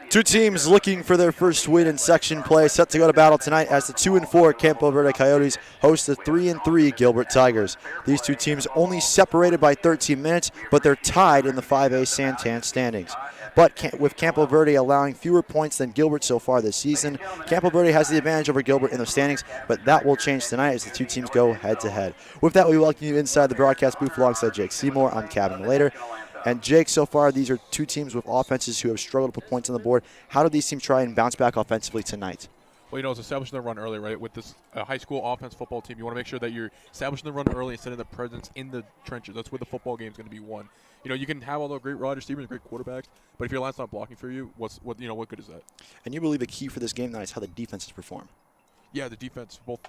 Two teams looking for their first win in section play, set to go to battle tonight as the 2-4 Campo Verde Coyotes host the 3-3 Gilbert Tigers. These two teams only separated by 13 minutes, but they're tied in the 5A Santan standings. But with Campo Verde allowing fewer points than Gilbert so far this season, Campo Verde has the advantage over Gilbert in the standings, but that will change tonight as the two teams go head-to-head. With that, we welcome you inside the broadcast booth alongside Jake Seymour. I'm Kevin Later. And Jake, so far, these are two teams with offenses who have struggled to put points on the board. How do these teams try and bounce back offensively tonight? Well, it's establishing the run early, right? With this high school offense football team, you want to make sure that you're establishing the run early and setting the presence in the trenches. That's where the football game is going to be won. You can have all the great wide receivers and great quarterbacks, but if your line's not blocking for you, what good is that? And you believe the key for this game tonight is how the defenses perform? Yeah, the defense, both.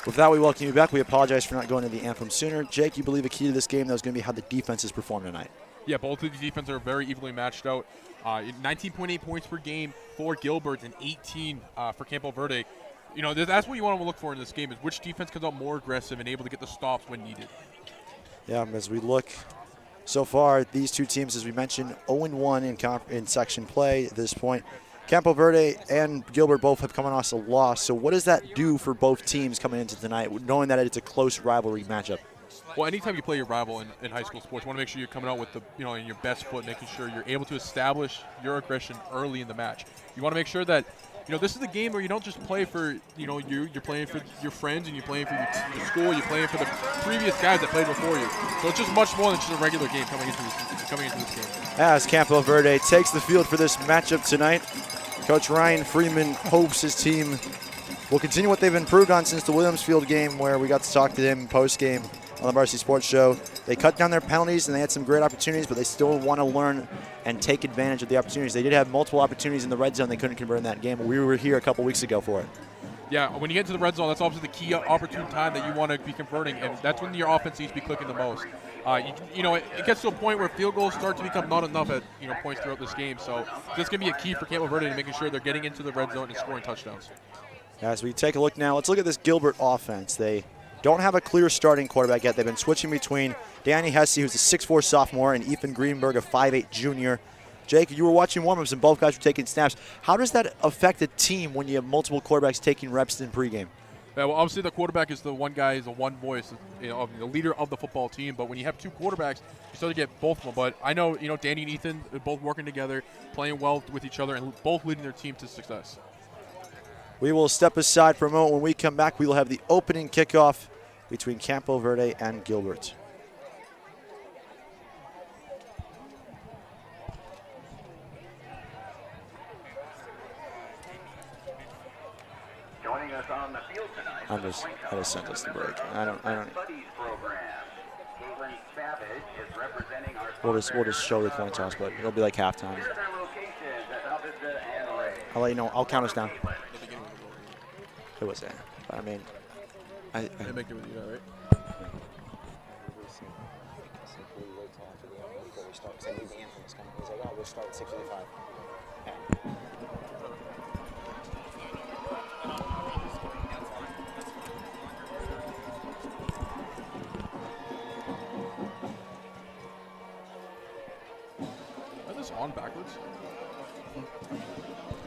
With that, we welcome you back. We apologize for not going to the anthem sooner. Jake, you believe the key to this game, though, is going to be how the defenses perform tonight? Yeah, both of these defenses are very evenly matched out. 19.8 points per game for Gilbert and 18 for Campo Verde. That's what you want to look for in this game is which defense comes out more aggressive and able to get the stops when needed. Yeah, as we look so far, these two teams, as we mentioned, 0-1 in section play at this point. Campo Verde and Gilbert both have come on us a loss. So what does that do for both teams coming into tonight, knowing that it's a close rivalry matchup? Well, anytime you play your rival in high school sports, you want to make sure you're coming out with in your best foot, making sure you're able to establish your aggression early in the match. You want to make sure that this is the game where you don't just play for you're playing for your friends and you're playing for your school, you're playing for the previous guys that played before you. So it's just much more than just a regular game coming into this game. As Campo Verde takes the field for this matchup tonight, Coach Ryan Freeman hopes his team will continue what they've improved on since the Williamsfield game, where we got to talk to him post-game on the Varsity Sports Show. They cut down their penalties and they had some great opportunities, but they still want to learn and take advantage of the opportunities. They did have multiple opportunities in the red zone they couldn't convert in that game, but we were here a couple weeks ago for it. Yeah, when you get into the red zone, that's obviously the key opportune time that you want to be converting, and that's when your offense needs to be clicking the most. It gets to a point where field goals start to become not enough at points throughout this game. So this is going to be a key for Campo Verde to making sure they're getting into the red zone and scoring touchdowns. As we take a look now, let's look at this Gilbert offense. They don't have a clear starting quarterback yet. They've been switching between Danny Hesse, who's a 6'4 sophomore, and Ethan Greenberg, a 5'8 junior. Jake, you were watching warm-ups and both guys were taking snaps. How does that affect a team when you have multiple quarterbacks taking reps in pregame? Yeah, well, obviously the quarterback is the one guy, is the one voice, the leader of the football team. But when you have two quarterbacks, you start to get both of them. But I know, Danny and Ethan are both working together, playing well with each other, and both leading their team to success. We will step aside for a moment. When we come back, we will have the opening kickoff between Campo Verde and Gilbert. Joining us on the field tonight. I just sent us the break. I don't. We'll just show the coin toss, but it'll be like halftime. I'll let you know. I'll count us down. It was that. I mean, I make it with you, right? We'll start at 6:55. on backwards?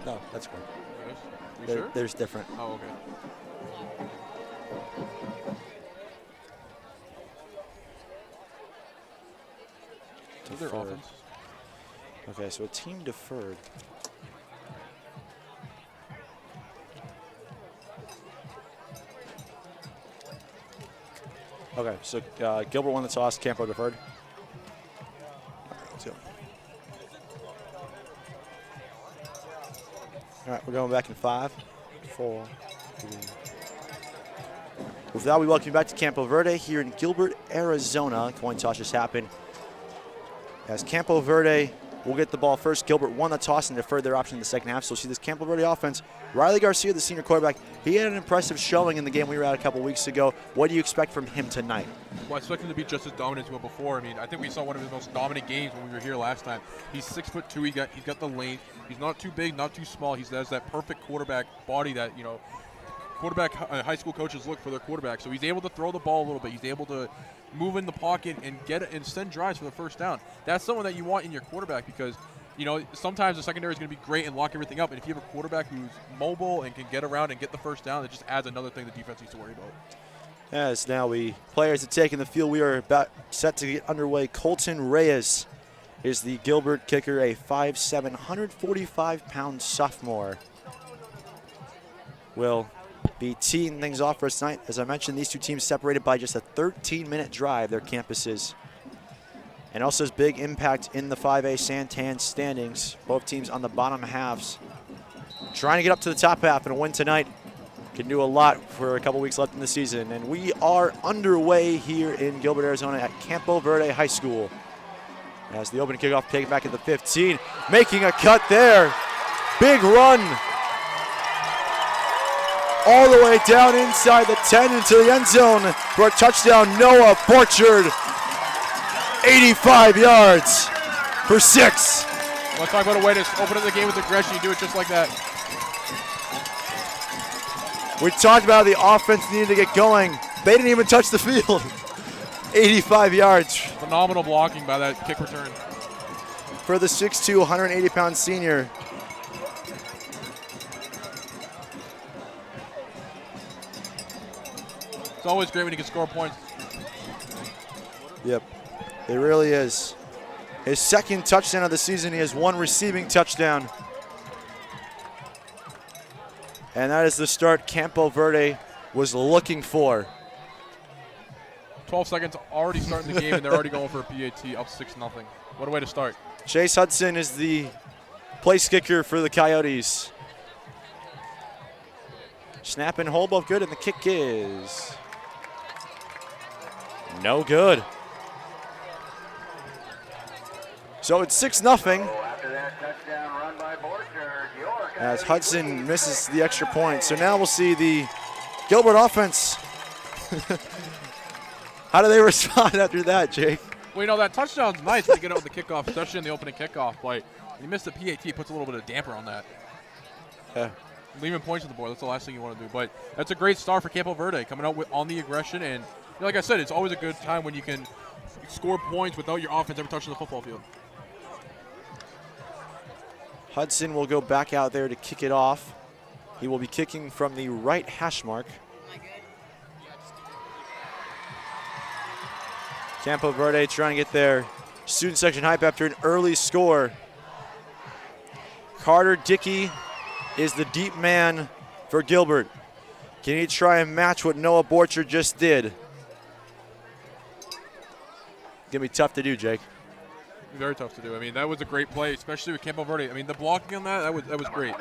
No, that's good. You sure? There's different. Oh, okay. What's their offense? Okay, so a team deferred. Okay, so Gilbert won the toss, Campo deferred. All right, let's go. All right, we're going back in 5, 4, 3. With that, we welcome you back to Campo Verde here in Gilbert, Arizona. Coin toss just happened. As Campo Verde will get the ball first. Gilbert won the toss and deferred their option in the second half. So see this Campo Verde offense. Riley Garcia, the senior quarterback, he had an impressive showing in the game we were at a couple weeks ago. What do you expect from him tonight? Well, I expect him to be just as dominant as well before. I mean, I think we saw one of his most dominant games when we were here last time. He's 6'2". He's got the length. He's not too big, not too small. He has that perfect quarterback body that, quarterback high school coaches look for their quarterback. So he's able to throw the ball a little bit. He's able to move in the pocket and get it and send drives for the first down. That's someone that you want in your quarterback because, sometimes the secondary is going to be great and lock everything up. And if you have a quarterback who's mobile and can get around and get the first down, it just adds another thing the defense needs to worry about. As now players have taken the field, we are about set to get underway. Colton Reyes is the Gilbert kicker, a 5'7", 145-pound sophomore. Will be teeing things off for us tonight. As I mentioned, these two teams separated by just a 13-minute drive, their campuses. And also has big impact in the 5A Santan standings. Both teams on the bottom halves. Trying to get up to the top half and a win tonight can do a lot for a couple weeks left in the season. And we are underway here in Gilbert, Arizona at Campo Verde High School. As the opening kickoff taken back at the 15, making a cut there. Big run. All the way down inside the 10 into the end zone for a touchdown. Noah Borchard, 85 yards for 6. Let's talk about a way to open up the game with aggression. You do it just like that. We talked about the offense needed to get going. They didn't even touch the field. 85 yards. Phenomenal blocking by that kick return. For the 6'2", 180-pound senior. It's always great when you can score points. Yep, it really is. His second touchdown of the season. He has one receiving touchdown. And that is the start Campo Verde was looking for. 12 seconds already starting the game, and they're already going for a PAT, up 6-0. What a way to start. Chase Hudson is the place kicker for the Coyotes. Snap and hold both good, and the kick is no good. So it's 6-0. As Hudson misses the extra point. So now we'll see the Gilbert offense. How do they respond after that, Jake? Well, that touchdown's nice when you get out with the kickoff, especially in the opening kickoff. But you missed the PAT, puts a little bit of damper on that. Yeah. Leaving points on the board, that's the last thing you want to do. But that's a great start for Campo Verde, coming out on the aggression. And like I said, it's always a good time when you can score points without your offense ever touching the football field. Hudson will go back out there to kick it off. He will be kicking from the right hash mark. Campo Verde trying to get their student section hype after an early score. Carter Dickey is the deep man for Gilbert. Can he try and match what Noah Borchard just did? Gonna be tough to do, Jake. Very tough to do. I mean, that was a great play, especially with Campo Verde. I mean, the blocking on that was great.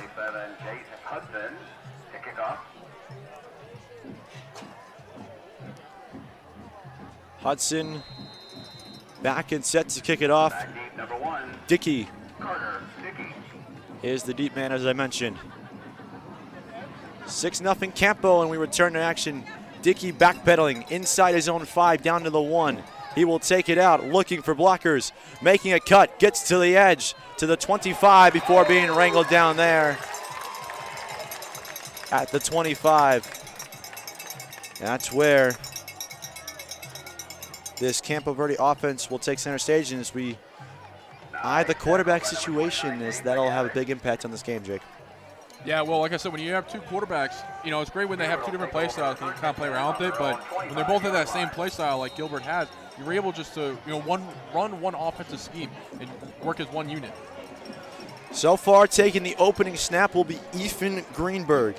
Hudson back and set to kick it off. Dickey is the deep man, as I mentioned. 6-0 Campo, and we return to action. Dickey backpedaling inside his own 5, down to the 1. He will take it out, looking for blockers, making a cut, gets to the edge, to the 25 before being wrangled down there at the 25. That's where this Campo Verde offense will take center stage, and as we The quarterback situation is that'll have a big impact on this game, Jake. Yeah, well, like I said, when you have two quarterbacks, it's great when they have two different play styles and you kind of play around with it. But when they're both at that same play style like Gilbert has, you're able just to run one offensive scheme and work as one unit. So far, taking the opening snap will be Ethan Greenberg.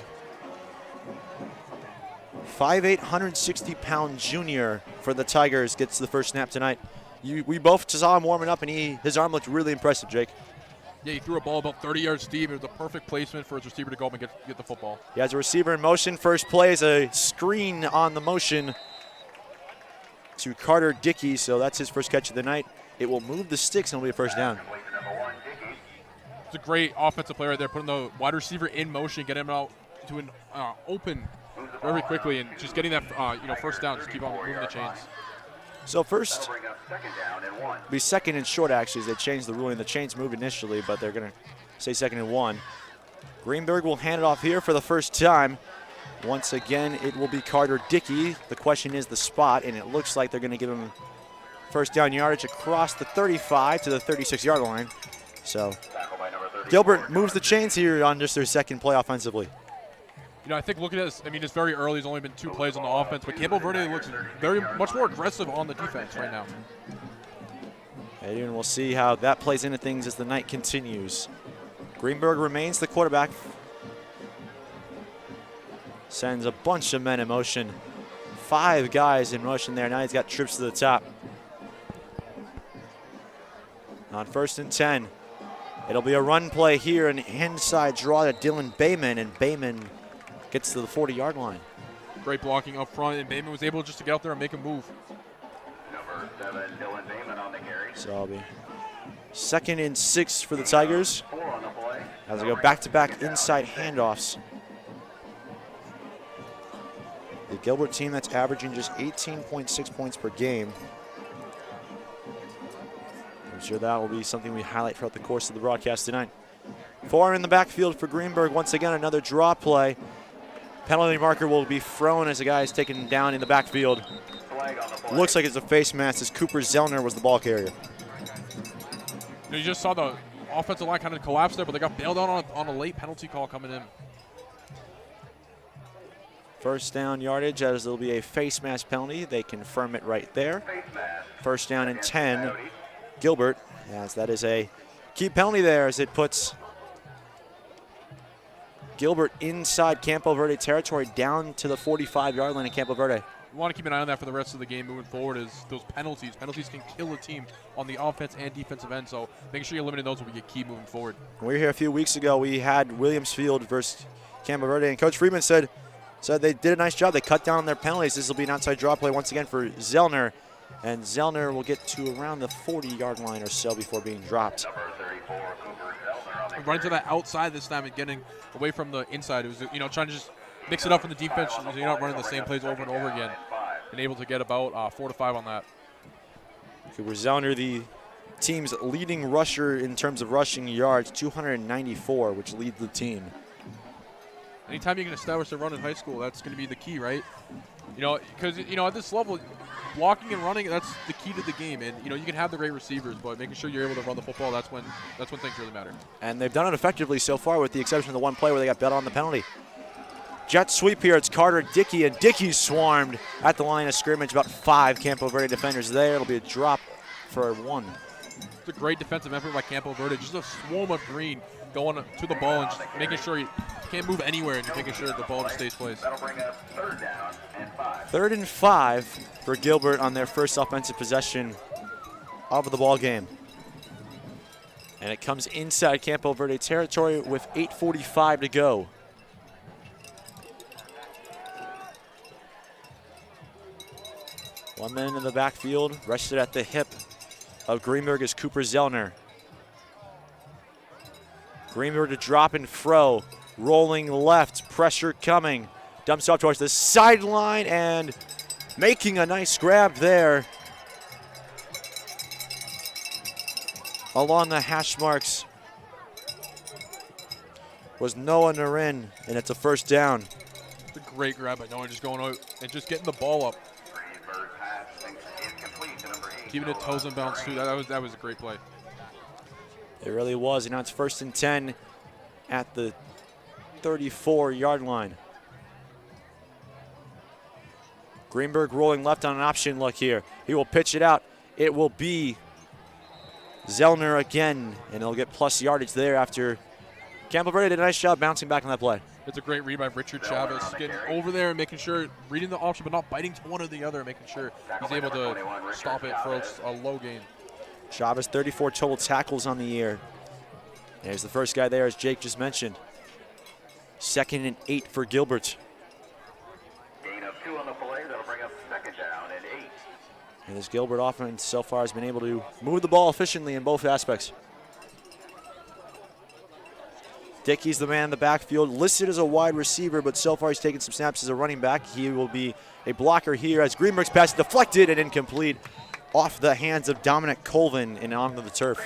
5'8", 160-pound junior for the Tigers gets the first snap tonight. We both saw him warming up, and his arm looked really impressive, Jake. Yeah, he threw a ball about 30 yards deep. It was a perfect placement for his receiver to go up and get the football. He has a receiver in motion. First play is a screen on the motion to Carter Dickey, so that's his first catch of the night. It will move the sticks and it'll be a first down. It's a great offensive play right there, putting the wide receiver in motion, getting him out to an open very quickly, and just getting that first down. Just keep on moving the chains. So first, be second and short actually, as they changed the ruling. The chains moved initially, but they're going to say second and 1. Greenberg will hand it off here for the first time. Once again, it will be Carter Dickey. The question is the spot, and it looks like they're going to give him first down yardage across the 35 to the 36-yard line. So Gilbert moves the chains here on just their second play offensively. I think looking at this, it's very early. There's only been 2 plays on the offense, but Campo Verde looks very much more aggressive on the defense right now. And we'll see how that plays into things as the night continues. Greenberg remains the quarterback. Sends a bunch of men in motion. 5 guys in motion there. Now he's got trips to the top. On 1st and 10, it'll be a run play here, an inside draw to Dylan Bayman, and Bayman gets to the 40-yard line. Great blocking up front, and Bayman was able just to get up there and make a move. Number 7, Dylan Bayman on the carry. So it'll be 2nd and 6 for the Tigers 4 on the play. as they go back-to-back inside handoffs. The Gilbert team that's averaging just 18.6 points per game. I'm sure that will be something we highlight throughout the course of the broadcast tonight. 4 in the backfield for Greenberg. Once again, another draw play. Penalty marker will be thrown as the guy is taken down in the backfield. Looks like it's a face mask as Cooper Zellner was the ball carrier. You just saw the offensive line kind of collapse there, but they got bailed out on a late penalty call coming in. First down yardage as there'll be a face mask penalty. They confirm it right there. First down and 10. Gilbert, as that is a key penalty there as it puts Gilbert inside Campo Verde territory down to the 45-yard line in Campo Verde. You want to keep an eye on that for the rest of the game moving forward is those penalties. Penalties can kill a team on the offense and defensive end, so making sure you eliminate those will be a key moving forward. We were here a few weeks ago. We had Williams Field versus Campo Verde, and Coach Freeman said they did a nice job. They cut down on their penalties. This will be an outside draw play once again for Zellner, and Zellner will get to around the 40-yard line or so before being dropped. Running to that outside this time and getting away from the inside. It was, trying to just mix it up in the defense. So you're not running the same plays over and over again. And able to get about 4 to 5 on that. Cooper Zellner, the team's leading rusher in terms of rushing yards, 294, which leads the team. Anytime you can establish a run in high school, that's going to be the key, right? Because, at this level, blocking and running, that's the key to the game. And, you can have the great receivers, but making sure you're able to run the football, that's when things really matter. And they've done it effectively so far with the exception of the one play where they got bet on the penalty. Jet sweep here. It's Carter Dickey, and Dickey swarmed at the line of scrimmage. About 5 Campo Verde defenders there. It'll be a drop for 1. It's a great defensive effort by Campo Verde. Just a swarm of green going to the ball and just making sure you can't move anywhere and you're making sure that the ball just stays placed. That'll bring up 3rd down and 5. 3rd and 5 for Gilbert on their first offensive possession of the ball game. And it comes inside Campo Verde territory with 8:45 to go. One man in the backfield, rested at the hip of Greenberg is Cooper Zellner. Greenberg to drop and throw, rolling left, pressure coming. Dumps off towards the sideline and making a nice grab there. Along the hash marks was Noah Narin, and it's a first down. It's a great grab by Noah, just going out and just getting the ball up. Keeping it Keeping it toes in bounds too. That was a great play. It really was, and now it's 1st and 10 at the 34-yard line. Greenberg rolling left on an option look here. He will pitch it out. It will be Zellner again, and he'll get plus yardage there after Campo Verde did a nice job bouncing back on that play. It's a great read by Richard Chavez, getting over there and making sure, reading the option but not biting to one or the other, making sure he's able to stop it for a low gain. Chavez, 34 total tackles on the year. There's the first guy there, as Jake just mentioned. 2nd and 8 for Gilbert. Gain of 2 on the play. That'll bring up 2nd down and 8. And this Gilbert offense so far has been able to move the ball efficiently in both aspects. Dickey's the man in the backfield, listed as a wide receiver, but so far he's taken some snaps as a running back. He will be a blocker here as Greenberg's pass deflected and incomplete off the hands of Dominic Colvin and onto the turf.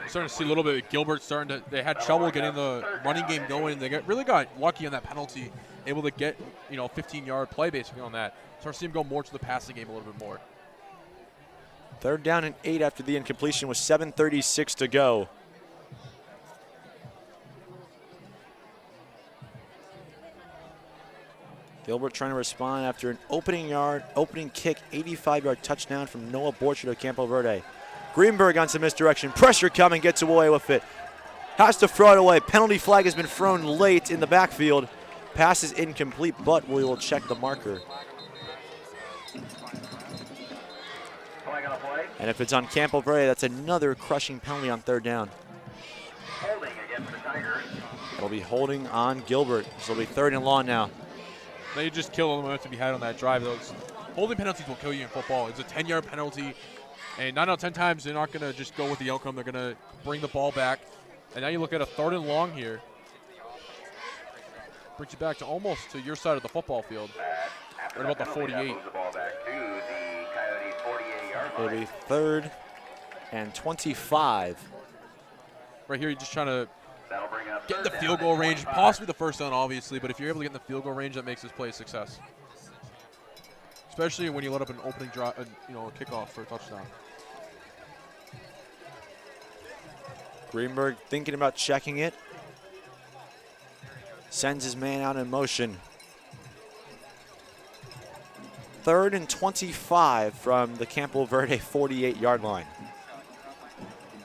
Starting to see a little bit of Gilbert they had trouble getting the running game going. They really got lucky on that penalty, able to get, 15-yard play basically on that. Starting to see him go more to the passing game a little bit more. 3rd down and 8 after the incompletion with 7:36 to go. Gilbert trying to respond after an opening kick, 85-yard touchdown from Noah Borchard of Campo Verde. Greenberg on some misdirection. Pressure coming, gets away with it. Has to throw it away. Penalty flag has been thrown late in the backfield. Pass is incomplete, but we will check the marker. And if it's on Campo Verde, that's another crushing penalty on 3rd down. Holding against the Tigers. It'll be holding on Gilbert. So it'll be 3rd and long now. They just kill the momentum you had on that drive. Those holding penalties will kill you in football. It's a 10-yard penalty, and 9 out of 10 times they're not going to just go with the outcome. They're going to bring the ball back. And now you look at a 3rd and long here. Brings you back to almost to your side of the football field. What about the 48? It'll be 3rd and 25. Right here, you're just trying to get in the field goal range, possibly the 1st down, obviously, but if you're able to get in the field goal range, that makes this play a success. Especially when you let up an opening drive, a kickoff for a touchdown. Greenberg thinking about checking it. Sends his man out in motion. 3rd and 25 from the Campo Verde 48-yard line.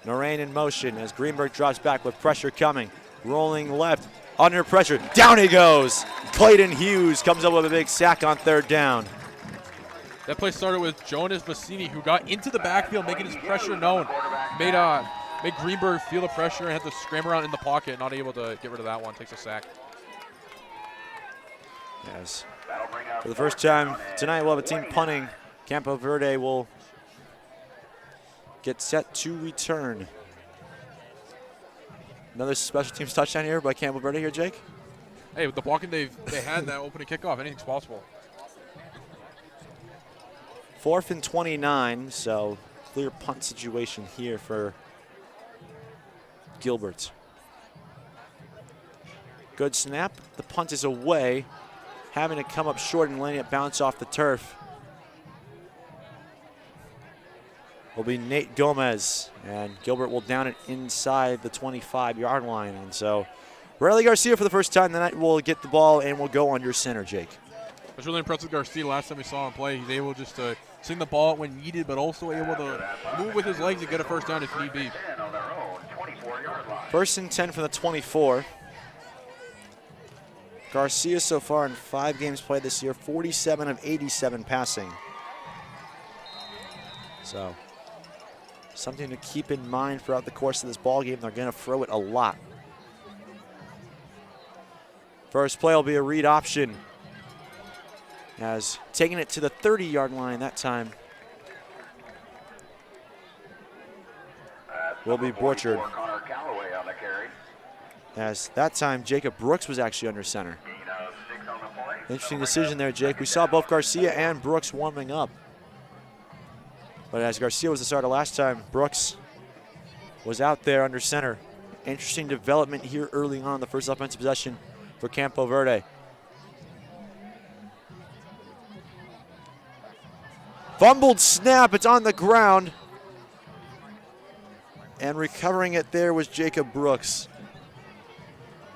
Noreen in motion as Greenberg drops back with pressure coming. Rolling left, under pressure, down he goes. Clayton Hughes comes up with a big sack on 3rd down. That play started with Jonas Bassini, who got into the backfield, making his pressure known. Made Greenberg feel the pressure and had to scram around in the pocket, not able to get rid of that one. Takes a sack. Yes. For the first time tonight, we'll have a team punting. Campo Verde will get set to return. Another special teams touchdown here by Campo Verde here, Jake. Hey, with the blocking they had that opening kickoff, anything's possible. 4th and 29, so clear punt situation here for Gilbert. Good snap. The punt is away. Having to come up short and letting it bounce off the turf will be Nate Gomez, and Gilbert will down it inside the 25-yard line. And so Riley Garcia for the first time tonight will get the ball and will go under center, Jake. I was really impressed with Garcia last time we saw him play. He's able just to sing the ball when needed, but also able to move with his legs and get a 1st down if need be. 1st and 10 from the 24. Garcia so far in 5 games played this year, 47 of 87 passing. So something to keep in mind throughout the course of this ball game. They're going to throw it a lot. First play will be a read option, as taking it to the 30-yard line that time will be Borchard. As that time, Jacob Brooks was actually under center. Interesting decision there, Jake. We saw both Garcia and Brooks warming up. But as Garcia was the starter last time, Brooks was out there under center. Interesting development here early on the first offensive possession for Campo Verde. Fumbled snap, it's on the ground. And recovering it there was Jacob Brooks.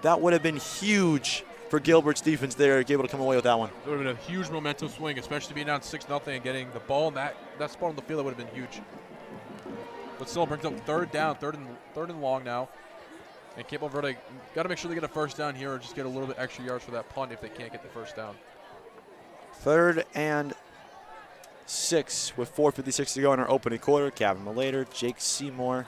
That would have been huge for Gilbert's defense there, to be able to come away with that one. It would have been a huge momentum swing, especially being down 6-0 and getting the ball in that spot on the field. That would have been huge. But still brings up third down, third and long now. And Campo Verde got to make sure they get a first down here or just get a little bit extra yards for that punt if they can't get the first down. 3rd and 6 with 4:56 to go in our opening quarter. Kevin Malater, Jake Seymour.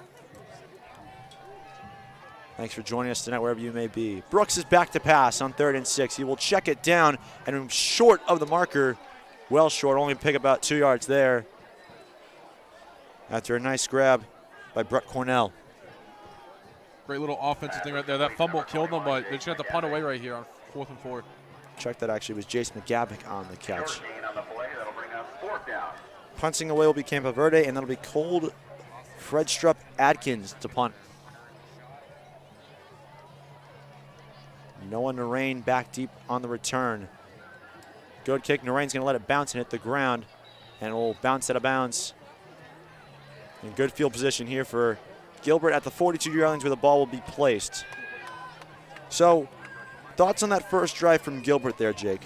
Thanks for joining us tonight, wherever you may be. Brooks is back to pass on 3rd and 6. He will check it down and short of the marker. Well short, only pick about 2 yards there. After a nice grab by Brett Cornell. Great little offensive thing right there. That fumble killed them, but they're just going to have to punt away right here on 4th and 4. Check that actually was Jace McGavick on the catch. On the play, that'll bring up 4th down. Punting away will be Campo Verde, and that'll be Cold Fredstrup Adkins to punt. Noah Narain back deep on the return. Good kick. Narain's going to let it bounce and hit the ground, and it will bounce out of bounds. In good field position here for Gilbert at the 42-yard line where the ball will be placed. So, thoughts on that first drive from Gilbert there, Jake?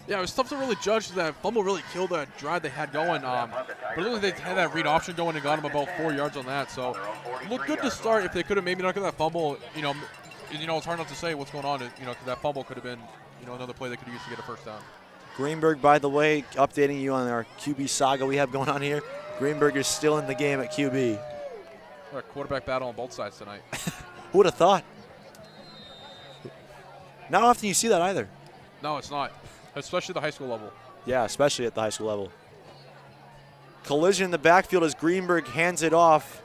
Yeah, it was tough to really judge. That fumble really killed that drive they had going. But it looked like they had that read option going and got them about 4 yards on that. So, it looked good to start. If they could have maybe not got that fumble, it's hard enough to say what's going on. Because that fumble could have been, another play they could have used to get a first down. Greenberg, by the way, updating you on our QB saga we have going on here. Greenberg is still in the game at QB. A quarterback battle on both sides tonight. Who would have thought? Not often you see that either. No, it's not. Especially the high school level. Yeah, especially at the high school level. Collision in the backfield as Greenberg hands it off.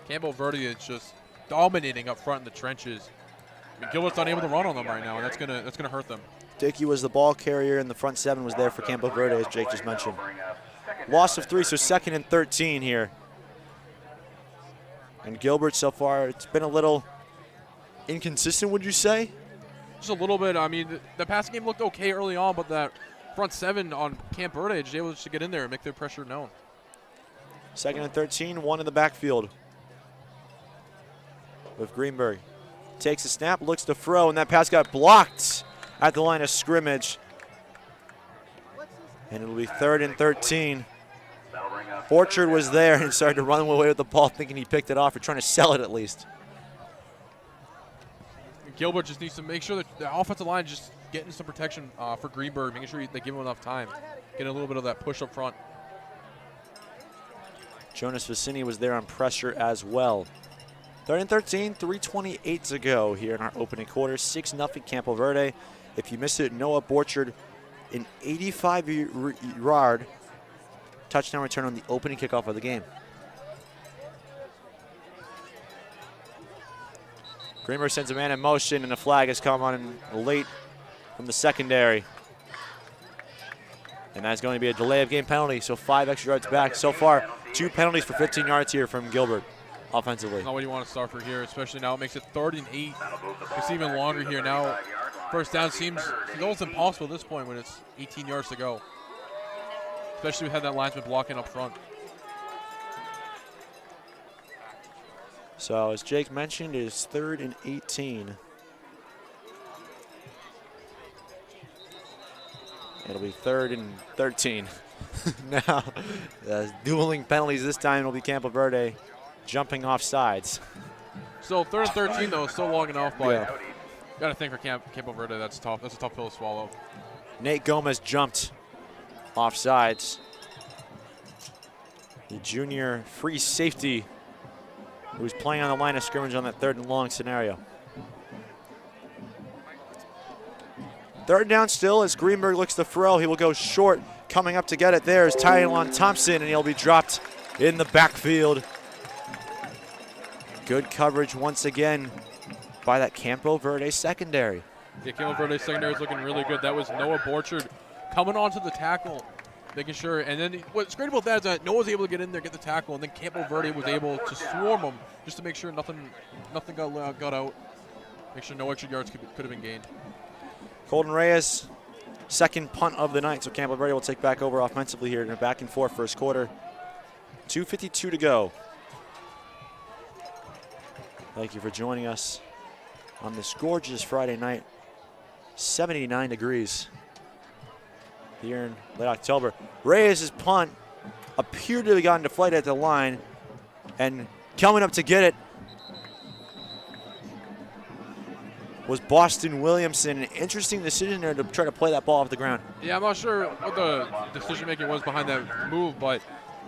Campo Verde is just dominating up front in the trenches. Gilbert's not able to run on them right now, and that's gonna hurt them. Dickey was the ball carrier, and the front 7 was there for Campo Verde, as Jake just mentioned. Loss of 3, so 2nd and 13 here. And Gilbert so far, it's been a little inconsistent, would you say? Just a little bit. I mean, the passing game looked okay early on, but that front 7 on Campo Verde is able to get in there and make their pressure known. 2nd and 13, 1 in the backfield. With Greenberg. Takes a snap, looks to throw, and that pass got blocked at the line of scrimmage. And it'll be 3rd and 13. Orchard was there and started to run away with the ball, thinking he picked it off or trying to sell it at least. Gilbert just needs to make sure that the offensive line just getting some protection for Greenberg, making sure they give him enough time. Getting a little bit of that push up front. Jonas Vicini was there on pressure as well. 3rd and 13, 3:28 to go here in our opening quarter. 6-0 Campo Verde. If you missed it, Noah Borchard, an 85-yard touchdown return on the opening kickoff of the game. Greenberg sends a man in motion, and a flag has come on late from the secondary. And that's going to be a delay of game penalty, so 5 extra yards back. So far, 2 penalties for 15 yards here from Gilbert offensively. Not what you want to start for here, especially now it makes it 3rd and 8. It's even longer here now. First down seems almost impossible at this point when it's 18 yards to go. Especially we had that linesman blocking up front. So as Jake mentioned, it is 3rd and 18. It'll be 3rd and 13. Now, dueling penalties this time. It'll be Campo Verde jumping off sides. So 3rd and 13 though, still long enough, but Yeah. got to think for Campo Verde, that's tough. That's a tough pill to swallow. Nate Gomez jumped off sides. The junior free safety who was playing on the line of scrimmage on that 3rd and long scenario. 3rd down still as Greenberg looks to throw. He will go short. Coming up to get it there is Tylon Thompson, and he'll be dropped in the backfield. Good coverage once again by that Campo Verde secondary. Yeah, Campo Verde secondary is looking really good. That was Noah Borchard coming onto the tackle, making sure. And then what's great about that is that Noah's able to get in there, get the tackle, and then Campo Verde was able to swarm him just to make sure nothing got out. Make sure no extra yards could have been gained. Colton Reyes, 2nd punt of the night, so Campo Verde will take back over offensively here in a back and forth first quarter. 2:52 to go. Thank you for joining us on this gorgeous Friday night. 79 degrees here in late October. Reyes' punt appeared to have gotten deflated at the line, and coming up to get it was Boston Williamson. An interesting decision there to try to play that ball off the ground. Yeah, I'm not sure what the decision making was behind that move, but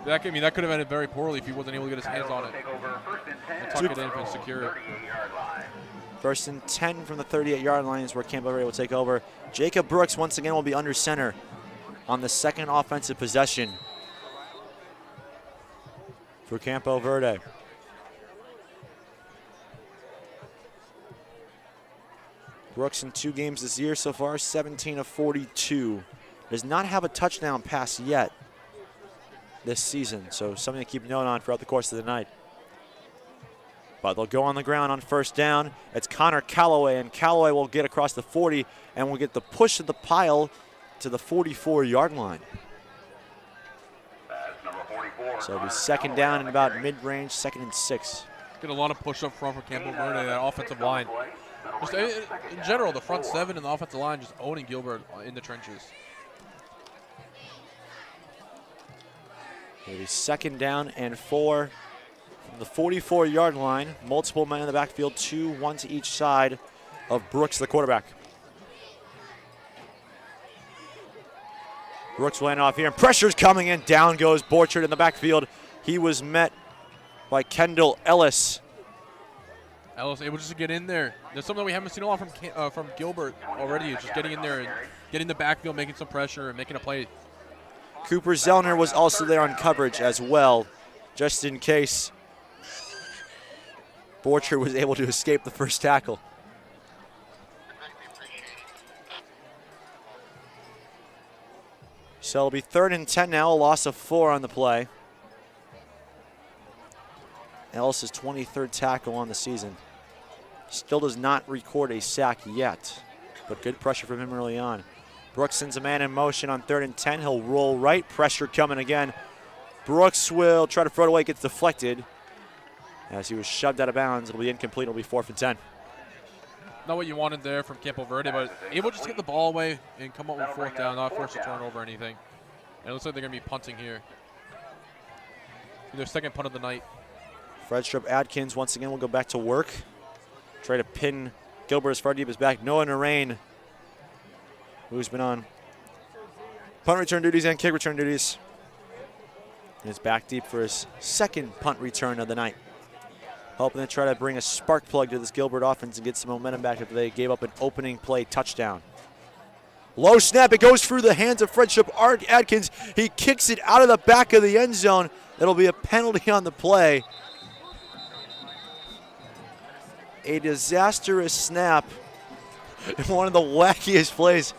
that could have ended very poorly if he wasn't able to get his hands on it and tuck it in and secure it. First and 10 from the 38-yard line is where Campo Verde will take over. Jacob Brooks once again will be under center on the second offensive possession for Campo Verde. Brooks in 2 games this year so far, 17 of 42. Does not have a touchdown pass yet this season, so something to keep a note on throughout the course of the night. But they'll go on the ground on first down. It's Connor Calloway, and Calloway will get across the 40 and will get the push of the pile to the 44-yard line. So it'll be second down and about mid-range, 2nd and 6. Get a lot of push up front for Campo Verde, that offensive line. Just in general, the front 7 and the offensive line just owning Gilbert in the trenches. It'll be second down and 4 from the 44-yard line. Multiple men in the backfield, 2, 1 to each side of Brooks, the quarterback. Brooks will hand off here, and pressure's coming in. Down goes Borchard in the backfield. He was met by Kendall Ellis. Ellis able just to get in there. There's something we haven't seen a lot from Gilbert already. Just getting in there and getting the backfield, making some pressure and making a play. Cooper Zellner was also there on coverage as well, just in case Borchard was able to escape the first tackle. So it'll be 3rd and 10 now, a loss of 4 on the play. Ellis' 23rd tackle on the season. Still does not record a sack yet, but good pressure from him early on. Brooks sends a man in motion on 3rd and 10. He'll roll right, pressure coming again. Brooks will try to throw it away, gets deflected. As he was shoved out of bounds, it'll be incomplete, it'll be 4th and 10. Not what you wanted there from Campo Verde, but able just to get the ball away and come up with 4th down, not force a turnover or anything. And it looks like they're going to be punting here. Their second punt of the night. Fredstrup Adkins once again will go back to work. Try to pin Gilbert as far deep as back. Noah Narain, who's been on punt return duties and kick return duties, is back deep for his 2nd punt return of the night. Hoping to try to bring a spark plug to this Gilbert offense and get some momentum back after they gave up an opening play touchdown. Low snap, it goes through the hands of Fredstrup Adkins. He kicks it out of the back of the end zone. It'll be a penalty on the play. A disastrous snap in one of the wackiest plays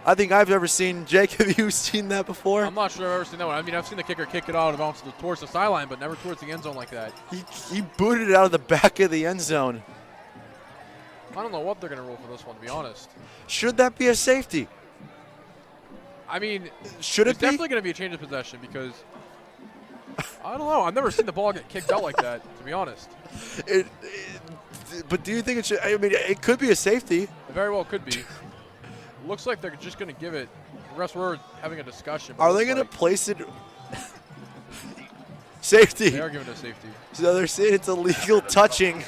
I think I've ever seen. Jake, have you seen that before? I'm not sure I've ever seen that one. I mean, I've seen the kicker kick it out of bounds towards the sideline, but never towards the end zone like that. He booted it out of the back of the end zone. I don't know what they're going to rule for this one, to be honest. Should that be a safety? I mean, should it it's be? Definitely going to be a change of possession because, I don't know. I've never seen the ball get kicked out like that, to be honest. But do you think it should? I mean, it could be a safety. It very well could be. Looks like they're just going to give it. The rest we're having a discussion. Are they going to place it? Safety. They are giving it a safety. So they're saying it's illegal touching.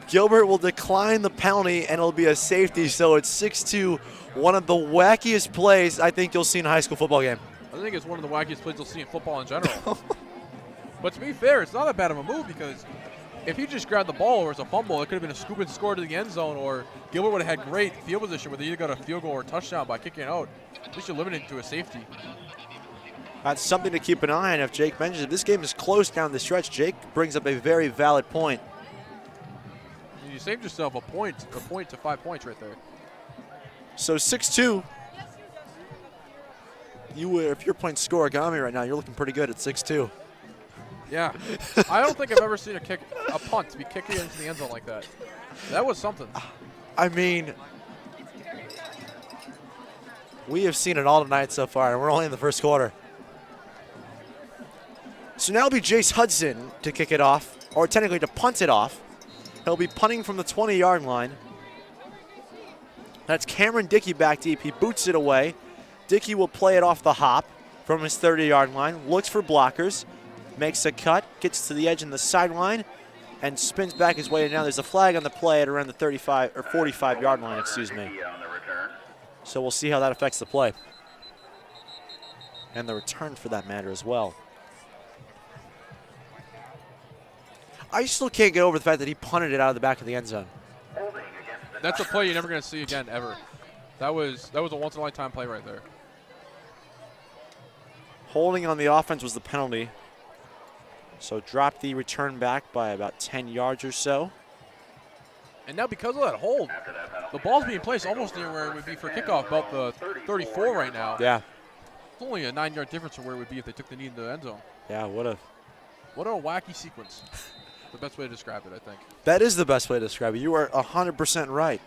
Gilbert will decline the penalty, and it'll be a safety. So it's 6-2. One of the wackiest plays I think you'll see in a high school football game. I think it's one of the wackiest plays you'll see in football in general. But to be fair, it's not that bad of a move because if he just grabbed the ball or it was a fumble, it could have been a scoop and score to the end zone, or Gilbert would have had great field position where they either got a field goal or a touchdown by kicking it out. At least you're limited to a safety. That's something to keep an eye on. If Jake mentions, if this game is close down the stretch, Jake brings up a very valid point. You saved yourself a point to 5 points right there. So 6-2. If you're playing scoregami right now, you're looking pretty good at 6-2. Yeah. I don't think I've ever seen a punt to be kicking into the end zone like that. That was something. I mean, we have seen it all tonight so far, and we're only in the first quarter. So now it'll be Jace Hudson to kick it off, or technically to punt it off. He'll be punting from the 20-yard line. That's Cameron Dickey back deep. He boots it away. Dickey will play it off the hop from his 30-yard line, looks for blockers, makes a cut, gets to the edge in the sideline, and spins back his way. And now there's a flag on the play at around the 35 or 45-yard line, excuse me. So we'll see how that affects the play. And the return for that matter as well. I still can't get over the fact that he punted it out of the back of the end zone. That's a play you're never going to see again, ever. That was a once-in-a-lifetime play right there. Holding on the offense was the penalty. So drop the return back by about 10 yards or so. And now because of that hold, the ball's being placed almost near where it would be for kickoff, about the 34 right now. Yeah. It's only a 9-yard difference from where it would be if they took the knee in the end zone. Yeah, what a wacky sequence. The best way to describe it, I think. That is the best way to describe it. You are 100% right.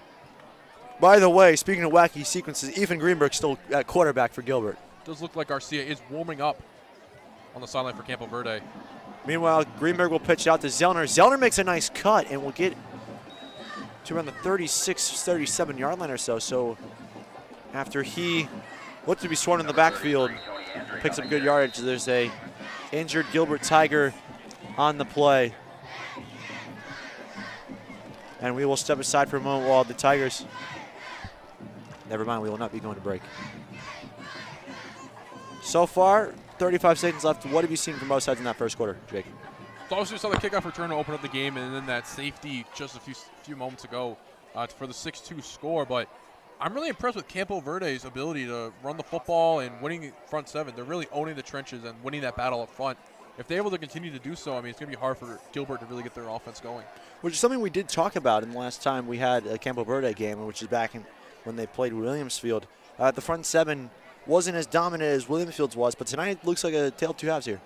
By the way, speaking of wacky sequences, Ethan Greenberg's still at quarterback for Gilbert. Does look like Garcia is warming up on the sideline for Campo Verde. Meanwhile, Greenberg will pitch out to Zellner. Zellner makes a nice cut and will get to around the 36, 37-yard line or so. So after he looked to be swarmed in the backfield, picks up good yardage. There's a injured Gilbert Tiger on the play. And we will step aside for a moment while the Tigers, never mind, we will not be going to break. So far, 35 seconds left. What have you seen from both sides in that first quarter, Jake? So obviously we saw the kickoff return to open up the game, and then that safety just a few moments ago for the 6-2 score. But I'm really impressed with Campo Verde's ability to run the football and winning front seven. They're really owning the trenches and winning that battle up front. If they're able to continue to do so, I mean, it's going to be hard for Gilbert to really get their offense going. Which is something we did talk about in the last time we had a Campo Verde game, which is back when they played Williamsfield. The front seven wasn't as dominant as Williamsfield's was, but tonight it looks like a tale of two halves here.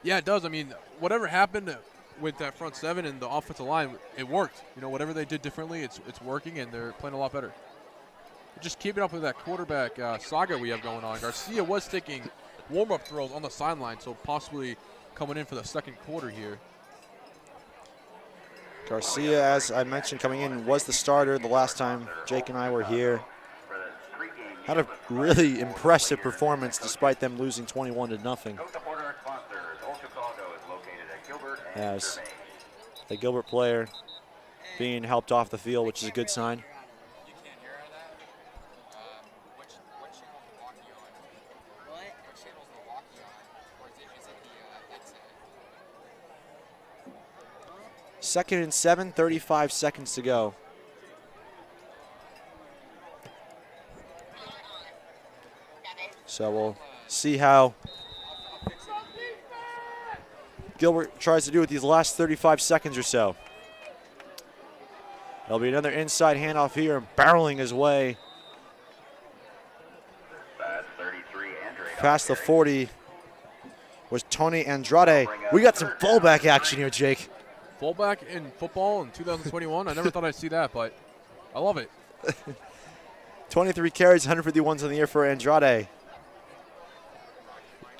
Yeah, it does. I mean, whatever happened with that front seven and the offensive line, it worked. You know, whatever they did differently, it's working, and they're playing a lot better. Just keeping up with that quarterback saga we have going on. Garcia was taking warm-up throws on the sideline, so possibly coming in for the second quarter here. Garcia, as I mentioned, coming in, was the starter the last time Jake and I were here. Had a really impressive performance despite them losing 21-0. As the Gilbert player being helped off the field, which is a good sign. Second and 7, 35 seconds to go. So we'll see how Gilbert tries to do with these last 35 seconds or so. There'll be another inside handoff here, barreling his way past the 40 was Tony Andrade. We got some fullback action here, Jake. Fullback in football in 2021? I never thought I'd see that, but I love it. 23 carries, 151s in the year for Andrade.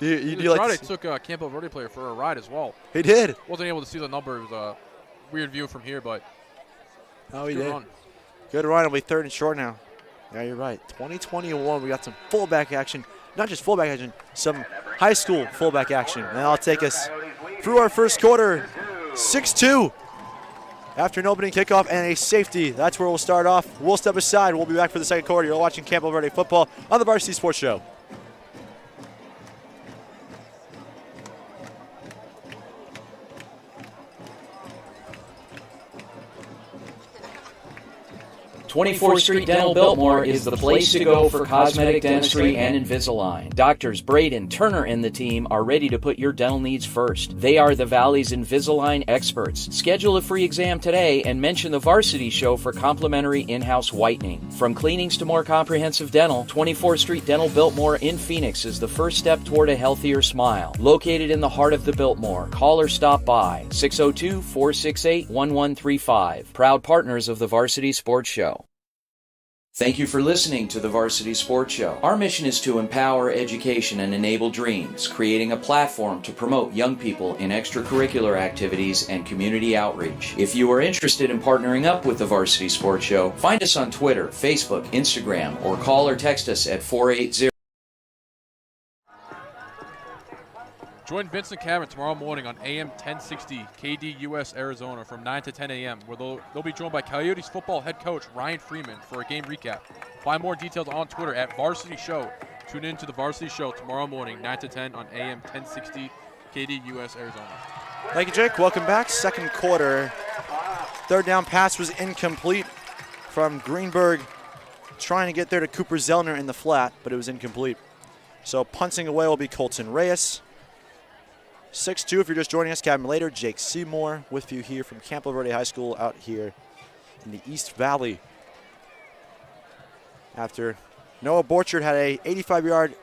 Andrade took a Campo Verde player for a ride as well. He did. Wasn't able to see the number. It was a weird view from here, but he did. Run. Good run. It'll be third and short now. Yeah, you're right. 2021, we got some fullback action. Not just fullback action, some high school fullback action. And that'll take us through our first quarter. 6-2 after an opening kickoff and a safety. That's where we'll start off. We'll step aside. We'll be back for the second quarter. You're watching Campo Verde football on the Varsity Sports Show. Twenty-fourth Street Dental Biltmore is the place to go for cosmetic dentistry and Invisalign. Doctors Braden, Turner, and the team are ready to put your dental needs first. They are the Valley's Invisalign experts. Schedule a free exam today and mention the Varsity Show for complimentary in-house whitening. From cleanings to more comprehensive dental, 24th Street Dental Biltmore in Phoenix is the first step toward a healthier smile. Located in the heart of the Biltmore, call or stop by 602-468-1135. Proud partners of the Varsity Sports Show. Thank you for listening to the Varsity Sports Show. Our mission is to empower education and enable dreams, creating a platform to promote young people in extracurricular activities and community outreach. If you are interested in partnering up with the Varsity Sports Show, find us on Twitter, Facebook, Instagram, or call or text us at 480. Join Vincent Cabot tomorrow morning on AM 1060 KDUS Arizona from 9 to 10 a.m. where they'll be joined by Coyotes football head coach Ryan Freeman for a game recap. Find more details on Twitter at Varsity Show. Tune in to the Varsity Show tomorrow morning, 9 to 10 on AM 1060 KDUS Arizona. Thank you, Jake. Welcome back. Second quarter. Third down pass was incomplete from Greenberg, trying to get there to Cooper Zellner in the flat, but it was incomplete. So punting away will be Colton Reyes. 6'2", if you're just joining us, Kevin later, Jake Seymour with you here from Campo Verde High School out here in the East Valley. After Noah Borchard had a 85-yard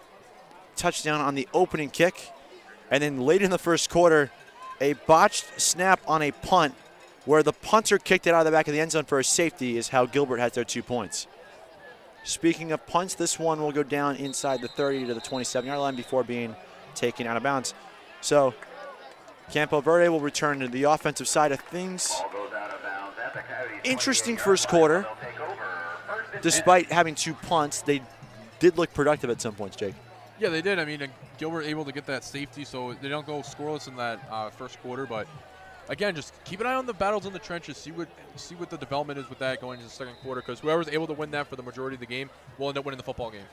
touchdown on the opening kick, and then late in the first quarter, a botched snap on a punt where the punter kicked it out of the back of the end zone for a safety is how Gilbert has their 2 points. Speaking of punts, this one will go down inside the 30 to the 27-yard line before being taken out of bounds. So Campo Verde will return to the offensive side of things. Interesting first quarter. Despite having 2 punts, they did look productive at some points, Jake. Yeah, they did. I mean, Gilbert able to get that safety, so they don't go scoreless in that first quarter. But again, just keep an eye on the battles in the trenches. See what the development is with that going into the second quarter, because whoever's able to win that for the majority of the game will end up winning the football game.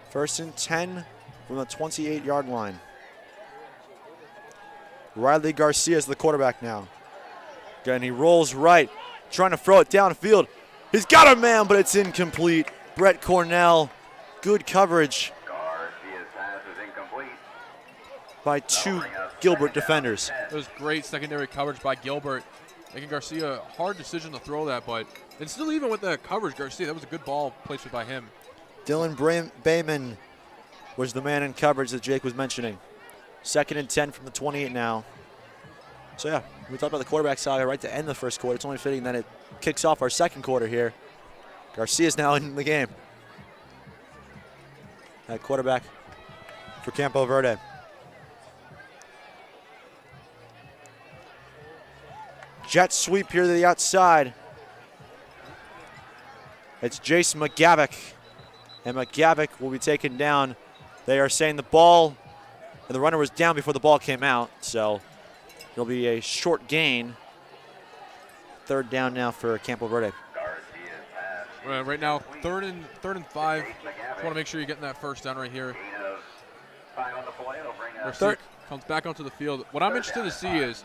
First and 10 from the 28-yard line. Riley Garcia is the quarterback now. Again, he rolls right, trying to throw it downfield. He's got a man, but it's incomplete. Brett Cornell, good coverage by 2 Gilbert defenders. It was great secondary coverage by Gilbert, making Garcia a hard decision to throw that, but and still even with the coverage, Garcia, that was a good ball placement by him. Dylan Bayman was the man in coverage that Jake was mentioning. Second and 10 from the 28 now. So yeah, we talked about the quarterback saga right to end the first quarter. It's only fitting that it kicks off our second quarter here. Garcia's now in the game. That quarterback for Campo Verde. Jet sweep here to the outside. It's Jason McGavick. And McGavick will be taken down. They are saying the ball, and the runner was down before the ball came out, so it'll be a short gain. Third down now for Campo Verde. Right now, third and 5. Just want to make sure you're getting that first down right here. Third comes back onto the field. What I'm interested to see is,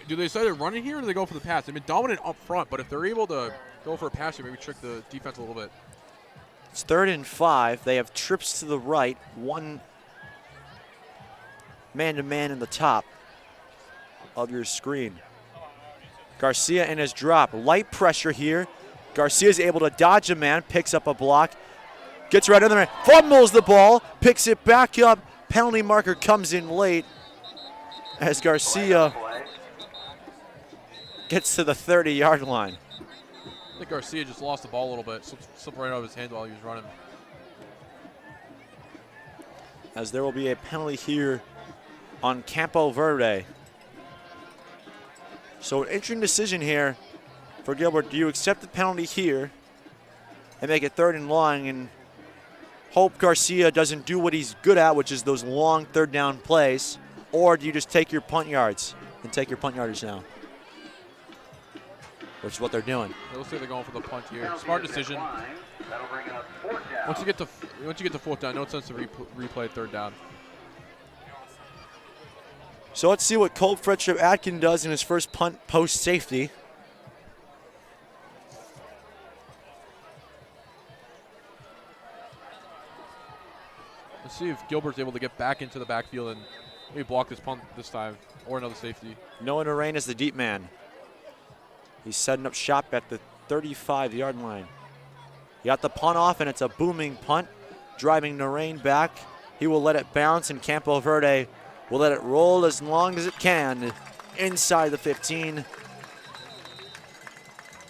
do they decide to run it here or do they go for the pass? They've been dominant up front, but if they're able to go for a pass here, maybe trick the defense a little bit. It's 3rd and 5. They have trips to the right, 1 man-to-man in the top of your screen. Garcia in his drop. Light pressure here. Garcia is able to dodge a man, picks up a block, gets right under the man, fumbles the ball, picks it back up. Penalty marker comes in late as Garcia gets to the 30-yard line. I think Garcia just lost the ball a little bit, slipped right out of his hand while he was running. As there will be a penalty here on Campo Verde. So an interesting decision here for Gilbert. Do you accept the penalty here and make it 3rd and long and hope Garcia doesn't do what he's good at, which is those long 3rd down plays, or do you just take your punt yards and take your punt yardage now? Which is what they're doing. It looks like they're going for the punt here. Smart decision. Once you get to 4th down, no sense to replay 3rd down. So let's see what Colt Fretchip Atkin does in his first punt post safety. Let's see if Gilbert's able to get back into the backfield and maybe block this punt this time, or another safety. Noah Narain is the deep man. He's setting up shop at the 35-yard line. He got the punt off, and it's a booming punt, driving Narain back. He will let it bounce, and Campo Verde will let it roll as long as it can inside the 15,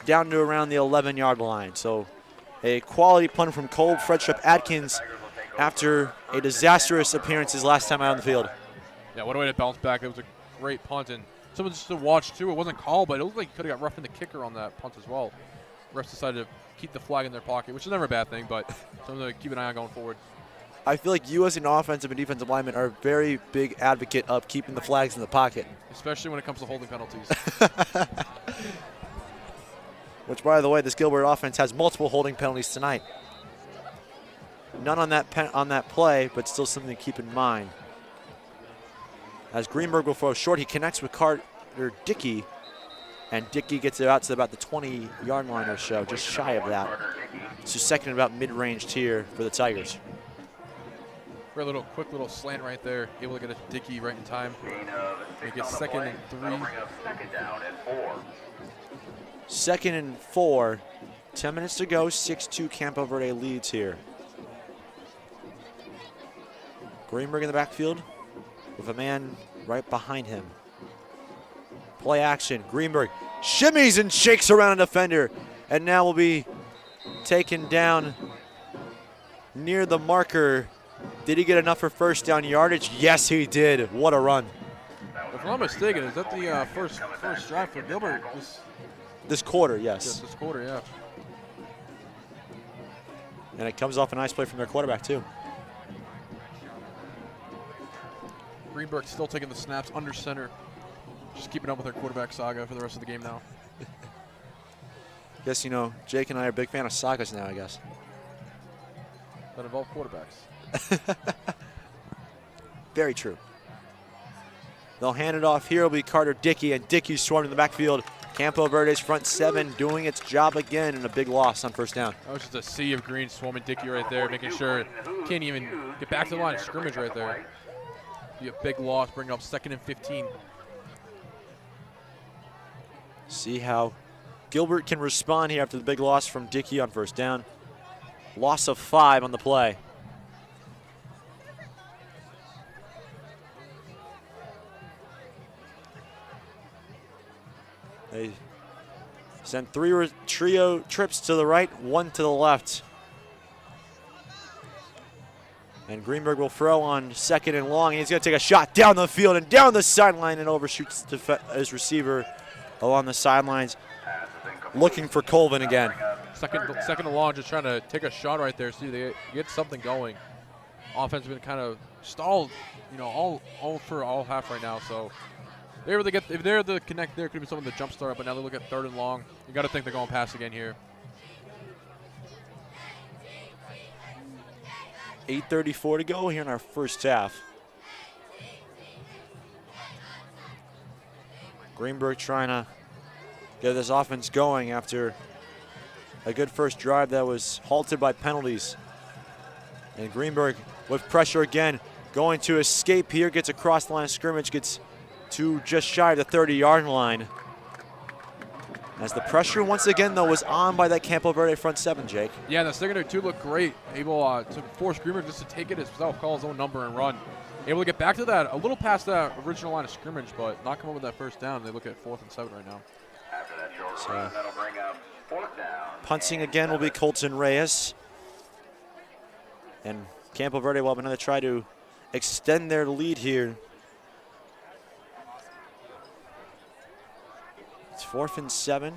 down to around the 11-yard line. So a quality punt from Cole Fredstrup Atkins after a disastrous appearance his last time out on the field. Yeah, what a way to bounce back. It was a great punt, and someone just to watch too. It wasn't called, but it looked like he could have got roughed in the kicker on that punt as well. Refs decided to keep the flag in their pocket, which is never a bad thing, but something to keep an eye on going forward. I feel like you as an offensive and defensive lineman are a very big advocate of keeping the flags in the pocket. Especially when it comes to holding penalties. Which, by the way, this Gilbert offense has multiple holding penalties tonight. None on that play, but still something to keep in mind. As Greenberg will throw short, he connects with Carter Dickey, and Dickey gets it out to about the 20-yard line or so, just shy of that. So second and about mid-ranged here for the Tigers. For a quick little slant right there, able to get a Dickey right in time. Make it 2nd and 3. Second and 4. 10 minutes to go. 6-2 Campo Verde leads here. Greenberg in the backfield with a man right behind him. Play action. Greenberg shimmies and shakes around a defender, and now will be taken down near the marker. Did he get enough for first down yardage? Yes, he did. What a run. If I'm not mistaken, is that the first drive for Gilbert? This quarter, yes. Yes, this quarter, yeah. And it comes off a nice play from their quarterback, too. Greenberg still taking the snaps under center. Just keeping up with their quarterback saga for the rest of the game now. Guess, Jake and I are a big fan of sagas now, I guess. That involve quarterbacks. Very true. They'll hand it off here. It'll be Carter Dickey, and Dickey swarmed in the backfield. Campo Verde's front 7 doing its job again, and a big loss on first down. That was just a sea of green swarming Dickey right there, making sure can't even get back to the line of scrimmage right there. Be a big loss, bring up 2nd and 15. See how Gilbert can respond here after the big loss from Dickey on first down. Loss of 5 on the play. They sent 3 trio trips to the right, 1 to the left. And Greenberg will throw on 2nd and long. He's going to take a shot down the field and down the sideline and overshoots his receiver along the sidelines, looking for Colvin again. Second and long, just trying to take a shot right there, see if they get something going. Offense has been kind of stalled, all for all half right now. So if they're the connect there, could be someone to jump start, but now they look at 3rd and long. You got to think they're going pass again here. 8:34 to go here in our first half. Greenberg trying to get this offense going after a good first drive that was halted by penalties. And Greenberg with pressure again, going to escape here, gets across the line of scrimmage, gets to just shy of the 30-yard line. As the pressure once again, though, was on by that Campo Verde front 7, Jake. Yeah, the secondary two looked great, able to force Greenberg just to take it himself, call his own number and run. Able to get back to that, a little past that original line of scrimmage, but not come up with that first down. They look at 4th and 7 right now. After that short run, that'll bring up 4th down. Punting again will be Colton Reyes. And Campo Verde will have another try to extend their lead here. It's 4th and 7.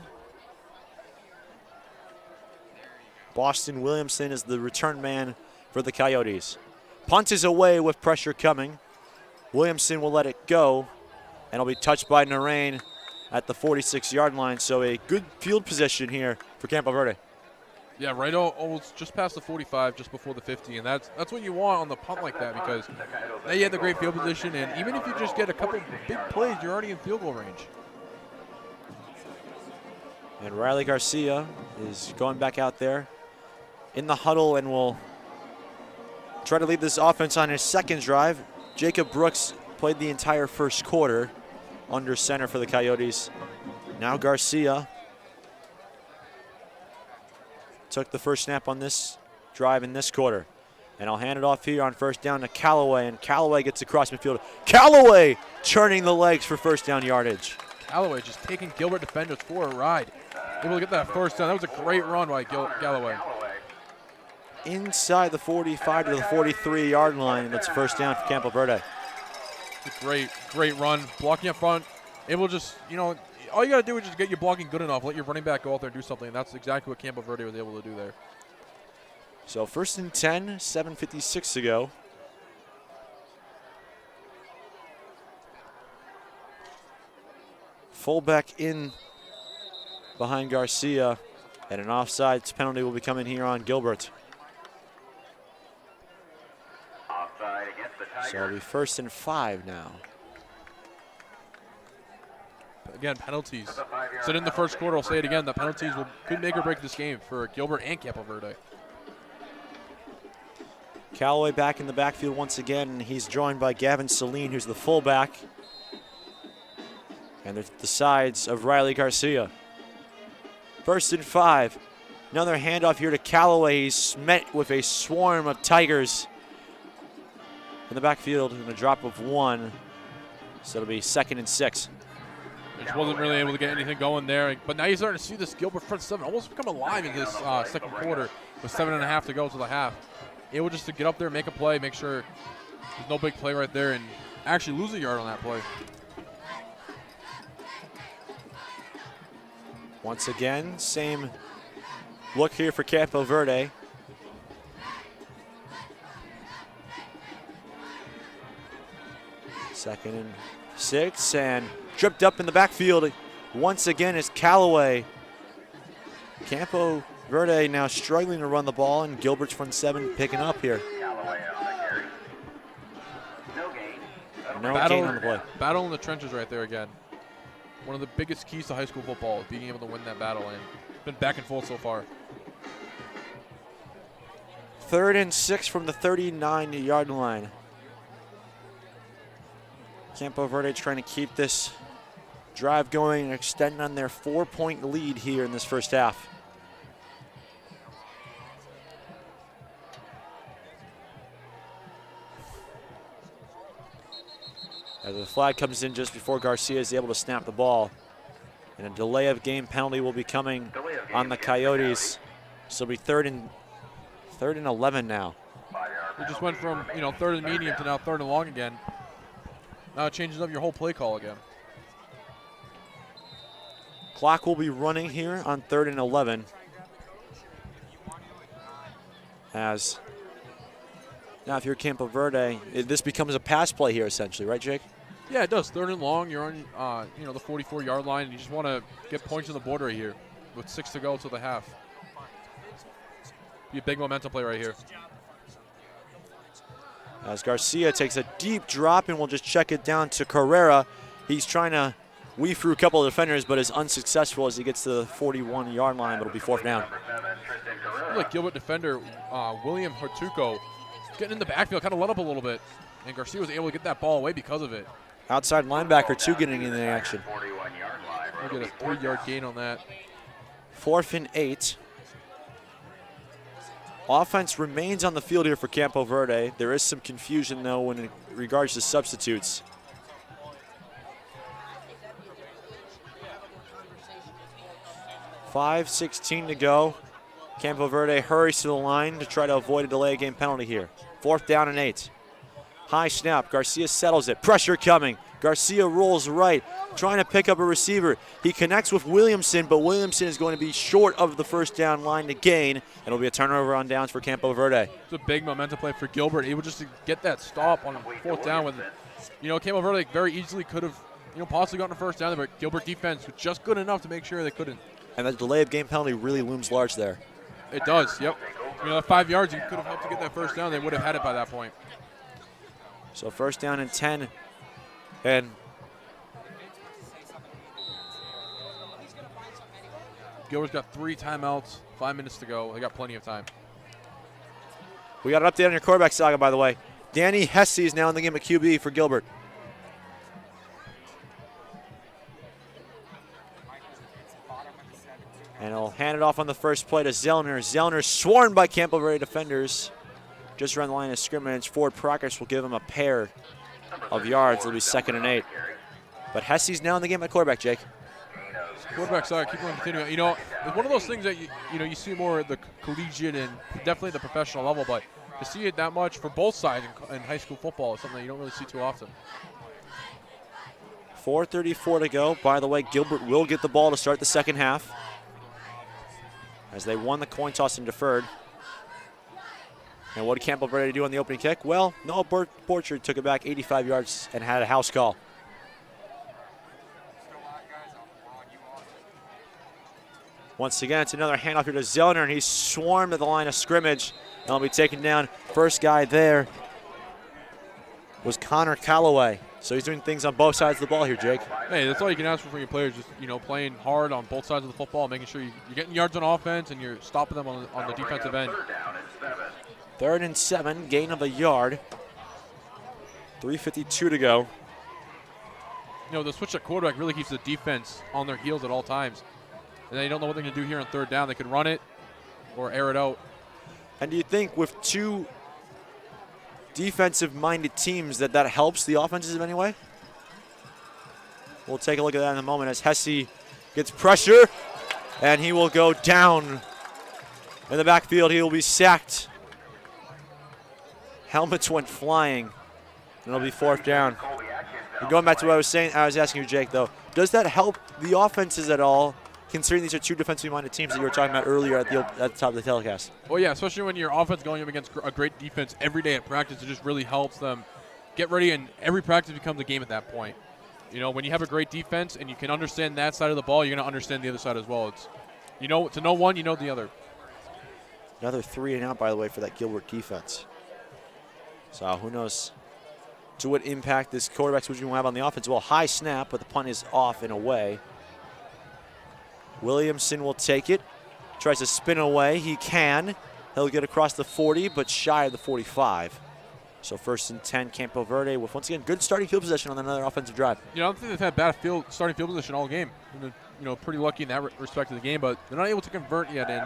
Boston Williamson is the return man for the Coyotes. Punt is away with pressure coming. Williamson will let it go, and it'll be touched by Narain at the 46-yard line. So a good field position here for Campo Verde. Yeah, right. Almost just past the 45, just before the 50, and that's what you want on the punt like that, because now you have the great field position, and even if you just get a couple big plays, you're already in field goal range. And Riley Garcia is going back out there in the huddle and will try to lead this offense on his second drive. Jacob Brooks played the entire first quarter under center for the Coyotes. Now Garcia took the first snap on this drive in this quarter. And I'll hand it off here on first down to Callaway, and Callaway gets across midfield. Callaway turning the legs for first down yardage. Callaway just taking Gilbert defenders for a ride. Able to get that first down. That was a great run by Callaway. Inside the 45 to the 43-yard line. That's first down for Campo Verde. Great run. Blocking up front. Able to just, all you got to do is just get your blocking good enough. Let your running back go out there and do something. And that's exactly what Campo Verde was able to do there. So first and 10, 7:56 to go. Fullback in behind Garcia, and an offsides penalty will be coming here on Gilbert. Offside against the Tigers. So it'll be first and 5 now. Again, penalties. Said in the first quarter, I'll say it again, the penalties could make or break this game for Gilbert and Campo Verde. Callaway back in the backfield once again, and he's joined by Gavin Saline, who's the fullback. And there's the sides of Riley Garcia. First and 5. Another handoff here to Callaway. He's met with a swarm of Tigers in the backfield and a drop of 1. So it'll be second and 6. Just wasn't really able to get anything going there. But now you're starting to see this Gilbert front 7 almost become alive in this second quarter with 7.5 to go to the half. Able just to get up there, make a play, make sure there's no big play right there, and actually lose a yard on that play. Once again, same look here for Campo Verde. Second and 6, and tripped up in the backfield once again is Callaway. Campo Verde now struggling to run the ball, and Gilbert's front 7 picking up here. Callaway on the carry. No gain. No gain on the play. Battle in the trenches right there again. One of the biggest keys to high school football is being able to win that battle, and been back and forth so far. Third and 6 from the 39-yard line. Campo Verde trying to keep this drive going and extend on their 4-point lead here in this first half. As the flag comes in just before Garcia is able to snap the ball. And a delay of game penalty will be coming on the Coyotes. So it'll be third and 11 now. We just went from third and medium to now third and long again. Now it changes up your whole play call again. Clock will be running here on third and 11. As now if you're Campo Verde, this becomes a pass play here essentially, right, Jake? Yeah, it does. Third and long, you're on the 44-yard line, and you just want to get points on the board right here with 6 to go till the half. Be a big momentum play right here. As Garcia takes a deep drop, and we'll just check it down to Carrera. He's trying to weave through a couple of defenders, but is unsuccessful as he gets to the 41-yard line, but it'll be fourth down. Like Gilbert defender William Hortuco getting in the backfield, kind of let up a little bit, and Garcia was able to get that ball away because of it. Outside linebacker, 2 getting in the action. We'll get a 3-yard gain on that. 4th and 8. Offense remains on the field here for Campo Verde. There is some confusion, though, when in regards to substitutes. .5:16 to go. Campo Verde hurries to the line to try to avoid a delay of game penalty here. 4th down and 8. High snap. Garcia settles it. Pressure coming. Garcia rolls right, trying to pick up a receiver. He connects with Williamson, but Williamson is going to be short of the first down line to gain. It'll be a turnover on downs for Campo Verde. It's a big momentum play for Gilbert, able just to get that stop on 4th down with, Campo Verde very easily could have, possibly gotten a first down there, but Gilbert defense was just good enough to make sure they couldn't. And that delay of game penalty really looms large there. It does, yep. 5 yards, you could have helped to get that first down. They would have had it by that point. So first down and 10. And Gilbert's got 3 timeouts, 5 minutes to go. They got plenty of time. We got an update on your quarterback saga, by the way. Danny Hesse is now in the game at QB for Gilbert. And he'll hand it off on the first play to Zellner. Zellner swarmed by Campo Verde defenders. just around the line of scrimmage. Forward progress will give him a pair of yards. It'll be 2nd and 8. But Hesse's now in the game at quarterback, Jake. Quarterback side, keep on continuing. You know, it's one of those things that you see more at the collegiate and definitely the professional level, but to see it that much for both sides in high school football is something that you don't really see too often. 4:34 to go. By the way, Gilbert will get the ball to start the second half, as they won the coin toss and deferred. And what did Campo Verde do on the opening kick? Well, Noah Borchard took it back 85 yards and had a house call. Once again, it's another handoff here to Zellner, and he's swarmed at the line of scrimmage. And he'll be taken down. First guy there was Connor Calloway. So he's doing things on both sides of the ball here, Jake. Hey, that's all you can ask for from your players, just playing hard on both sides of the football, making sure you're getting yards on offense and you're stopping them on the defensive end. 3rd and 7, gain of a yard. 3:52 to go. The switch at quarterback really keeps the defense on their heels at all times. And they don't know what they're going to do here on 3rd down. They could run it or air it out. And do you think with two defensive-minded teams that helps the offenses in any way? We'll take a look at that in a moment as Hesse gets pressure, and he will go down in the backfield. He will be sacked. Helmets went flying, and it'll be 4th down. And going back to what I was saying, I was asking you, Jake, though, does that help the offenses at all, considering these are two defensively-minded teams that you were talking about earlier at the top of the telecast? Well, yeah, especially when your offense going up against a great defense every day at practice, it just really helps them get ready, and every practice becomes a game at that point. When you have a great defense and you can understand that side of the ball, you're going to understand the other side as well. It's, to know one, you know the other. Another 3 and out, by the way, for that Gilbert defense. So who knows to what impact this quarterback switch will have on the offense. Well, high snap, but the punt is off and away. Williamson will take it. Tries to spin away. He can. He'll get across the 40, but shy of the 45. So 1st and 10, Campo Verde with, once again, good starting field position on another offensive drive. I don't think they've had bad starting field position all game. Pretty lucky in that respect of the game, but they're not able to convert yet. And,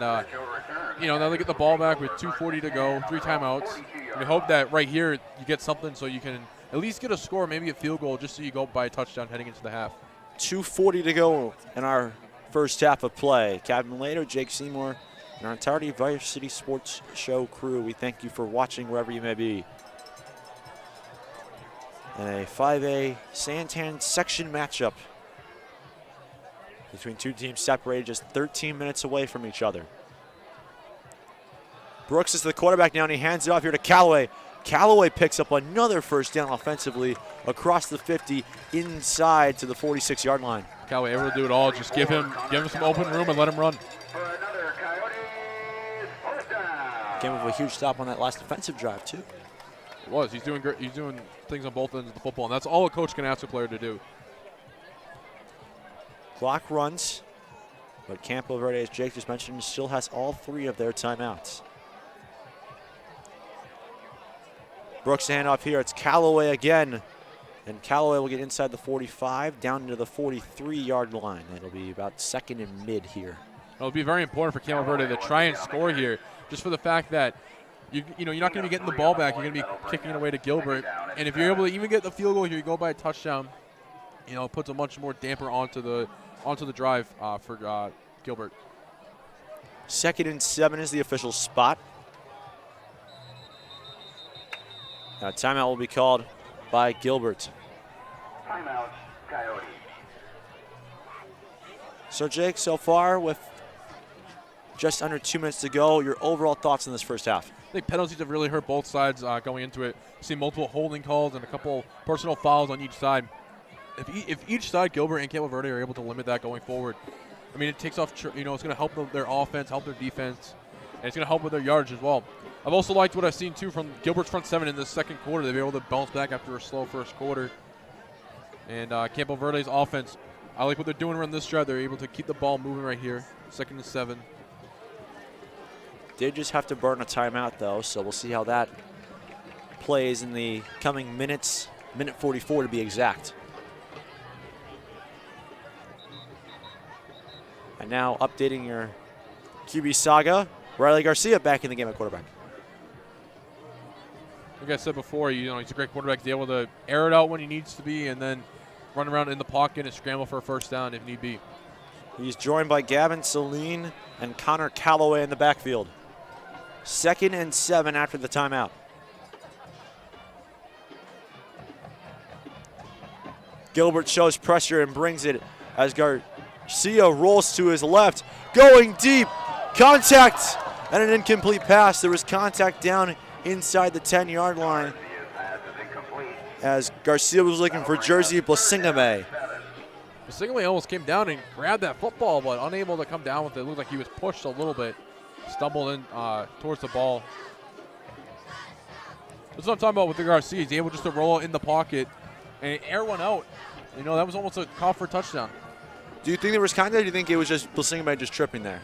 now they get the ball back with 2:40 to go, 3 timeouts. We hope that right here you get something so you can at least get a score, maybe a field goal, just so you go by a touchdown heading into the half. 2:40 to go in our first half of play. Captain Lato, Jake Seymour, and our entirety Varsity Sports Show crew, we thank you for watching wherever you may be. And a 5A Santan section matchup between two teams separated just 13 minutes away from each other. Brooks is the quarterback now, and he hands it off here to Calloway. Calloway picks up another 1st down offensively across the 50 inside to the 46-yard line. Calloway able to do it all. Just give him some open room and let him run. Came with a huge stop on that last defensive drive, too. It was. He's doing great. He's doing things on both ends of the football, and that's all a coach can ask a player to do. Clock runs, but Campo Verde, as Jake just mentioned, still has all 3 of their timeouts. Brooks handoff here. It's Calloway again. And Calloway will get inside the 45, down into the 43-yard line. It'll be about 2nd and mid here. It'll be very important for Campo Verde to try and score here, just for the fact that you're not going to be getting the ball back. You're going to be kicking it away to Gilbert. And if you're able to even get the field goal here, you go by a touchdown, it puts a much more damper onto the drive for Gilbert. 2nd and 7 is the official spot. Now timeout will be called by Gilbert. Timeout, Coyotes. So Jake, so far with just under 2 minutes to go, your overall thoughts on this first half? I think penalties have really hurt both sides going into it. We've seen multiple holding calls and a couple personal fouls on each side. If each side, Gilbert and Campo Verde, are able to limit that going forward, I mean, it takes off, it's going to help their offense, help their defense, and it's going to help with their yardage as well. I've also liked what I've seen, too, from Gilbert's front 7 in the second quarter. They've been able to bounce back after a slow first quarter. And Campo Verde's offense, I like what they're doing around this drive. They're able to keep the ball moving right here, 2nd and 7. Did just have to burn a timeout, though, so we'll see how that plays in the coming minutes. Minute 44 to be exact. And now updating your QB saga, Riley Garcia back in the game at quarterback. like I said before, he's a great quarterback. He's able to air it out when he needs to be and then run around in the pocket and scramble for a first down if need be. He's joined by Gavin Saline and Connor Calloway in the backfield. 2nd and 7 after the timeout. Gilbert shows pressure and brings it as Garcia rolls to his left, going deep, contact, and an incomplete pass. There was contact down inside the 10-yard line as Garcia was looking for Jersey Blasingame. Blasingame almost came down and grabbed that football, but unable to come down with it. It looked like he was pushed a little bit, stumbled in towards the ball. That's what I'm talking about with the Garcia. He's able just to roll in the pocket and air one out. That was almost a call for a touchdown. Do you think there was contact, or do you think it was just Blasingame just tripping there?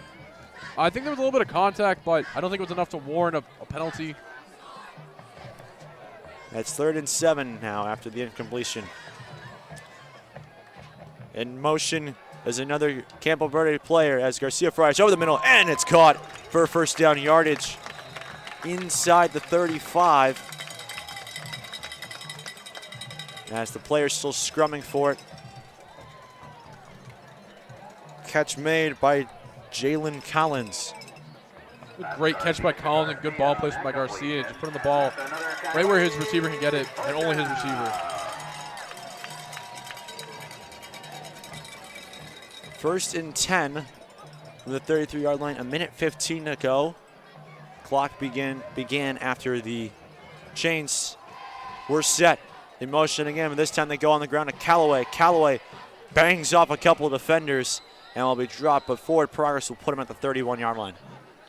I think there was a little bit of contact, but I don't think it was enough to warrant a penalty. That's 3rd and 7 now after the incompletion. In motion is another Campo Verde player as Garcia fires over the middle, and it's caught for first down yardage inside the 35. As the player's still scrumming for it. Catch made by Jalen Collins. Great catch by Collins and good ball placement by Garcia. Just putting the ball right where his receiver can get it, and only his receiver. 1st and 10 from the 33-yard line. 1:15 to go. Clock began after the chains were set. In motion again, but this time they go on the ground to Callaway. Callaway bangs off a couple of defenders and will be dropped, but forward progress will put him at the 31-yard line.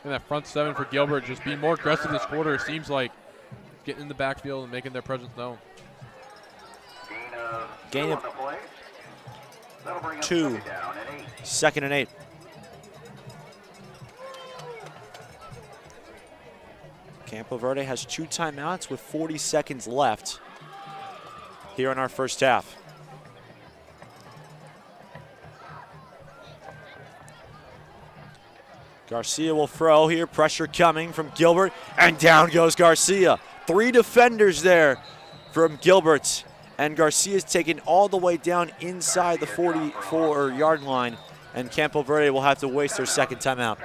And that front 7 for Gilbert just being more aggressive this quarter. It seems like getting in the backfield and making their presence known. Gain of 2. 2nd and 8. Campo Verde has 2 timeouts with 40 seconds left here in our first half. Garcia will throw here, pressure coming from Gilbert, and down goes Garcia. 3 defenders there from Gilbert, and Garcia's taken all the way down inside the 44-yard line, and Campo Verde will have to waste their 2nd timeout.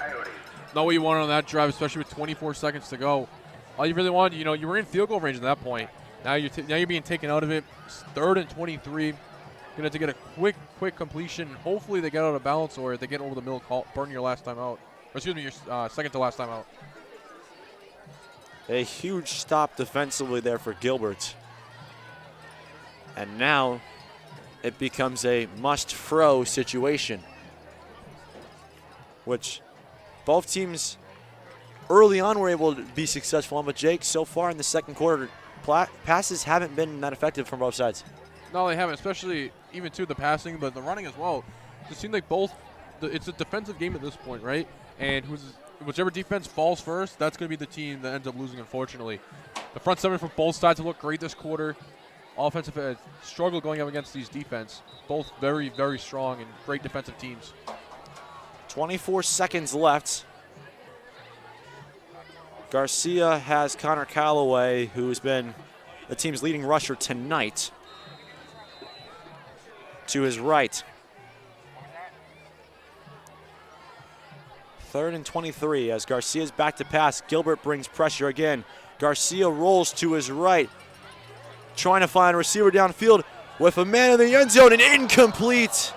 Not what you wanted on that drive, especially with 24 seconds to go. All you really wanted, you were in field goal range at that point. Now you're being taken out of it. It's 3rd and 23. Going to have to get a quick completion. Hopefully they get out of balance, or if they get over the middle, burn your last time out. Or excuse me, your 2nd to last time out. A huge stop defensively there for Gilbert. And now it becomes a must-throw situation, which both teams early on were able to be successful on, but Jake, so far in the 2nd quarter, passes haven't been that effective from both sides. No, they haven't, especially even to the passing, but the running as well. It seems like it's a defensive game at this point, right? And whichever defense falls first, that's going to be the team that ends up losing, unfortunately. The front 7 from both sides have looked great this quarter. Offensive struggle going up against these defense. Both very, very strong and great defensive teams. 24 seconds left. Garcia has Connor Callaway, who's been the team's leading rusher tonight, to his right. 3rd and 23 as Garcia's back to pass. Gilbert brings pressure again. Garcia rolls to his right, trying to find a receiver downfield with a man in the end zone, and incomplete.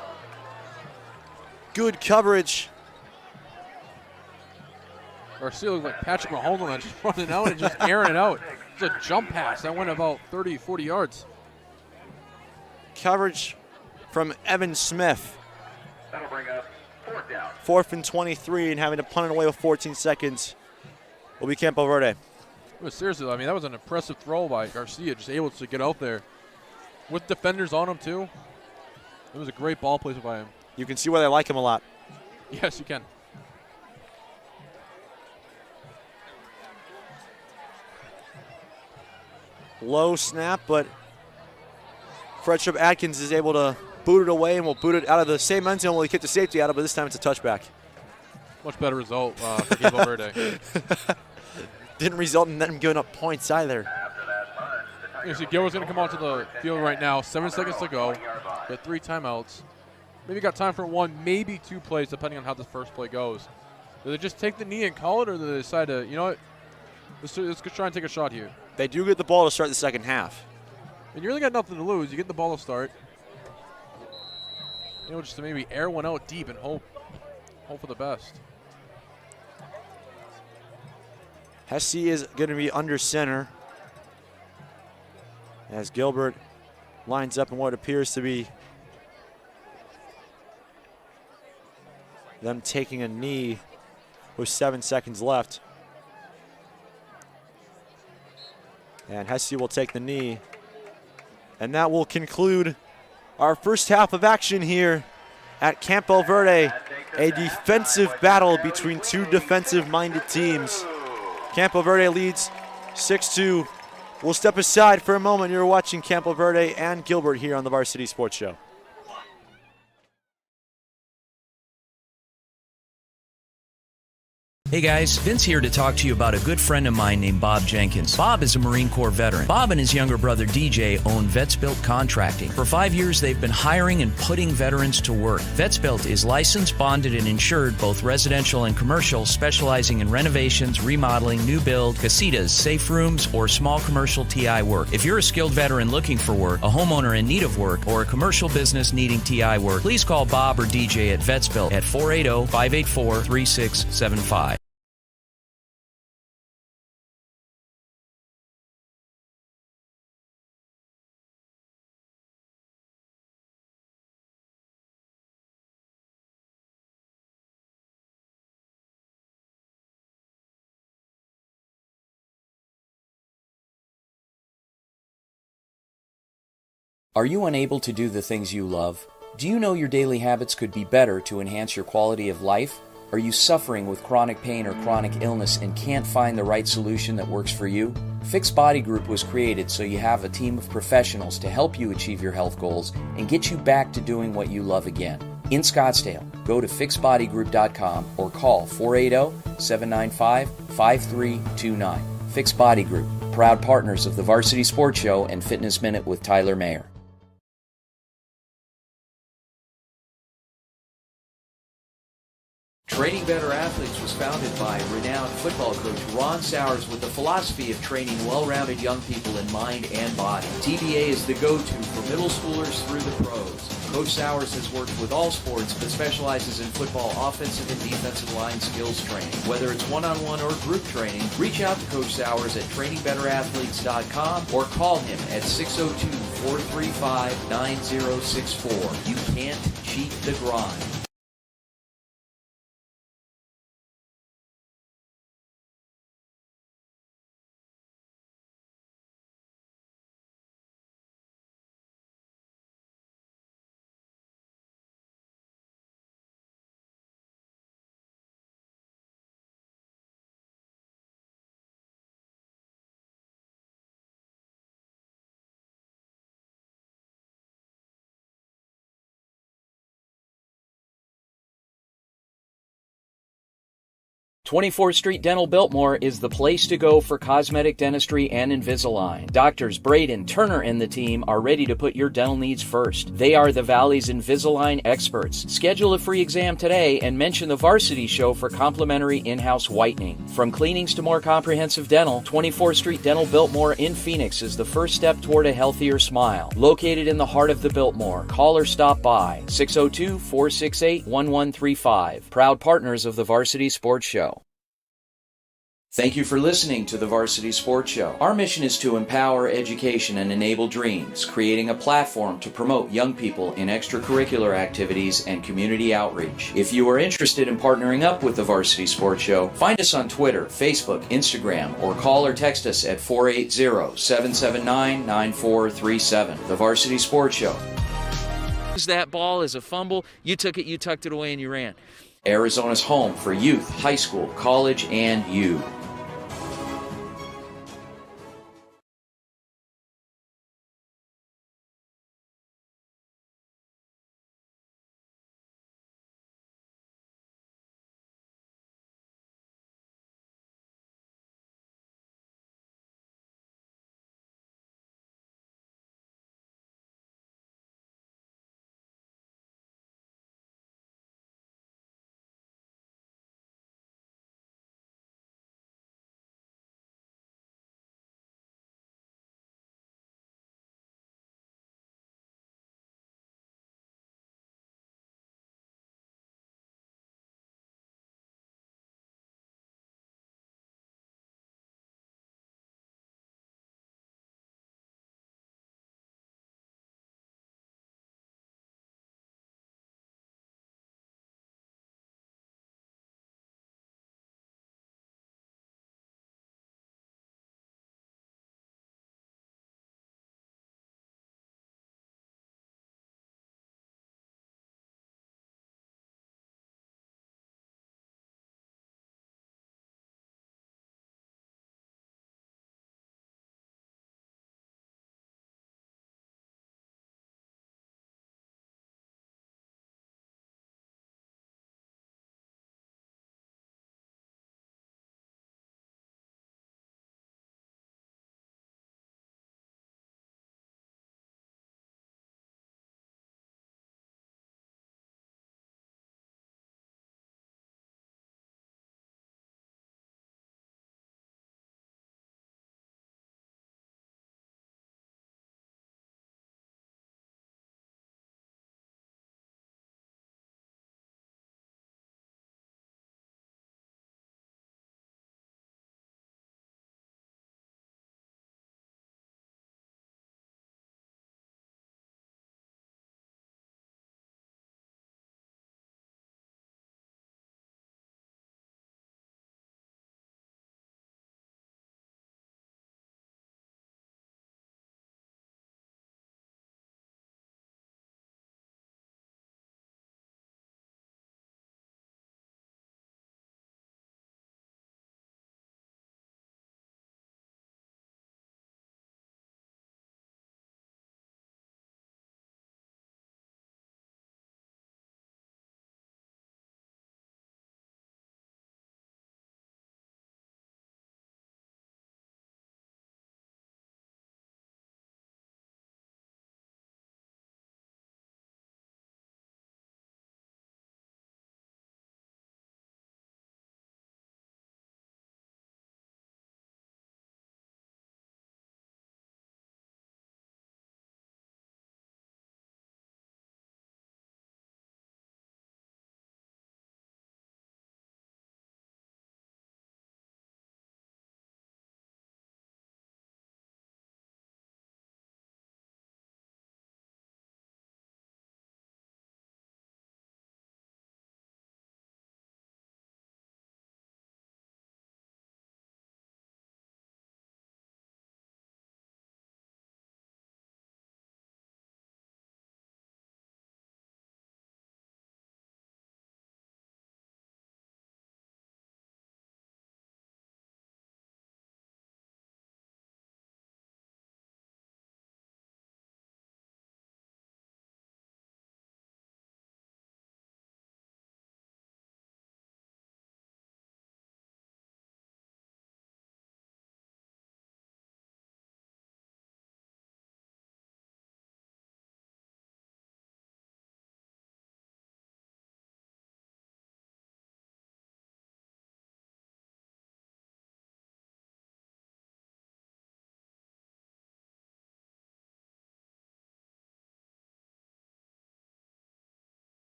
Good coverage. Garcia looked like Patrick Mahomes on that, just running out and just airing it out. It's a jump pass that went about 30, 40 yards. Coverage from Evan Smith. That'll bring up 4th down. 4th and 23, and having to punt it away with 14 seconds will be Campo Verde. But seriously, I mean, that was an impressive throw by Garcia, just able to get out there with defenders on him too. It was a great ball placement by him. You can see why they like him a lot. Yes, you can. Low snap, but Fredship Atkins is able to boot it away, and will boot it out of the same end zone where he kicked the safety out of, but this time it's a touchback. Much better result for Campo Verde. Didn't result in them giving up points either. You see, Gilbert's going to come onto the field right now. 7 seconds to go. Got 3 timeouts. Maybe got time for 1, maybe 2 plays, depending on how the first play goes. Do they just take the knee and call it, or do they decide to, you know what, let's try and take a shot here? They do get the ball to start the second half. And you really got nothing to lose. You get the ball to start. You know, just to maybe air one out deep and hope for the best. Hesse is going to be under center as Gilbert lines up in what appears to be them taking a knee with 7 seconds left. And Hesse will take the knee. And that will conclude our first half of action here at Campo Verde, a defensive battle between 2 defensive-minded teams. Campo Verde leads 6-2. We'll step aside for a moment. You're watching Campo Verde and Gilbert here on the Varsity Sports Show. Hey guys, Vince here to talk to you about a good friend of mine named Bob Jenkins. Bob is a Marine Corps veteran. Bob and his younger brother DJ own Vetsbuilt Contracting. For 5 years, they've been hiring and putting veterans to work. Vetsbuilt is licensed, bonded, and insured, both residential and commercial, specializing in renovations, remodeling, new build, casitas, safe rooms, or small commercial TI work. If you're a skilled veteran looking for work, a homeowner in need of work, or a commercial business needing TI work, please call Bob or DJ at Vetsbuilt at 480-584-3675. Are you unable to do the things you love? Do you know your daily habits could be better to enhance your quality of life? Are you suffering with chronic pain or chronic illness and can't find the right solution that works for you? Fix Body Group was created so you have a team of professionals to help you achieve your health goals and get you back to doing what you love again. In Scottsdale, go to fixbodygroup.com or call 480-795-5329. Fix Body Group, proud partners of the Varsity Sports Show and Fitness Minute with Tyler Mayer. Training Better Athletes was founded by renowned football coach Ron Sowers with the philosophy of training well-rounded young people in mind and body. TBA is the go-to for middle schoolers through the pros. Coach Sowers has worked with all sports but specializes in football offensive and defensive line skills training. Whether it's one-on-one or group training, reach out to Coach Sowers at trainingbetterAthletes.com or call him at 602-435-9064. You can't cheat the grind. (24th Street Dental Biltmore is the place to go for cosmetic dentistry and Invisalign. Doctors Braden, Turner, and the team are ready to put your dental needs first. They are the Valley's Invisalign experts. Schedule a free exam today and mention the Varsity Show for complimentary in-house whitening. From cleanings to more comprehensive dental, 24th Street Dental Biltmore in Phoenix is the first step toward a healthier smile. Located in the heart of the Biltmore, call or stop by 602-468-1135. Proud partners of the Varsity Sports Show. Thank you for listening to the Varsity Sports Show. Our mission is to empower education and enable dreams, creating a platform to promote young people in extracurricular activities and community outreach. If you are interested in partnering up with the Varsity Sports Show, find us on Twitter, Facebook, Instagram, or call or text us at 480-779-9437. The Varsity Sports Show. That ball is a fumble. You took it, you tucked it away, and you ran. Arizona's home for youth, high school, college, and you.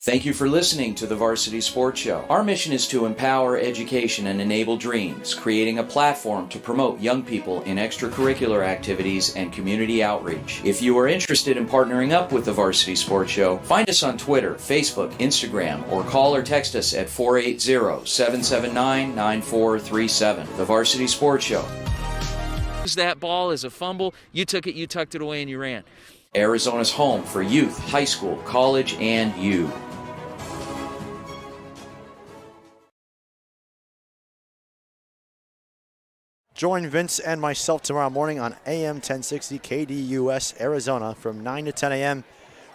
Thank you for listening to the Varsity Sports Show. Our mission is to empower education and enable dreams, creating a platform to promote young people in extracurricular activities and community outreach. If you are interested in partnering up with the Varsity Sports Show, find us on Twitter, Facebook, Instagram, or call or text us at 480-779-9437. The Varsity Sports Show. That ball is a fumble. You took it, you tucked it away, and you ran. Arizona's home for youth, high school, college, and you. Join Vince and myself tomorrow morning on AM 1060 KDUS Arizona from 9 to 10 a.m.,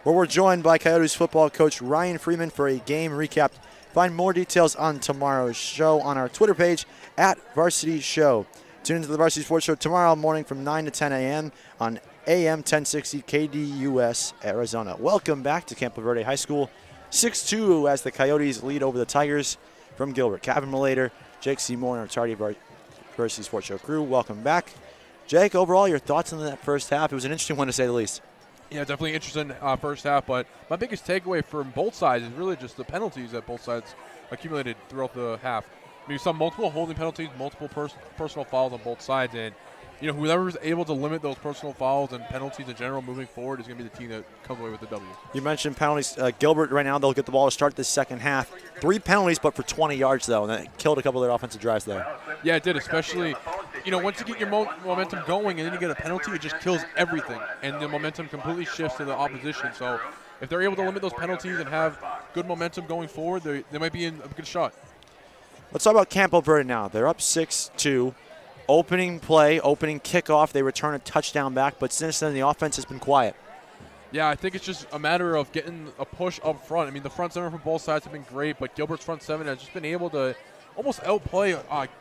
where we're joined by Coyotes football coach Ryan Freeman for a game recap. Find more details on tomorrow's show on our Twitter page at Varsity Show. Tune into the Varsity Sports Show tomorrow morning from 9 to 10 a.m. on AM 1060 KDUS Arizona. Welcome back to Campo Verde High School. 6-2 as the Coyotes lead over the Tigers from Gilbert. Kevin Malater, Jake Seymour, and our tardy Varsity Sports Show crew. Welcome back. Jake, overall, your thoughts on that first half? It was an interesting one to say the least. Yeah, definitely interesting first half, but my biggest takeaway from both sides is really just the penalties that both sides accumulated throughout the half. I mean, we saw multiple holding penalties, multiple personal fouls on both sides, and whoever was able to limit those personal fouls and penalties in general moving forward is going to be the team that comes away with the W. You mentioned penalties. Gilbert right now, they'll get the ball to start this second half. 3 penalties, but for 20 yards, though, and that killed a couple of their offensive drives there. Yeah, it did, especially, once you get your momentum going and then you get a penalty, it just kills everything, and the momentum completely shifts to the opposition. So if they're able to limit those penalties and have good momentum going forward, they might be in a good shot. Let's talk about Campo Verde now. They're up 6-2. Opening play, opening kickoff, they return a touchdown back, but since then the offense has been quiet. Yeah, I think it's just a matter of getting a push up front. I mean, the front seven from both sides have been great, but Gilbert's front seven has just been able to almost outplay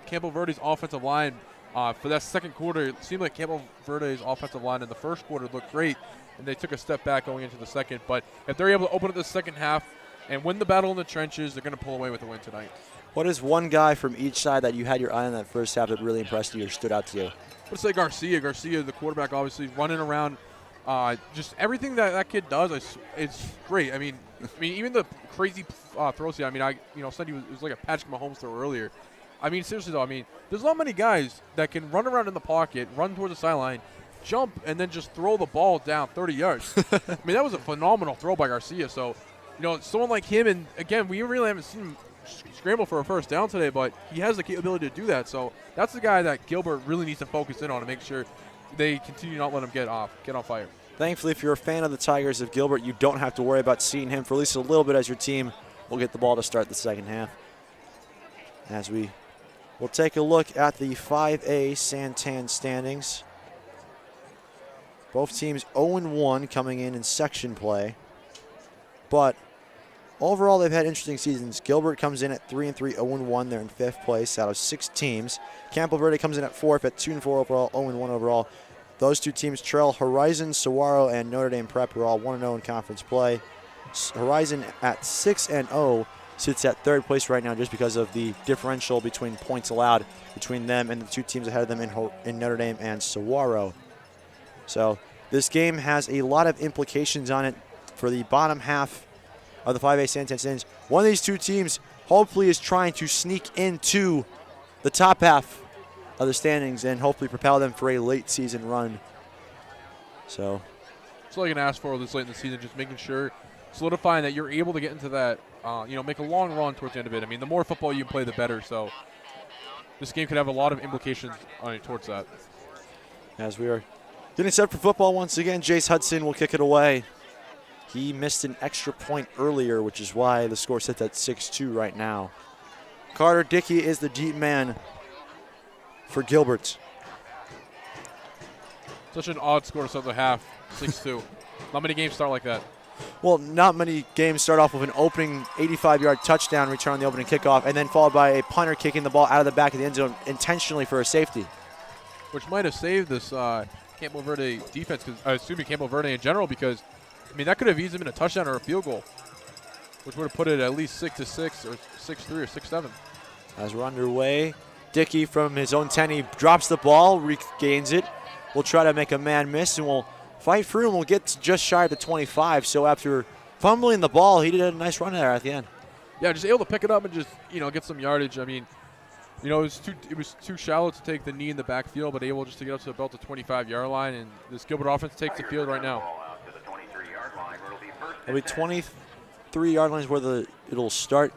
Campo Verde's offensive line for that second quarter. It seemed like Campo Verde's offensive line in the first quarter looked great, and they took a step back going into the second. But if they're able to open up the second half and win the battle in the trenches, they're going to pull away with the win tonight. What is one guy from each side that you had your eye on that first half that really impressed you or stood out to you? Let's say Garcia. Garcia, the quarterback, obviously running around. Just everything that kid does, it's great. I mean, even the crazy throws. I mean, said it was like a Patrick Mahomes throw earlier. I mean, seriously though, there's not many guys that can run around in the pocket, run towards the sideline, jump, and then just throw the ball down 30 yards. That was a phenomenal throw by Garcia. So, someone like him, and again, we really haven't seen him scramble for a first down today, but he has the capability to do that. So that's the guy that Gilbert really needs to focus in on to make sure they continue not let him get on fire. Thankfully, if you're a fan of the Tigers of Gilbert, you don't have to worry about seeing him for at least a little bit as your team will get the ball to start the second half. As we will take a look at the 5A Santan standings. Both teams 0-1 coming in section play. But overall, they've had interesting seasons. Gilbert comes in at 3-3, 0-1. They're in 5th place out of 6 teams. Campo Verde comes in at 4th at 2-4 overall, 0-1 overall. Those two teams trail Horizon, Saguaro, and Notre Dame Prep, who are all 1-0 in conference play. Horizon at 6-0 sits at 3rd place right now just because of the differential between points allowed between them and the two teams ahead of them in Notre Dame and Saguaro. So this game has a lot of implications on it for the bottom half of the 5A Santan standings. One of these two teams hopefully is trying to sneak into the top half of the standings and hopefully propel them for a late season run. So that's all you can ask for this late in the season, just making sure, solidifying that you're able to get into that, make a long run towards the end of it. The more football you play, the better. So this game could have a lot of implications towards that. As we are getting set for football once again, Jace Hudson will kick it away. He missed an extra point earlier, which is why the score sits at 6-2 right now. Carter Dickey is the deep man for Gilbert. Such an odd score to start the half, 6-2. Not many games start like that. Well, not many games start off with an opening 85-yard touchdown return on the opening kickoff, and then followed by a punter kicking the ball out of the back of the end zone intentionally for a safety. Which might have saved this Campo Verde defense, Campo Verde in general, because that could have easily been a touchdown or a field goal, which would have put it at least 6-6 or 6-3 or 6-7. As we're underway, Dickey from his own 10, he drops the ball, regains it. We'll try to make a man miss, and we'll fight through, and we'll get just shy of the 25. So after fumbling the ball. He did a nice run there at the end. Yeah, just able to pick it up and just, get some yardage. I mean, it was too shallow to take the knee in the backfield, but able just to get up to about the 25-yard line, and this Gilbert offense takes the field right now. It'll be 23-yard lines where it'll start.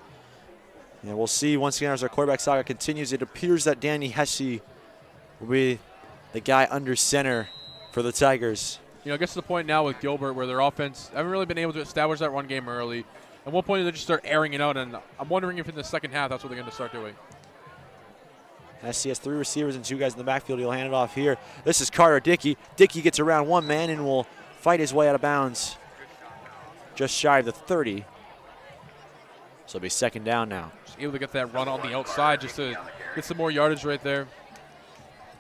And we'll see once again as our quarterback saga continues. It appears that Danny Hesse will be the guy under center for the Tigers. It gets to the point now with Gilbert where their offense haven't really been able to establish that run game early. At one point, they just start airing it out, and I'm wondering if in the second half that's what they're going to start doing. Hesse has 3 receivers and 2 guys in the backfield. He'll hand it off here. This is Carter Dickey. Dickey gets around 1 man and will fight his way out of bounds just shy of the 30. So it'll be second down now. Just able to get that run on the outside just to get some more yardage right there.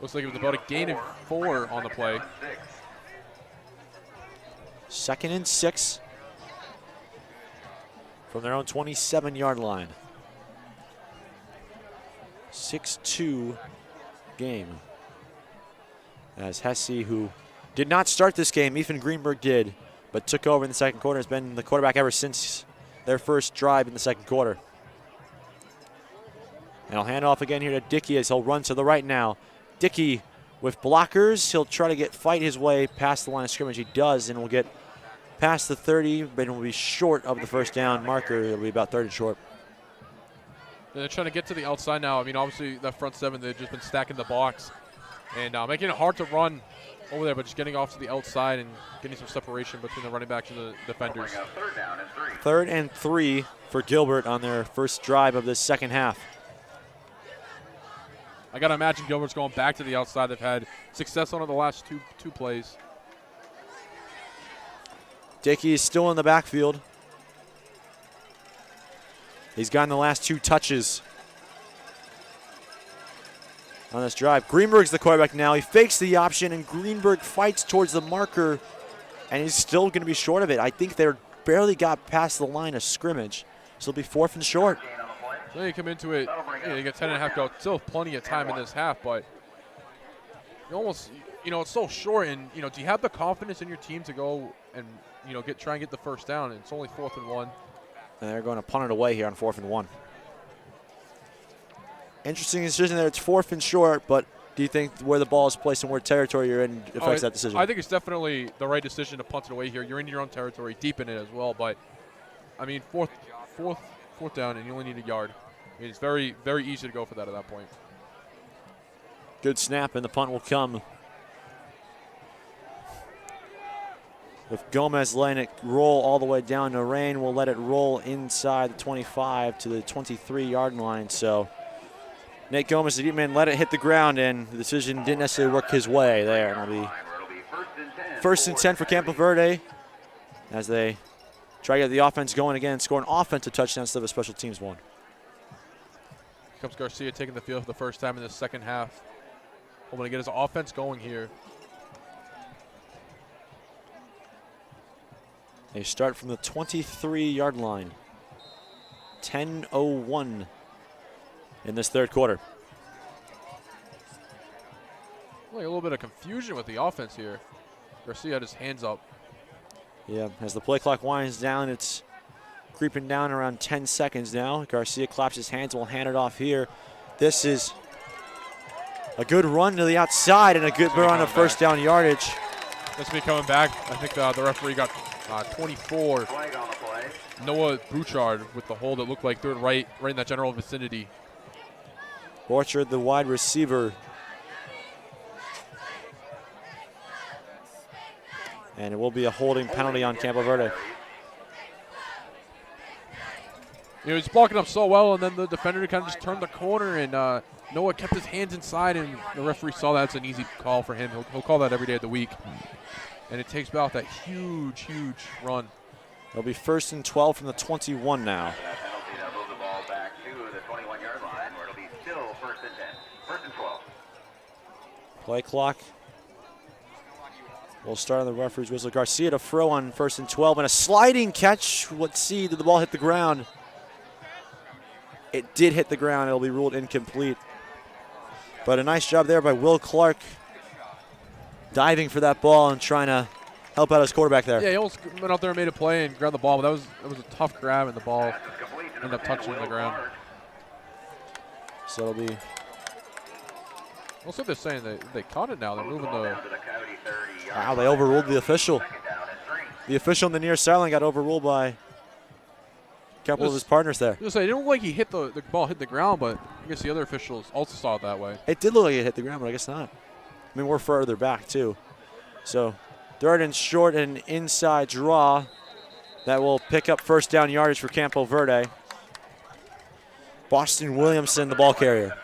Looks like it was about a gain of 4 on the play. 2nd and 6 from their own 27-yard line. 6-2 game. As Hesse, who did not start this game, Ethan Greenberg did, but took over in the second quarter, has been the quarterback ever since their first drive in the second quarter. And I'll hand off again here to Dickey as he'll run to the right now. Dickey with blockers. He'll try to fight his way past the line of scrimmage. He does, and will get past the 30, but will be short of the first down marker. It'll be about 30 short. They're trying to get to the outside now. I mean, obviously, that front 7, they've just been stacking the box and making it hard to run over there, but just getting off to the outside and getting some separation between the running backs and the defenders. 3rd and 3 for Gilbert on their first drive of this second half. I got to imagine Gilbert's going back to the outside. They've had success on it the last two plays. Dickey is still in the backfield. He's gotten the last 2 touches on this drive. Greenberg's the quarterback now. He fakes the option, and Greenberg fights towards the marker, and he's still going to be short of it. I think they barely got past the line of scrimmage, so it'll be 4th and short. So then you come into it, you get 10.5 go. Still plenty of time in this half, but you almost, it's so short. And do you have the confidence in your team to go and try and get the first down? And it's only 4th and 1. And they're going to punt it away here on 4th and 1. Interesting decision there. It's 4th and short, but do you think where the ball is placed and where territory you're in affects that decision? I think it's definitely the right decision to punt it away here. You're in your own territory, deep in it as well. But I mean, fourth down, and you only need a yard. I mean, it's very, very easy to go for that at that point. Good snap, and the punt will come with Gomez letting it roll all the way down to Rain. We'll let it roll inside the 25 to the 23-yard line. So Nate Gomez, the deep man, let it hit the ground, and the decision didn't necessarily work his way there. It'll be 1st and 10 for Campo Verde as they try to get the offense going again, score an offensive touchdown instead of a special teams one. Here comes Garcia taking the field for the first time in the second half. Hoping to get his offense going here. They start from the 23-yard line. 10:01 in this third quarter. Like a little bit of confusion with the offense here. Garcia had his hands up. Yeah, as the play clock winds down, it's creeping down around 10 seconds now. Garcia claps his hands, will hand it off here. This is a good run to the outside and a good run of first down yardage. This will be coming back. I think the referee got 24. Noah Bouchard with the hold that looked like third right in that general vicinity. Orchard, the wide receiver. And it will be a holding penalty on Campo Verde. He's blocking up so well, and then the defender kind of just turned the corner, and Noah kept his hands inside, and the referee saw that. It's an easy call for him. He'll call that every day of the week. And it takes about that huge, huge run. It'll be 1st and 12 from the 21 now. Play clock. We'll start on the referee's whistle. Garcia to throw on 1st and 12, and a sliding catch. Let's see, did the ball hit the ground? It did hit the ground. It'll be ruled incomplete. But a nice job there by Will Clark, diving for that ball and trying to help out his quarterback there. Yeah, he almost went out there and made a play and grabbed the ball, but that was a tough grab, and the ball ended up touching the ground. So it'll be. Also, they're saying they caught it now. They're moving the. Wow, they overruled the official. The official in the near sideline got overruled by a couple of his partners there. I was gonna say, it didn't look like he hit the ball hit the ground, but I guess the other officials also saw it that way. It did look like it hit the ground, but I guess not. I mean, we're further back too. So 3rd and short and inside draw. That will pick up first down yardage for Campo Verde. Boston Williamson, the ball carrier.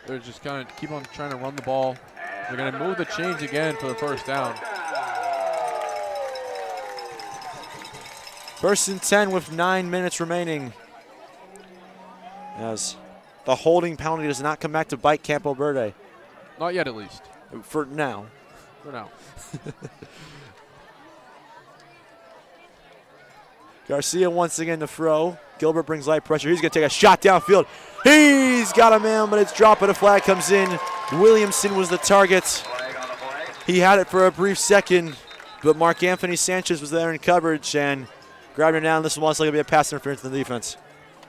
They're just kind of keep on trying to run the ball. They're going to move the chains again for the first down. 1st and 10 with 9 minutes remaining. As the holding penalty does not come back to bite Campo Verde. Not yet, at least. For now. For now. Garcia once again to throw. Gilbert brings light pressure. He's going to take a shot downfield. He's got a man, but it's dropping. A flag comes in. Williamson was the target. He had it for a brief second, but Mark Anthony Sanchez was there in coverage and grabbed him down. This one was going to be a pass interference in the defense.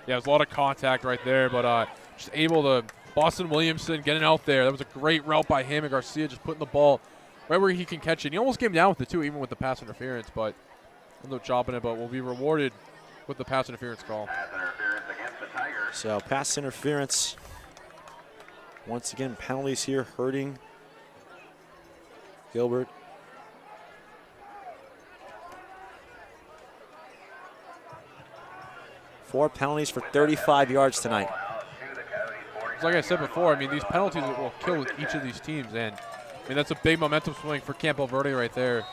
Yeah, it was a lot of contact right there, but just able to Boston Williamson getting out there. That was a great route by him, and Garcia just putting the ball right where he can catch it. And he almost came down with it too, even with the pass interference, but ended up chopping it, but will be rewarded with the pass interference call. So pass interference. Once again, penalties here hurting Gilbert. Four penalties for 35 yards tonight. Like I said before, I mean, these penalties will kill each of these teams, and I mean, that's a big momentum swing for Campo Verde right there.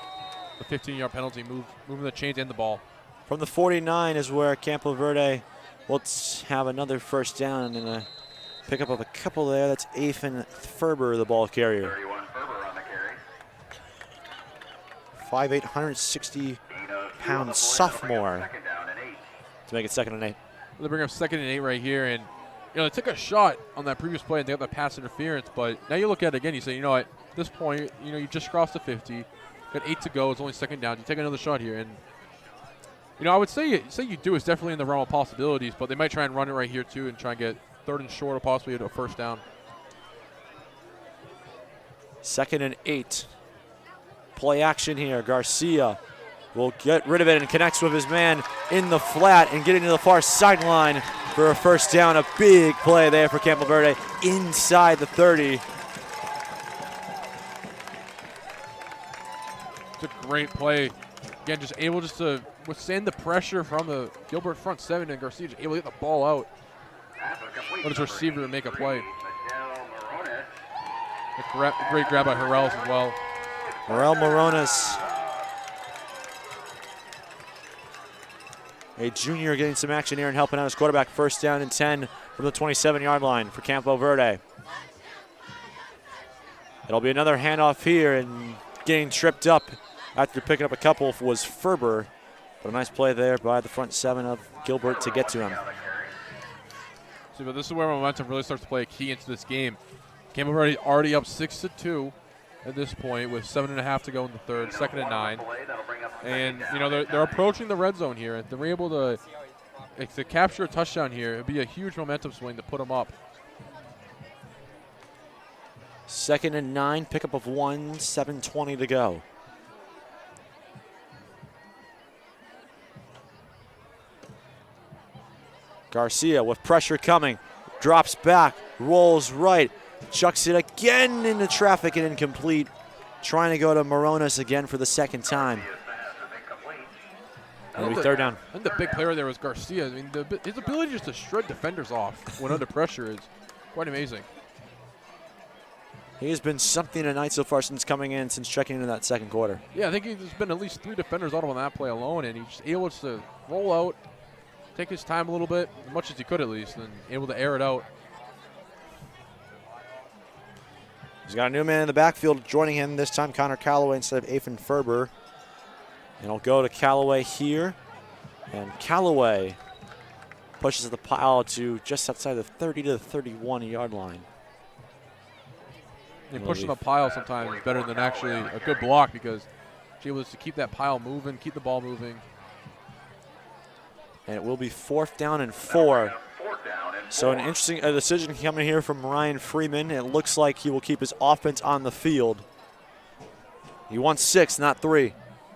The 15-yard penalty, moving the chains and the ball. From the 49 is where Campo Verde will have another first down and a pickup of a couple there. That's Ethan Ferber, the ball carrier. 5'8", 160-pound sophomore to make it 2nd and 8. They bring up 2nd and 8 right here, and you know, they took a shot on that previous play and they got the pass interference, but now you look at it again, you say, you know what, at this point, you know, you just crossed the 50, got 8 to go, it's only 2nd down, you take another shot here, and you know, I would say you do, it's definitely in the realm of possibilities, but they might try and run it right here too and try and get 3rd and short or possibly a first down. 2nd and 8. Play action here. Garcia will get rid of it and connects with his man in the flat and getting to the far sideline for a first down. A big play there for Campo Verde inside the 30. It's a great play. Again, just able to withstand the pressure from the Gilbert front 7, and Garcia just able to get the ball out. Let his receiver make a play. A great grab by Harrell as well. Morel Morones, a junior, getting some action here and helping out his quarterback. First down and 10 from the 27-yard line for Campo Verde. It'll be another handoff here, and getting tripped up after picking up a couple was Ferber. But a nice play there by the front 7 of Gilbert to get to him. See, but this is where momentum really starts to play a key into this game. Campo Verde already up 6-2 at this point with 7.5 to go in the 3rd, 2nd and 9. And, you know, they're approaching the red zone here. If they're able to capture a touchdown here, it would be a huge momentum swing to put them up. 2nd and 9, pickup of 1, 7:20 to go. Garcia with pressure coming, drops back, rolls right, chucks it again into traffic and incomplete. Trying to go to Morones again for the 2nd time. It'll be 3rd down. And the big player there was Garcia. I mean, his ability just to shred defenders off when under pressure is quite amazing. He has been something tonight so far since coming in, since checking into that 2nd quarter. Yeah, I think there's been at least 3 defenders out on that play alone, and he's just able to roll out, take his time a little bit, as much as he could at least, and able to air it out. He's got a new man in the backfield joining him, this time Connor Calloway instead of Ethan Ferber. And he'll go to Calloway here. And Calloway pushes the pile to just outside the 30 to the 31-yard line. Pushing the pile sometimes is better than actually a good block, because to be able to keep that pile moving, keep the ball moving. And it will be 4th down and 4. So an interesting decision coming here from Ryan Freeman. It looks like he will keep his offense on the field. He wants 6, not 3.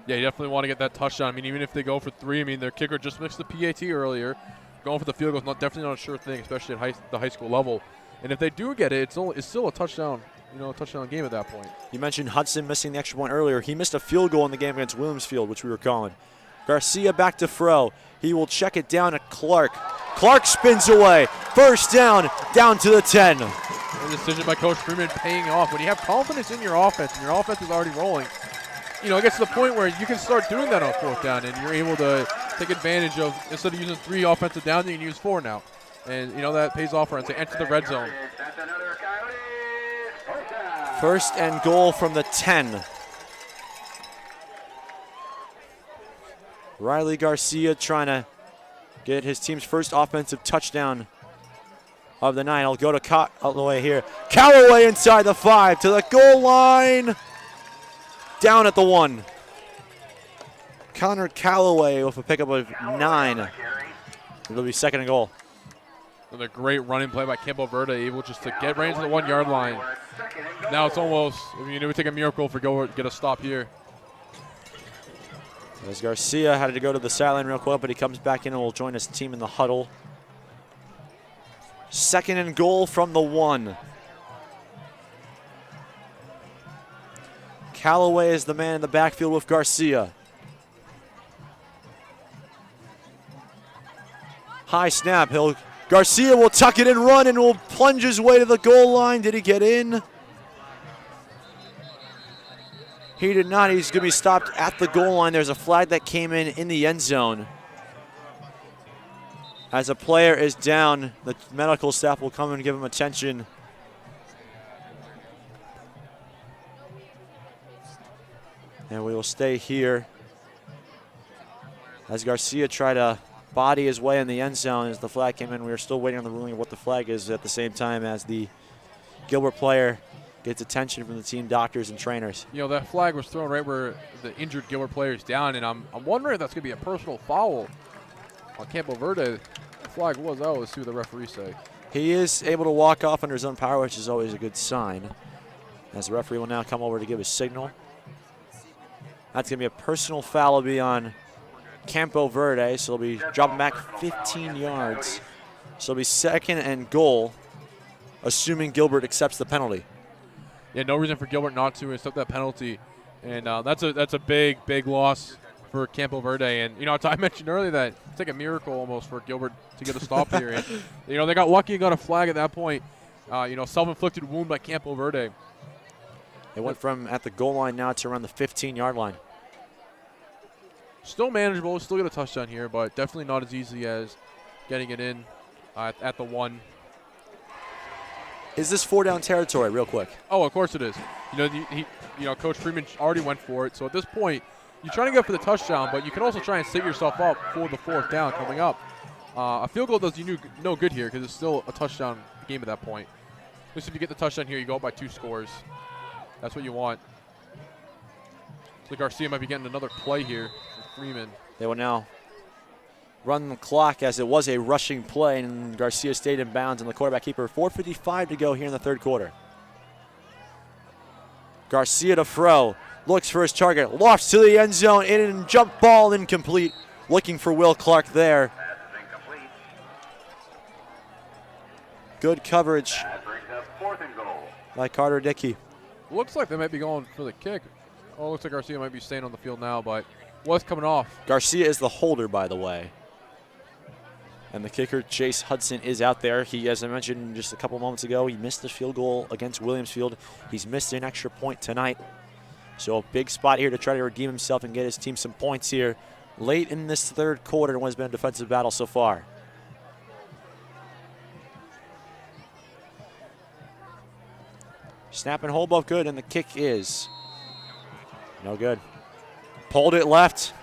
Yeah, you definitely want to get that touchdown. I mean, even if they go for 3, I mean, their kicker just missed the PAT earlier. Going for the field goal is definitely not a sure thing, especially at the high school level. And if they do get it, it's still a touchdown, a touchdown game at that point. You mentioned Hudson missing the extra point earlier. He missed a field goal in the game against Williamsfield, which we were calling. Garcia back to throw. He will check it down to Clark. Clark spins away. 1st down to the 10. A decision by Coach Freeman paying off. When you have confidence in your offense and your offense is already rolling, it gets to the point where you can start doing that on 4th down, and you're able to take advantage of, instead of using 3 offensive downs, you can use 4 now. And, that pays off for us. They enter the red zone. 1st and goal from the 10. Riley Garcia trying to get his team's first offensive touchdown of the night. I'll go to all the way here. Callaway inside the 5 to the goal line. Down at the 1. Connor Callaway with a pickup of 9. It'll be 2nd and goal. Another great running play by Campo Verde, able just to get right into the 1-yard line. Now it's almost, it would take a miracle for Gilbert to get a stop here. As Garcia had to go to the sideline real quick, but he comes back in and will join his team in the huddle. 2nd and goal from the 1. Callaway is the man in the backfield with Garcia. High snap. Garcia will tuck it and run and will plunge his way to the goal line. Did he get in? He did not. He's going to be stopped at the goal line. There's a flag that came in the end zone. As a player is down, the medical staff will come and give him attention. And we will stay here as Garcia tried to body his way in the end zone as the flag came in. We are still waiting on the ruling of what the flag is at the same time as the Gilbert player gets attention from the team doctors and trainers. That flag was thrown right where the injured Gilbert player is down, and I'm wondering if that's going to be a personal foul on Campo Verde. The flag was out. Let's see what the referees say. He is able to walk off under his own power, which is always a good sign. As the referee will now come over to give a signal. That's going to be a personal foul. It'll be on Campo Verde, so they'll be dropping back 15 yards. So it'll be 2nd and goal, assuming Gilbert accepts the penalty. Yeah, no reason for Gilbert not to accept that penalty. And that's a big loss for Campo Verde. And, I mentioned earlier that it's like a miracle almost for Gilbert to get a stop here. And, they got lucky and got a flag at that point. Self-inflicted wound by Campo Verde. It went from at the goal line now to around the 15-yard line. Still manageable, still get a touchdown here, but definitely not as easy as getting it in at the 1. Is this 4-down territory, real quick? Oh, of course it is. Coach Freeman already went for it. So at this point, you're trying to go for the touchdown, but you can also try and set yourself up for the 4th down coming up. A field goal does you no good here because it's still a touchdown game at that point. At least if you get the touchdown here, you go up by 2 scores. That's what you want. So Garcia might be getting another play here from Freeman. They will now run the clock as it was a rushing play, and Garcia stayed in bounds, and the quarterback keeper. 4:55 to go here in the 3rd quarter. Garcia to throw. Looks for his target. Lofts to the end zone. In and jump ball incomplete. Looking for Will Clark there. Good coverage by Carter Dickey. Looks like they might be going for the kick. Oh, looks like Garcia might be staying on the field now, but was coming off. Garcia is the holder, by the way. And the kicker, Chase Hudson, is out there. He, as I mentioned just a couple moments ago, he missed the field goal against Williamsfield. He's missed an extra point tonight. So a big spot here to try to redeem himself and get his team some points here late in this 3rd quarter in what has been a defensive battle so far. Snap and hold both good, and the kick is no good. Pulled it left.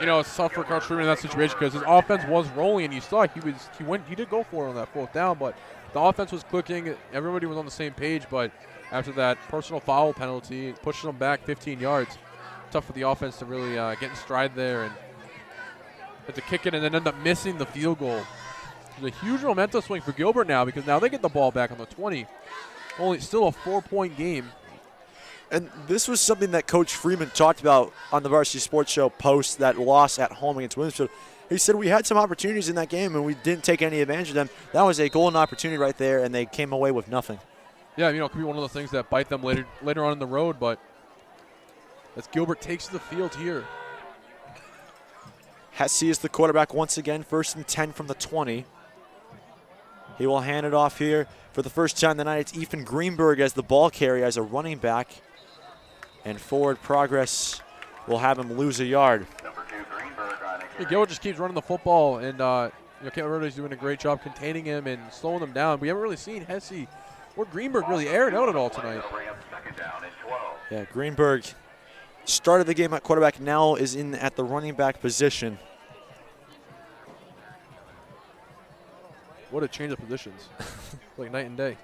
It's tough for Coach Freeman in that situation because his offense was rolling, and you saw he did go for it on that 4th down, but the offense was clicking. Everybody was on the same page, but after that personal foul penalty, pushing them back 15 yards. Tough for the offense to really get in stride there and had to kick it and then end up missing the field goal. There's a huge momentum swing for Gilbert now because now they get the ball back on the 20. Only still a 4-point game. And this was something that Coach Freeman talked about on the Varsity Sports Show post that loss at home against Williamsfield. He said we had some opportunities in that game and we didn't take any advantage of them. That was a golden opportunity right there, and they came away with nothing. Yeah, it could be one of those things that bite them later on in the road, but as Gilbert takes the field here. Hesse is the quarterback once again, 1st and 10 from the 20. He will hand it off here for the first time tonight. It's Ethan Greenberg as the ball carrier as a running back. And forward progress will have him lose a yard. Gilbert just keeps running the football, and Campo Verde is doing a great job containing him and slowing them down. We haven't really seen Hesse or Greenberg really air it out at all tonight. Yeah, Greenberg started the game at quarterback, now is in at the running back position. What a change of positions. Like night and day.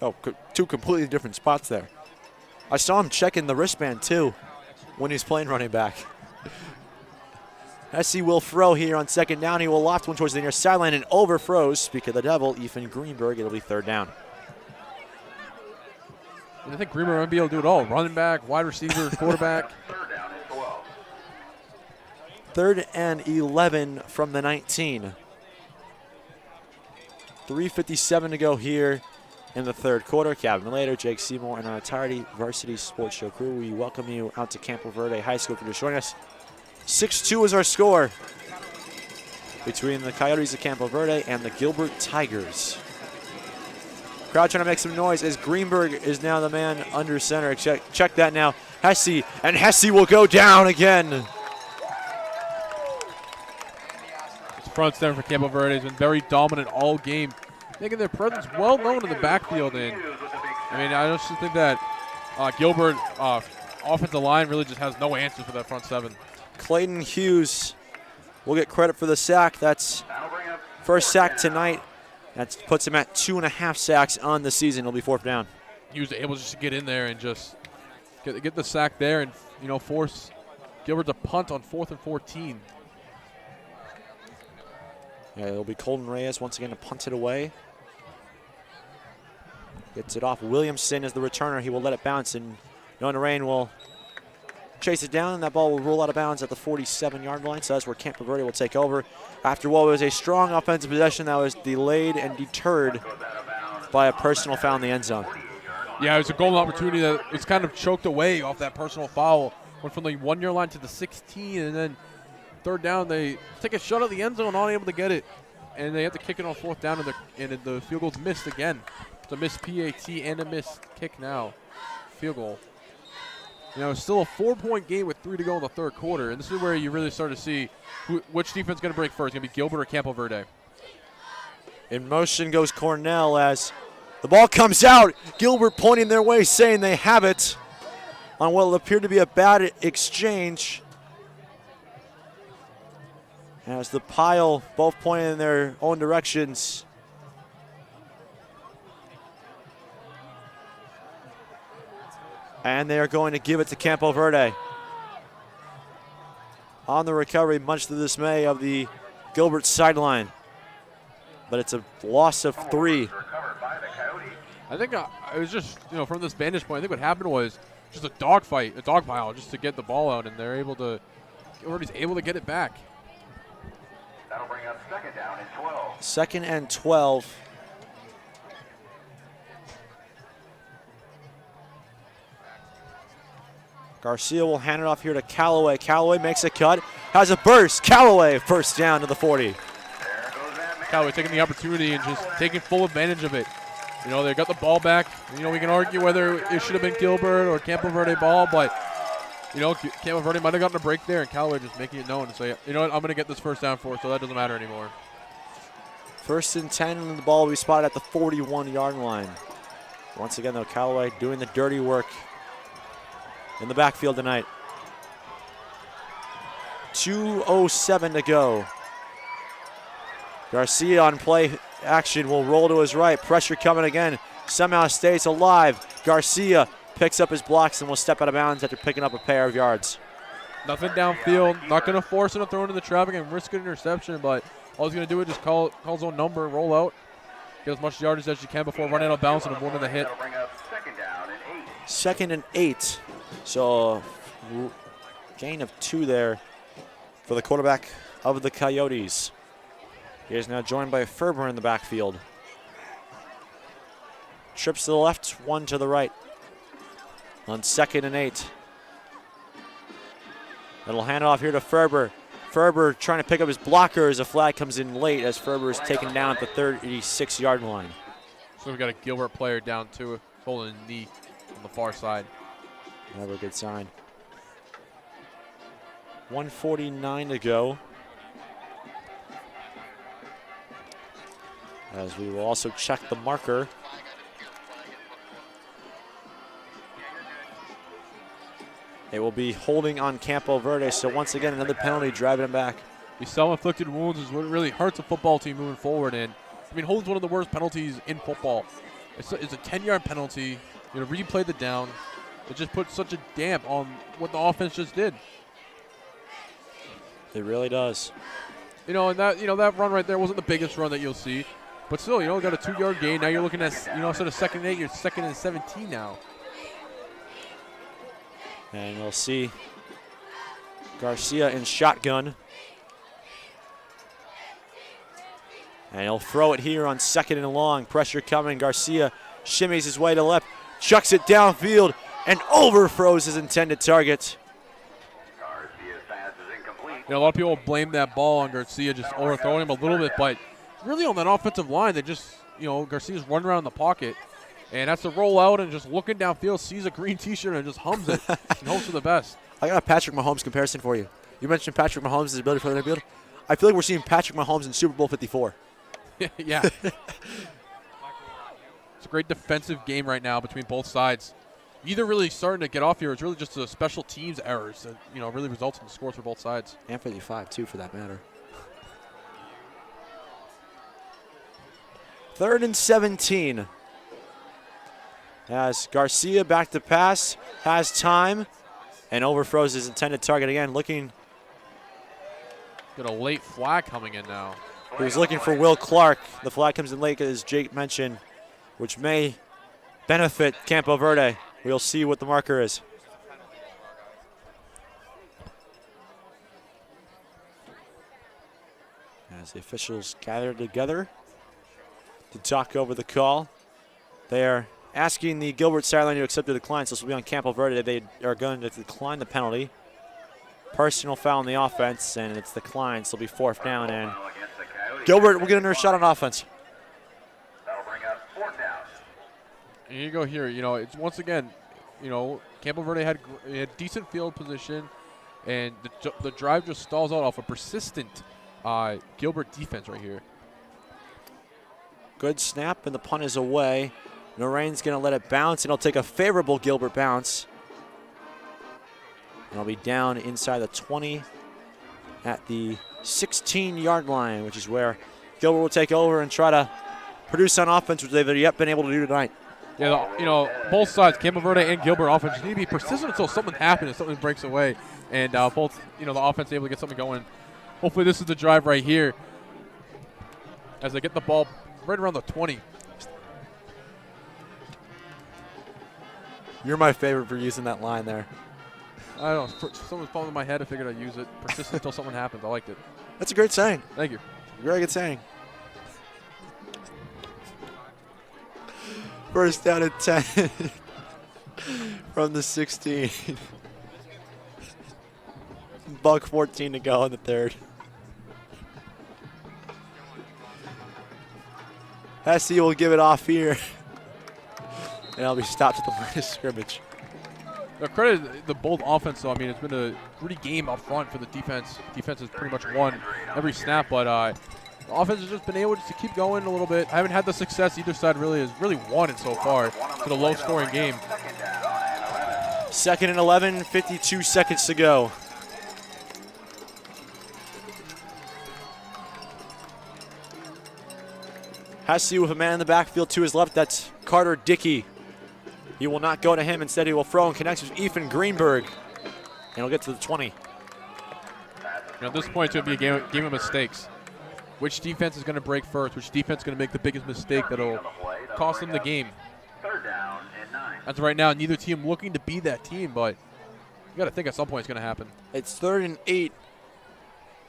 Oh, two completely different spots there. I saw him checking the wristband too when he's playing running back. Hesse will throw here on 2nd down. He will loft one towards the near sideline and overthrows. Speak of the devil, Ethan Greenberg. It'll be 3rd down. I think Greenberg might be able to do it all. Running back, wide receiver, quarterback. 3rd and 11 from the 19. 3:57 to go here in the 3rd quarter. Kevin Later, Jake Seymour, and our entirety Varsity Sports Show crew, we welcome you out to Campo Verde High School for joining us. 6-2 is our score between the Coyotes of Campo Verde and the Gilbert Tigers. Crowd trying to make some noise as Greenberg is now the man under center. Check that now. Hesse, and Hesse will go down again. Front center for Campo Verde has been very dominant all game, making their presence well known in the backfield. And I just think that Gilbert offensive line really just has no answers for that front 7. Clayton Hughes will get credit for the sack. That's first sack tonight. That puts him at 2.5 sacks on the season. It'll be 4th down. He was able just to get in there and just get the sack there and force Gilbert to punt on 4th and 14. Yeah, it'll be Colton Reyes once again to punt it away. Gets it off. Williamson is the returner. He will let it bounce, and Noah Rain will chase it down, and that ball will roll out of bounds at the 47-yard line. So that's where Campo Verde will take over. After what was a strong offensive possession that was delayed and deterred by a personal foul in the end zone. Yeah, it was a golden opportunity that was kind of choked away off that personal foul. Went from the 1-yard line to the 16, and then 3rd down, they take a shot at the end zone, not able to get it. And they have to kick it on 4th down, and the field goal's missed again. It's a missed PAT and a missed kick now. Field goal. It's still a 4-point game with 3 to go in the 3rd quarter. And this is where you really start to see which defense is going to break first. It's going to be Gilbert or Campo Verde. In motion goes Cornell as the ball comes out. Gilbert pointing their way, saying they have it on what appeared to be a bad exchange. As the pile, both pointing in their own directions. And they are going to give it to Campo Verde. On the recovery, much to the dismay of the Gilbert sideline. But it's a loss of 3. I think it was just, from this vantage point, I think what happened was just a dogfight, a dog pile, just to get the ball out, and they're able to, Gilbert's able to get it back. That'll bring up 2nd down and 12. 2nd and 12. Garcia will hand it off here to Callaway. Callaway makes a cut, has a burst. Callaway, 1st down to the 40. Callaway taking the opportunity and just taking full advantage of it. They got the ball back. We can argue whether it should have been Gilbert or Campo Verde ball, but Campo Verde might have gotten a break there, and Callaway just making it known and say, you know what, I'm going to get this 1st down for it, so that doesn't matter anymore. 1st and 10, and the ball will be spotted at the 41-yard line. Once again, though, Callaway doing the dirty work in the backfield tonight. 2:07 to go. Garcia on play action will roll to his right. Pressure coming again. Somehow stays alive. Garcia picks up his blocks and will step out of bounds after picking up a pair of yards. Nothing downfield. Not going to force him to throw into the traffic and risk an interception, but all he's going to do is just call his own number, roll out, get as much yardage as you can before running out of bounds and avoiding the hit. That'll bring up second down and 8. Second and 8. So gain of 2 there for the quarterback of the Coyotes. He is now joined by Ferber in the backfield. Trips to the left, 1 to the right. On second and 8. It'll hand it off here to Ferber. Ferber trying to pick up his blocker as a flag comes in late as Ferber is taken down at the 36-yard line. So we've got a Gilbert player down too, holding a knee on the far side. Never a good sign. 1:49 to go. As we will also check the marker. It will be holding on Campo Verde, so once again, another penalty driving him back. These self-inflicted wounds is what really hurts a football team moving forward. And I mean, holding's one of the worst penalties in football. It's a 10-yard penalty. You replay the down. It just puts such a damp on what the offense just did. It really does. And that run right there wasn't the biggest run that you'll see, but still, got a 2-yard gain. Now you're looking at, instead of second and 8, you're second and 17 now. And we'll see Garcia in shotgun. And he'll throw it here on second and long. Pressure coming. Garcia shimmies his way to left, chucks it downfield, and overthrows his intended target. Garcia's pass is incomplete. A lot of people blame that ball on Garcia just overthrowing him a little bit, but really on that offensive line, they just, Garcia's running around in the pocket. And that's a roll out and just looking downfield, sees a green T-shirt and just hums it and hopes for the best. I got a Patrick Mahomes comparison for you. You mentioned Patrick Mahomes' ability for the field. I feel like we're seeing Patrick Mahomes in Super Bowl 54. Yeah. It's a great defensive game right now between both sides. Either really starting to get off here. It's really just the special teams errors that really results in the scores for both sides. And 55 too, for that matter. 3rd and 17. As Garcia back to pass, has time, and overthrows his intended target again. Got a late flag coming in now. He was looking for Will Clark. The flag comes in late, as Jake mentioned, which may benefit Campo Verde. We'll see what the marker is. As the officials gather together to talk over the call, they are asking the Gilbert sideline to accept the decline, so this will be on Campo Verde. They are going to decline the penalty. Personal foul on the offense, and it's declined, so it'll be 4th down. And Gilbert will get another shot on offense. That'll bring up 4th down. And you go here. It's once again, Campo Verde had decent field position, and the drive just stalls out off a persistent Gilbert defense right here. Good snap, and the punt is away. Noreen's going to let it bounce, and he'll take a favorable Gilbert bounce. And he'll be down inside the 20 at the 16-yard line, which is where Gilbert will take over and try to produce on offense, which they've yet been able to do tonight. Yeah, both sides, Campo Verde and Gilbert offense, need to be persistent until something happens and something breaks away. And both, the offense able to get something going. Hopefully this is the drive right here as they get the ball right around the 20. You're my favorite for using that line there. I don't know. Someone's popping in my head. I figured I'd use it. Persistent until something happens. I liked it. That's a great saying. Thank you. Very good saying. 1st down at 10 from the 16. Buck 14 to go in the 3rd. Hesse will give it off here. And I'll be stopped at the line of scrimmage. Credit the bold offense, though. I mean, it's been a gritty game up front for the defense. Defense has pretty much won every snap, but the offense has just been able to keep going a little bit. I haven't had the success either side has really won it so far. It's been a low-scoring game. 2nd and 11, 52 seconds to go. Hesse with a man in the backfield to his left. That's Carter Dickey. He will not go to him. Instead, he will throw and connects with Ethan Greenberg. And he'll get to the 20. At this point, it's going to be a game of mistakes. Which defense is going to break first? Which defense is going to make the biggest mistake that will cost them the game? Third down and 9. As of right now, neither team looking to be that team, but you got to think at some point it's going to happen. It's 3rd and 8.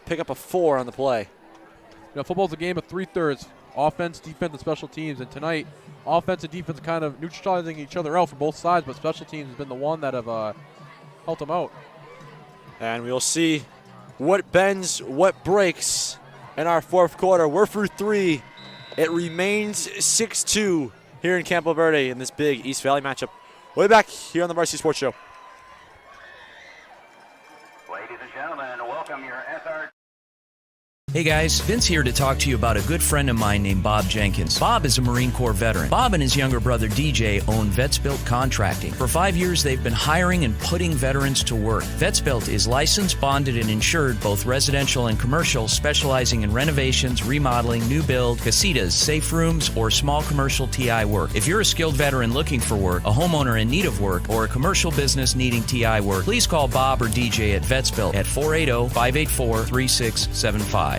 Pick up a 4 on the play. Football's a game of 3/3. Offense, defense, and special teams. And tonight, offense and defense kind of neutralizing each other out for both sides, but special teams has been the one that have helped them out. And we'll see what bends, what breaks in our 4th quarter. We're through 3. It remains 6-2 here in Campo Verde in this big East Valley matchup. We'll be back here on the Varsity Sports Show. Ladies and gentlemen, welcome your SR. Hey guys, Vince here to talk to you about a good friend of mine named Bob Jenkins. Bob is a Marine Corps veteran. Bob and his younger brother DJ own Vets Built Contracting. For 5 years, they've been hiring and putting veterans to work. Vets Built is licensed, bonded, and insured, both residential and commercial, specializing in renovations, remodeling, new build, casitas, safe rooms, or small commercial TI work. If you're a skilled veteran looking for work, a homeowner in need of work, or a commercial business needing TI work, please call Bob or DJ at Vets Built at 480-584-3675.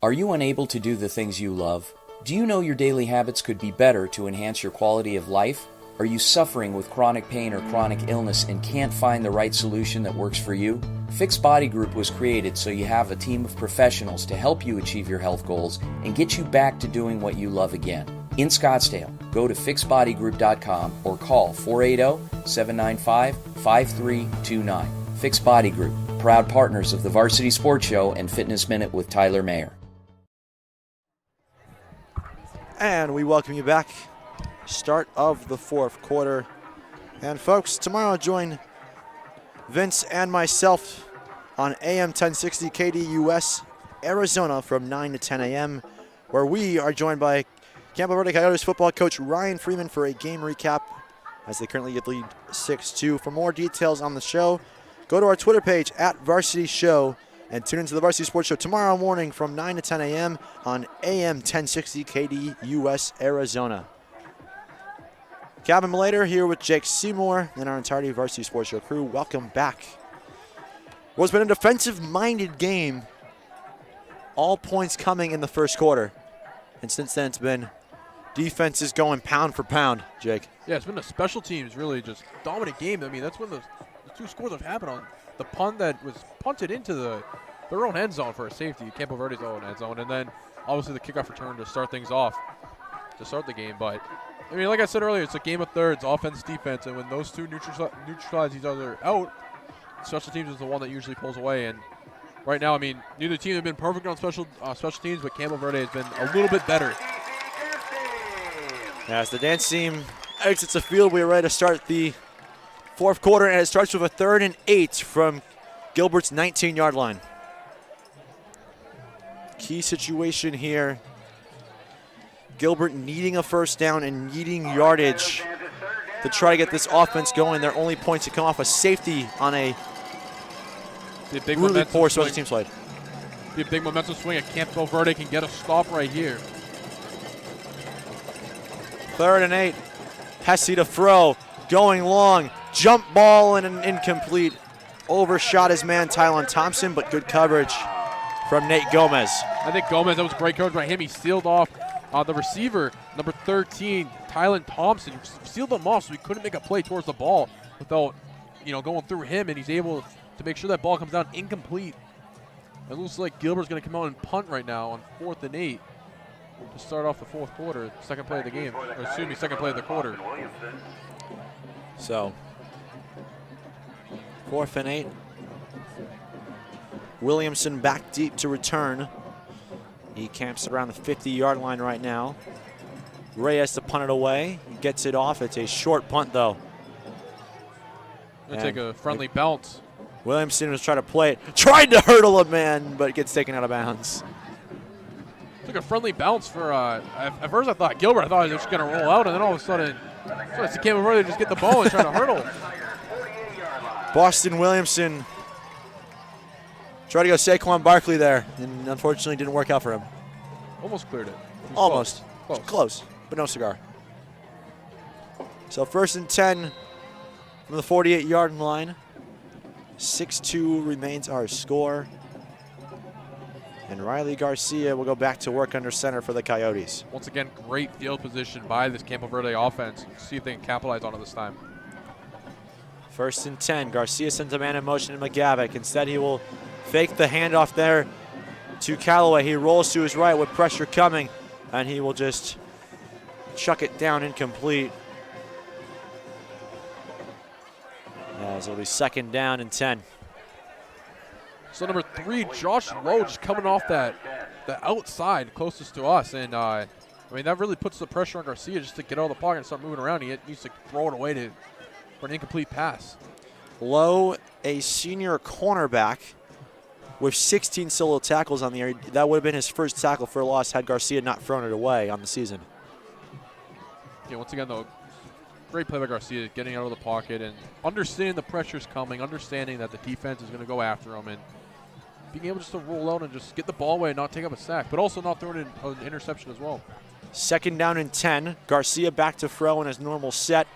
Are you unable to do the things you love? Do you know your daily habits could be better to enhance your quality of life? Are you suffering with chronic pain or chronic illness and can't find the right solution that works for you? Fixed Body Group was created so you have a team of professionals to help you achieve your health goals and get you back to doing what you love again. In Scottsdale, go to fixedbodygroup.com or call 480-795-5329. Fixed Body Group, proud partners of the Varsity Sports Show and Fitness Minute with Tyler Mayer. And we welcome you back. Start of the 4th quarter. And folks, tomorrow I'll join Vince and myself on AM 1060 KDUS, Arizona from 9 to 10 a.m., where we are joined by Campo Verde Coyotes football coach Ryan Freeman for a game recap as they currently lead 6-2. For more details on the show, go to our Twitter page at Varsity Show and tune into the Varsity Sports Show tomorrow morning from 9 to 10 a.m. on AM 1060 KDUS, Arizona. Gavin Malater here with Jake Seymour and our entirety Varsity Sports Show crew. Welcome back. What's been a defensive-minded game. All points coming in the 1st quarter. And since then, it's been defenses going pound for pound, Jake. Yeah, it's been a special teams really just dominant game. I mean, that's when the 2 scores have happened on the punt that was punted into their own end zone for a safety, Campo Verde's own end zone, and then obviously the kickoff return to start things off, to start the game. But, I mean, like I said earlier, it's a game of thirds, offense, defense, and when those two neutralize each other out, special teams is the one that usually pulls away. And right now, I mean, neither team have been perfect on special teams, but Campo Verde has been a little bit better. As the dance team exits the field, we are ready to start the 4th quarter, and it starts with a 3rd and 8 from Gilbert's 19-yard line. Key situation here. Gilbert needing a first down and needing yardage to try to get this offense going. Their only points to come off a safety on a really poor special teams play. Be a big momentum swing, and Campo Verde can get a stop right here. 3rd and 8. Hesse to throw. Going long. Jump ball and an incomplete. Overshot his man, Tylon Thompson, but good coverage from Nate Gomez. I think Gomez, that was great coverage by him. He sealed off the receiver, number 13, Tylon Thompson. He sealed him off so he couldn't make a play towards the ball without, going through him, and he's able to make sure that ball comes down incomplete. It looks like Gilbert's going to come out and punt right now on 4th and 8 to start off the 4th quarter, second play of the game, or excuse me, second play of the quarter. So, 4th and 8. Williamson back deep to return. He camps around the 50-yard line right now. Reyes to punt it away. He gets it off. It's a short punt, though. Gonna take a friendly bounce. Williamson was trying to play it. Tried to hurdle a man, but it gets taken out of bounds. Took a friendly bounce for, at first I thought Gilbert, I thought he was just going to roll out, and then all of a sudden, I see Campo Verde just get the ball and try to hurdle. Boston Williamson tried to go Saquon Barkley there, and unfortunately didn't work out for him. Almost cleared it. Almost. Close. Close, but no cigar. So 1st and 10 from the 48-yard line. 6-2 remains our score. And Riley Garcia will go back to work under center for the Coyotes. Once again, great field position by this Campo Verde offense. See if they can capitalize on it this time. 1st and 10. Garcia sends a man in motion to McGavick. Instead, he will fake the handoff there to Callaway. He rolls to his right with pressure coming, and he will just chuck it down incomplete. As it'll be 2nd down and 10. So number 3, Josh Lowe, just coming off the outside closest to us. And, I mean, that really puts the pressure on Garcia just to get out of the pocket and start moving around. He needs to throw it away for an incomplete pass. Lowe, a senior cornerback with 16 solo tackles on the area. That would have been his first tackle for a loss had Garcia not thrown it away on the season. Yeah, once again, though, great play by Garcia, getting out of the pocket and understanding the pressure's coming, understanding that the defense is going to go after him, and being able just to roll out and just get the ball away and not take up a sack, but also not throwing an interception as well. 2nd down and 10. Garcia back to throw in his normal set.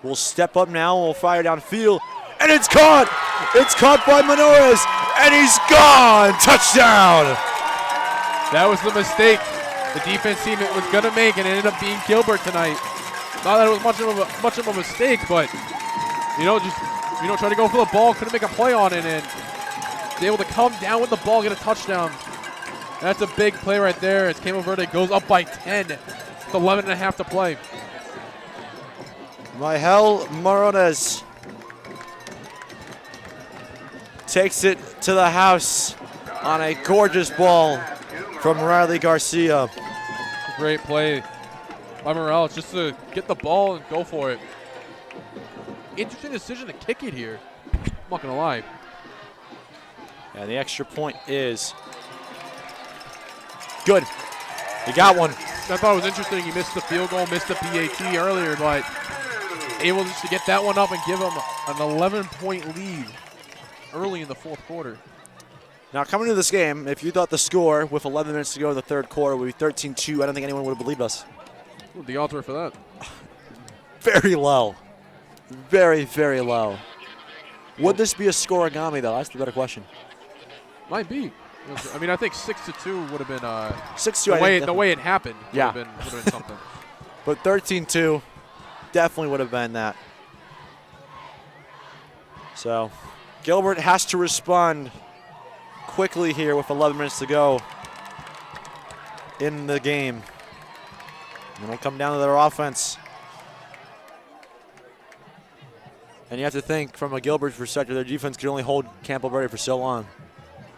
Will step up now and will fire downfield. And it's caught! It's caught by Menores, and he's gone! Touchdown! That was the mistake the defense team was going to make, and it ended up being Gilbert tonight. Not that it was much of a mistake, but, just try to go for the ball, couldn't make a play on it, and be able to come down with the ball, get a touchdown. That's a big play right there as Campo Verde goes up by 10 with 11.5 to play. Miguel Morones takes it to the house on a gorgeous ball from Riley Garcia. Great play by Morales just to get the ball and go for it. Interesting decision to kick it here. I'm not going to lie. And the extra point is good. He got one. I thought it was interesting. He missed the field goal, missed the PAT earlier, but able just to get that one up and give him an 11-point lead early in the 4th quarter. Now, coming into this game, if you thought the score with 11 minutes to go in the 3rd quarter would be 13-2, I don't think anyone would have believed us. Ooh, the odds were for that. Very low. Very, very low. Would this be a scoregami, though? That's the better question. Might be. I mean, I think 6-2 would have been 6-2. The way it happened would Yeah. have been something. But 13-2 definitely would have been that. So Gilbert has to respond quickly here with 11 minutes to go in the game. And it'll come down to their offense. And you have to think from a Gilbert perspective, their defense can only hold Campo Verde for so long.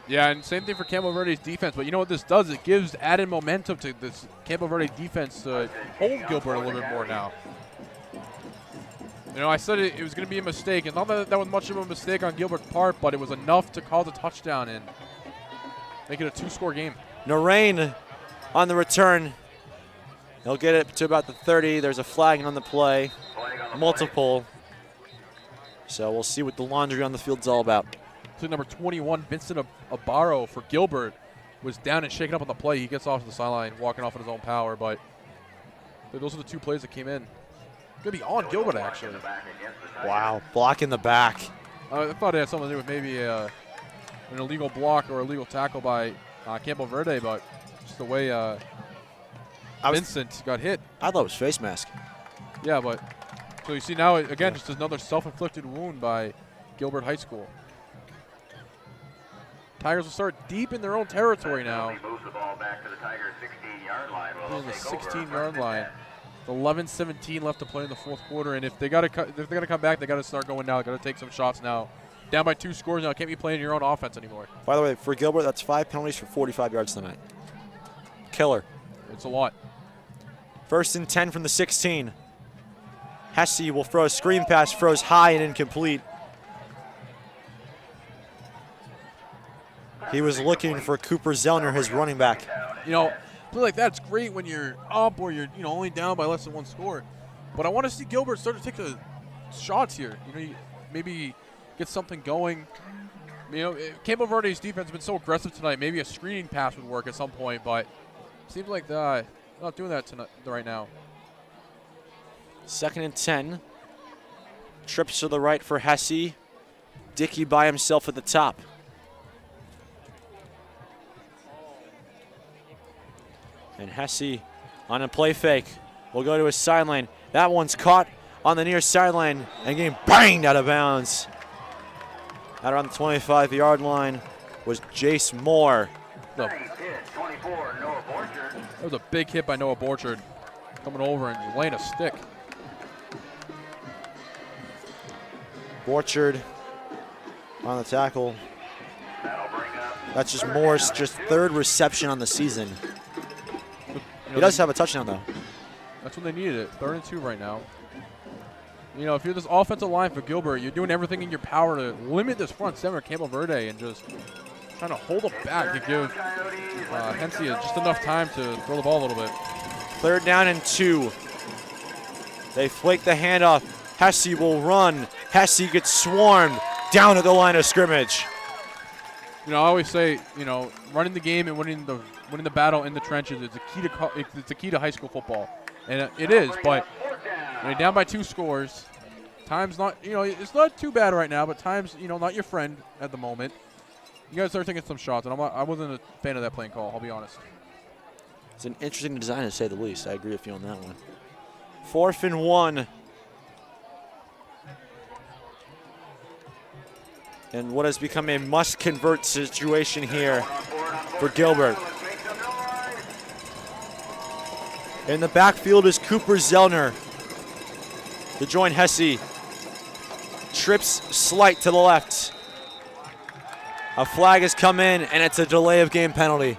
Yeah, and same thing for Campo Verde's defense. But you know what this does? It gives added momentum to this Campo Verde defense to hold Gilbert a little bit more now. I said it was going to be a mistake, and not that that was much of a mistake on Gilbert's part, but it was enough to cause a touchdown and make it a 2-score game. Narain on the return. He'll get it to about the 30. There's a flag on the play. Multiple. So we'll see what the laundry on the field's all about. So number 21, Vincent Abaro for Gilbert, was down and shaken up on the play. He gets off to the sideline, walking off on his own power, but those are the 2 plays that came in. Going to be on Gilbert, actually. Wow, block in the back. I thought it had something to do with maybe an illegal block or illegal tackle by Campo Verde, but just the way Vincent got hit. I thought it was face mask. Yeah, but so you see now, again, just another self-inflicted wound by Gilbert High School. Tigers will start deep in their own territory now. Moves the ball back to the Tigers' 16-yard line. This is the 16-yard line. 11-17 left to play in the 4th quarter, and if they got to come back, they got to start going now. They got to take some shots now. Down by 2 scores now. Can't be playing your own offense anymore. By the way, for Gilbert, that's 5 penalties for 45 yards tonight. Killer. It's a lot. 1st and 10 from the 16. Hesse will throw a screen pass, throws high and incomplete. He was looking for Cooper Zellner, his running back. Play like that's great when you're up or you're only down by less than 1 score. But I want to see Gilbert start to take the shots here. Maybe get something going. Campo Verde's defense has been so aggressive tonight. Maybe a screening pass would work at some point, but it seems like they're not doing that tonight right now. 2nd and 10. Trips to the right for Hesse. Dickey by himself at the top. And Hesse on a play fake will go to his sideline. That one's caught on the near sideline and getting banged out of bounds. Out around the 25-yard line was Jace Moore. That was a big hit by Noah Borchard, coming over and laying a stick. Borchard on the tackle. That's just Moore's just 3rd reception on the season. He does have a touchdown, though. That's when they needed it. 3rd and 2 right now. You know, if you're this offensive line for Gilbert, you're doing everything in your power to limit this front center, Campo Verde, and just trying to hold it back to give Hesse just enough time to throw the ball a little bit. 3rd down and 2. They flake the handoff. Hesse will run. Hesse gets swarmed down at the line of scrimmage. You know, I always say, you know, running the game and winning the battle in the trenches is the key to high school football, and it is. But when you're down by 2 scores, time's not, you know, it's not too bad right now, but time's, you know, not your friend at the moment. You guys start taking some shots, and I wasn't a fan of that playing call, I'll be honest. It's an interesting design, to say the least. I agree with you on that one. 4th and 1. And what has become a must-convert situation here for Gilbert. In the backfield is Cooper Zellner to join Hesse. Trips slight to the left. A flag has come in, and it's a delay of game penalty.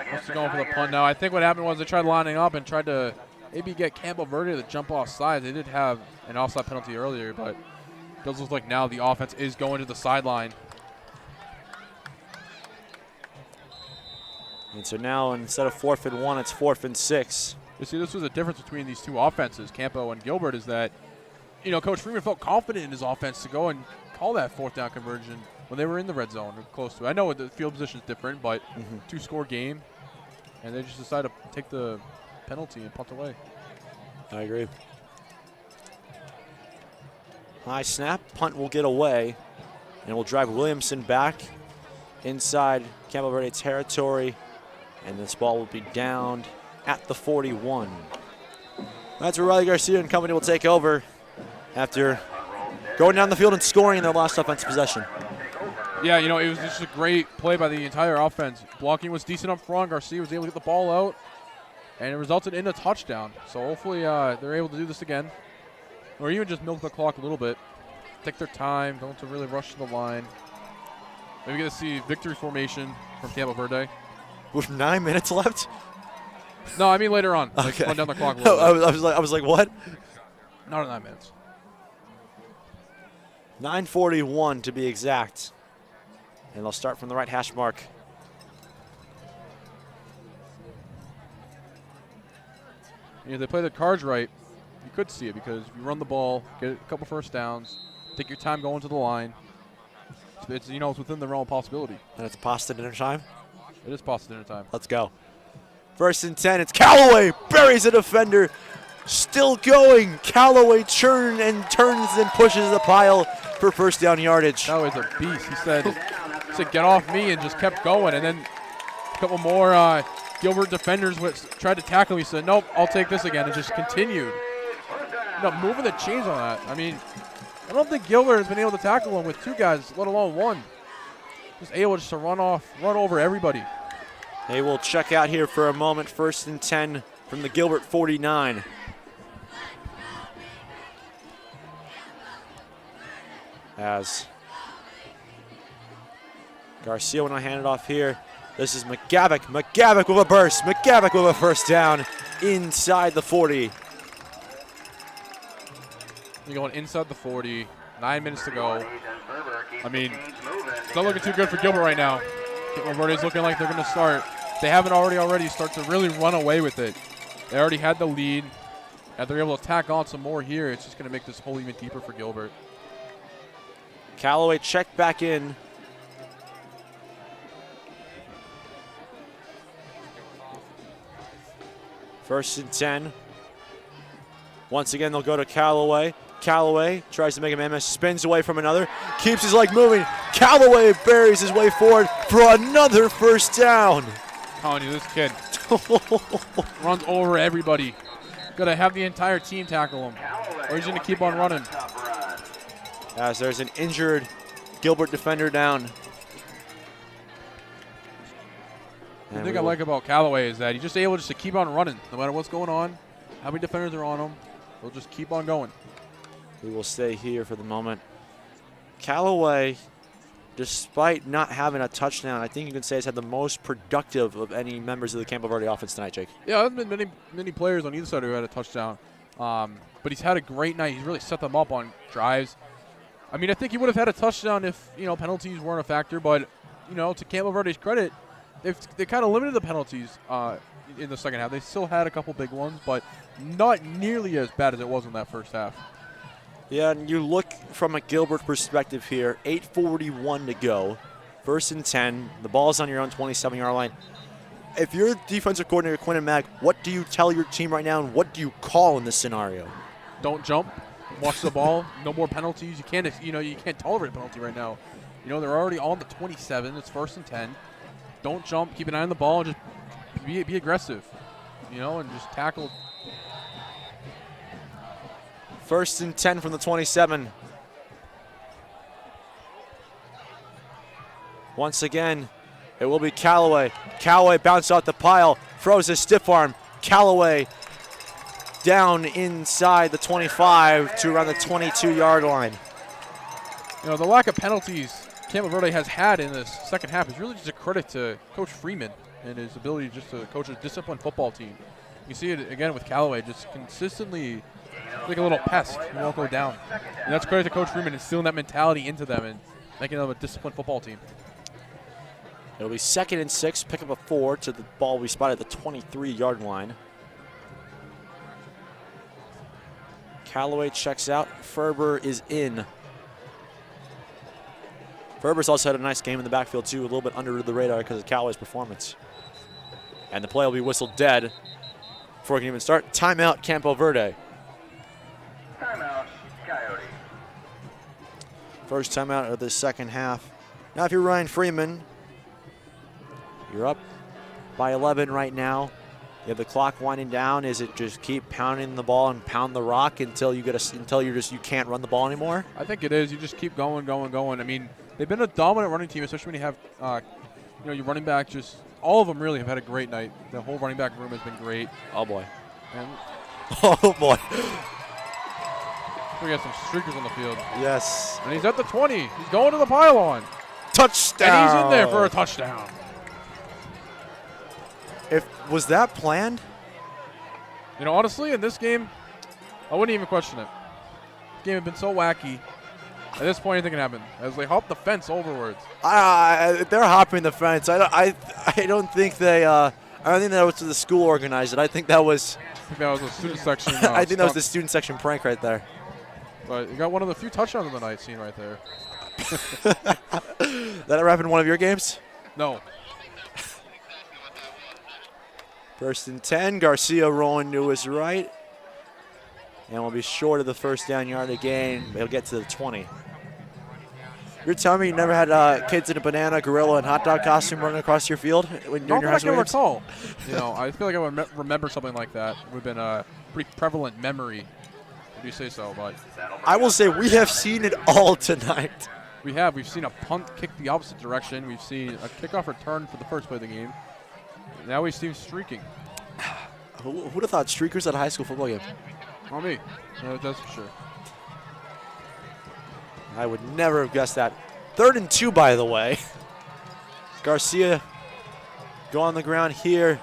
Wants to go for the punt now. I think what happened was they tried lining up and tried to maybe get Campo Verde to jump off sides. They did have an offside penalty earlier, but it does look like now the offense is going to the sideline. And so now instead of 4th and 1, it's 4th and 6. You see, this was the difference between these two offenses, Campo and Gilbert, is that, you know, Coach Freeman felt confident in his offense to go and call that 4th down conversion when they were in the red zone or close to it. I know the field position is different, but 2-score game, and they just decided to take the penalty and punt away. I agree. High snap, punt will get away, and will drive Williamson back inside Campo Verde territory, and this ball will be downed at the 41. That's where Riley Garcia and company will take over after going down the field and scoring in their last offensive possession. Yeah, you know, it was just a great play by the entire offense. Blocking was decent up front. Garcia was able to get the ball out, and it resulted in a touchdown. So hopefully they're able to do this again, or even just milk the clock a little bit. Take their time, don't have to really rush to the line. Maybe get to see victory formation from Campo Verde. With 9 minutes left? No, I mean later on. Okay. Run down the clock a little bit. I was like, what? Not in 9 minutes. 9:41 to be exact. And they'll start from the right hash mark. You know, if they play the cards right, you could see it because you run the ball, get a couple first downs, take your time going to the line. It's, you know, it's within the realm of possibility. And it's pasta dinner time. It is pasta dinner time. Let's go. 1st and 10. It's Callaway. Buries a defender. Still going. Callaway turns and pushes the pile for 1st down yardage. Callaway's a beast. He said, get off me, and just kept going. And then a couple more Gilbert defenders tried to tackle him. He said, nope, I'll take this again, and just continued. You know, moving the chains on that. I mean, I don't think Gilbert has been able to tackle him with 2 guys, let alone 1. Just able just to run over everybody. They will check out here for a moment. 1st and 10 from the Gilbert 49. As Garcia when I hand it off here. This is McGavick. McGavick with a burst. McGavick with a 1st down inside the 40. You're going inside the 40. 9 minutes to go. I mean, it's not looking too good for Gilbert right now. Verde's looking like they're going to start. They haven't already start to really run away with it. They already had the lead. And they're able to tack on some more here. It's just going to make this hole even deeper for Gilbert. Callaway checked back in. First and 10 Once again, they'll go to Callaway. Callaway tries to make a man miss, spins away from another, keeps his leg moving. Callaway buries his way forward for another first down. I'm telling you, this kid runs over everybody. Got to have the entire team tackle him, or he's going to keep on running. As there's an injured Gilbert defender down. The thing I like about Callaway is that he's just able to keep on running, no matter what's going on, how many defenders are on him. He'll just keep on going. We will stay here for the moment. Callaway, despite not having a touchdown, I think you can say has had the most productive of any members of the Campo Verde offense tonight, Jake. Yeah, there's been many players on either side who had a touchdown. But he's had a great night. He's really set them up on drives. I mean, I think he would have had a touchdown if, penalties weren't a factor. But, to Campo Verde's credit, they kind of limited the penalties in the second half. They still had a couple big ones, but not nearly as bad as it was in that first half. Yeah, and you look from a Gilbert perspective here, 8:41 to go. 1st and 10. The ball's on your own 27-yard line. If you're defensive coordinator Quinn and Mack, what do you tell your team right now, and what do you call in this scenario? Don't jump. Watch the ball. No more penalties. You can't tolerate a penalty right now. They're already on the 27. It's 1st and 10. Don't jump. Keep an eye on the ball and just be aggressive. And just tackle. 1st and 10 from the 27. Once again, it will be Callaway. Callaway bounced out the pile, throws his stiff arm. Callaway down inside the 25 to around the 22-yard line. The lack of penalties Campo Verde has had in this second half is really just a credit to Coach Freeman and his ability just to coach a disciplined football team. You see it again with Callaway, just consistently like a little pest. He won't go down. And that's credit to Coach Freeman instilling that mentality into them and making them a disciplined football team. It'll be 2nd and 6, pick up a 4 to the ball we spotted at the 23-yard line. Callaway checks out. Ferber is in. Ferber's also had a nice game in the backfield, too, a little bit under the radar because of Callaway's performance. And the play will be whistled dead before it can even start. Timeout, Campo Verde. Timeout, Coyotes. First timeout of the second half. Now, if you're Ryan Freeman, you're up by 11 right now. You have the clock winding down. Is it just keep pounding the ball and pound the rock until you can't run the ball anymore? I think it is. You just keep going. I mean, they've been a dominant running team, especially when you have, your running back. Just all of them really have had a great night. The whole running back room has been great. Oh boy. And oh boy. we got some streakers on the field. Yes. And he's at the 20. He's going to the pylon. Touchdown. And he's in there for a touchdown. Was that planned? Honestly, in this game, I wouldn't even question it. This game had been so wacky. At this point, anything can happen. As they hop the fence overwards. They're hopping the fence. I don't think they. I don't think that was the school organized it. I think that was. The student section. I think that was the student section prank right there. But you got one of the few touchdowns of the night seen right there. That ever happened in one of your games? No. 1st and 10. Garcia rolling to his right. And we'll be short of the first down yard again. He'll get to the 20. You're telling me you never had kids in a banana, gorilla, and hot dog costume running across your field when you're in your high school games? Not that I can recall. I feel like I would remember something like that. It would have been a pretty prevalent memory, if you say so. But I will say we have seen it all tonight. We have. We've seen a punt kick the opposite direction. We've seen a kickoff return for the first play of the game. Now we've seen streaking. Who would have thought streakers at a high school football game? Not me. No, that's for sure. I would never have guessed that. 3rd and 2, by the way. Garcia go on the ground here.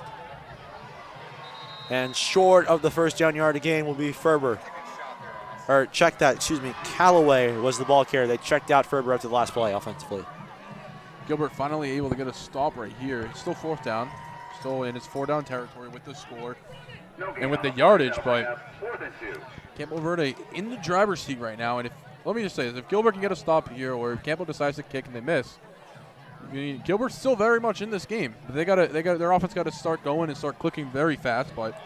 And short of the first down yard again will be Ferber. Or check that, excuse me. Callaway was the ball carrier. They checked out Ferber after the last play offensively. Gilbert finally able to get a stop right here. It's still 4th down. Still in his 4-down territory with the score and with the yardage, but Campo Verde in the driver's seat right now. And let me just say this, if Gilbert can get a stop here or if Campo decides to kick and they miss, Gilbert's still very much in this game. But their offense got to start going and start clicking very fast, but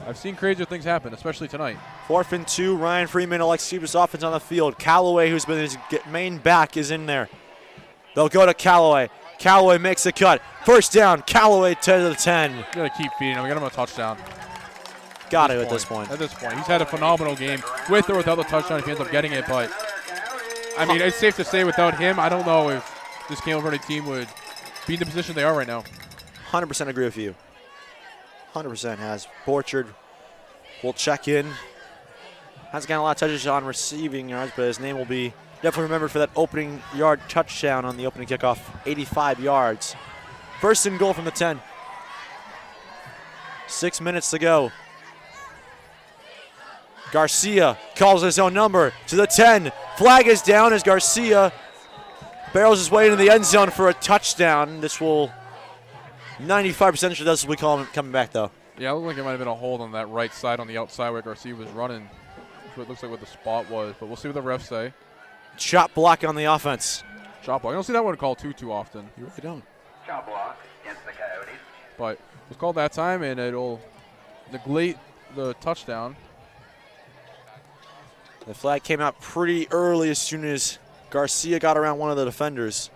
I've seen crazier things happen, especially tonight. 4th and 2. Ryan Freeman elects to keep his offense on the field. Callaway, who's been his main back, is in there. They'll go to Callaway. Callaway makes a cut. First down. Callaway to the 10. You got to keep feeding him. We got him a touchdown. Got it at this point. At this point. He's had a phenomenal game with or without the touchdown if he ends up getting it. But, I mean, it's safe to say without him, I don't know if this Campo Verde team would be in the position they are right now. 100% agree with you. 100% has. Borchard will check in. Hasn't gotten a lot of touches on receiving yards, but his name will be definitely remembered for that opening yard touchdown on the opening kickoff. 85 yards. 1st and goal from the 10. 6 minutes to go. Garcia calls his own number to the 10. Flag is down as Garcia barrels his way into the end zone for a touchdown. This will 95% sure this will be coming back, though. Yeah, it looked like it might have been a hold on that right side on the outside where Garcia was running. That's what it looks like what the spot was, but we'll see what the refs say. Shot block on the offense. Shot block. You don't see that one called too often. You really don't. Shot block against the Coyotes. But it was called that time, and it'll negate the touchdown. The flag came out pretty early as soon as Garcia got around one of the defenders.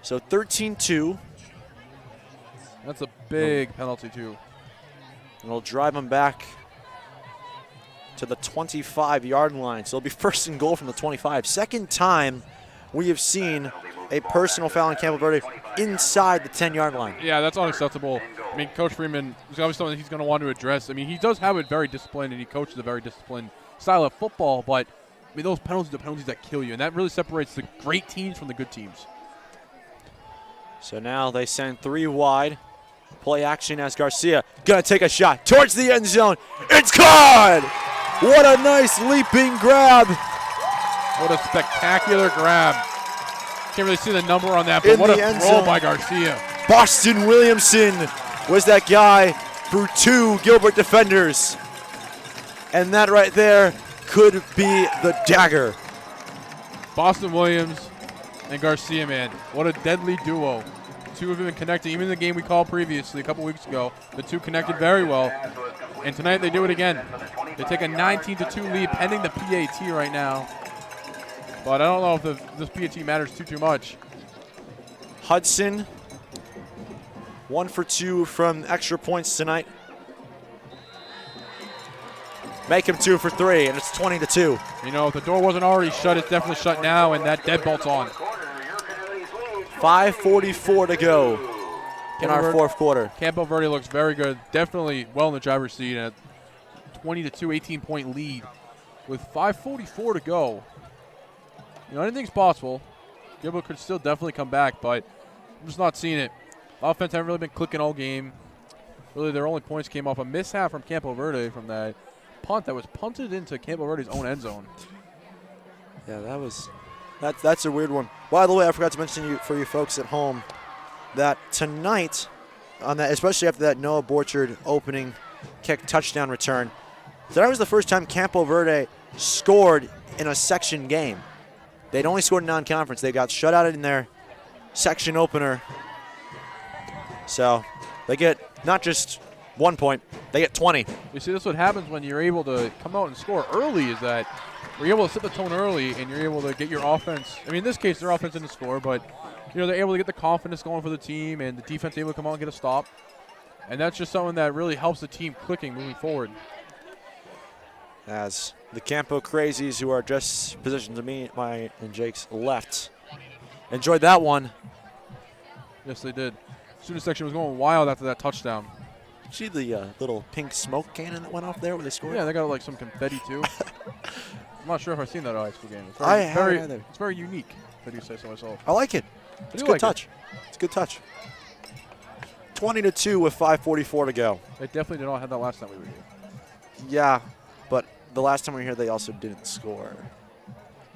So 13-2. That's a big penalty, too. And it'll drive him back to the 25-yard line. So it'll be 1st and goal from the 25. Second time we have seen a personal foul in Campo Verde inside the 10-yard line. Yeah, that's unacceptable. I mean, Coach Freeman is obviously something he's going to want to address. I mean, he does have it very disciplined, and he coaches a very disciplined style of football, but I mean, those penalties are the penalties that kill you, and that really separates the great teams from the good teams. So now they send 3 wide. Play action as Garcia gonna take a shot towards the end zone. It's caught! What a nice leaping grab. What a spectacular grab. Can't really see the number on that, but what a throw by Garcia. Boston Williamson was that guy through 2 Gilbert defenders. And that right there could be the dagger. Boston Williams and Garcia, man. What a deadly duo. The 2 have been connecting. Even in the game we called previously a couple weeks ago, the 2 connected very well. And tonight they do it again. They take a 19-2 lead pending the PAT right now. But I don't know if this PAT matters too much. Hudson, 1 for 2 from extra points tonight. Make him 2 for 3, and it's 20-2. You know, if the door wasn't already shut, it's definitely shut now, and that deadbolt's on. 5:44 to go in our 4th quarter. Campo Verde looks very good. Definitely well in the driver's seat. At 20-2, 18-point lead with 5:44 to go. You know, anything's possible. Gilbert could still definitely come back, but I'm just not seeing it. Offense haven't really been clicking all game. Really, their only points came off a mishap from Campo Verde from that punt that was punted into Campo Verde's own end zone. Yeah, that's a weird one. By the way, I forgot to mention for you folks at home that tonight, on that, especially after that Noah Borchard opening kick touchdown return, that was the first time Campo Verde scored in a section game. They'd only scored in non-conference. They got shut out in their section opener. So they get not just 1 point, they get 20. You see, that's what happens when you're able to come out and score early, is that you're able to set the tone early and you're able to get your offense. I mean, in this case, their offense didn't score, but you know, they're able to get the confidence going for the team, and the defense able to come out and get a stop. And that's just something that really helps the team clicking moving forward. As the Campo Crazies, who are just positioned to me, my and Jake's left, enjoyed that one. Yes, they did. Student section was going wild after that touchdown. See the little pink smoke cannon that went off there where they scored? Yeah, they got like some confetti too. I'm not sure if I've seen that at a high school game. It's I haven't either. It's very unique, if I do say so myself. I like it. It's a good touch. It's a good touch. 20-2 with 5:44 to go. They definitely did not have that last time we were here. Yeah, but the last time we were here, they also didn't score.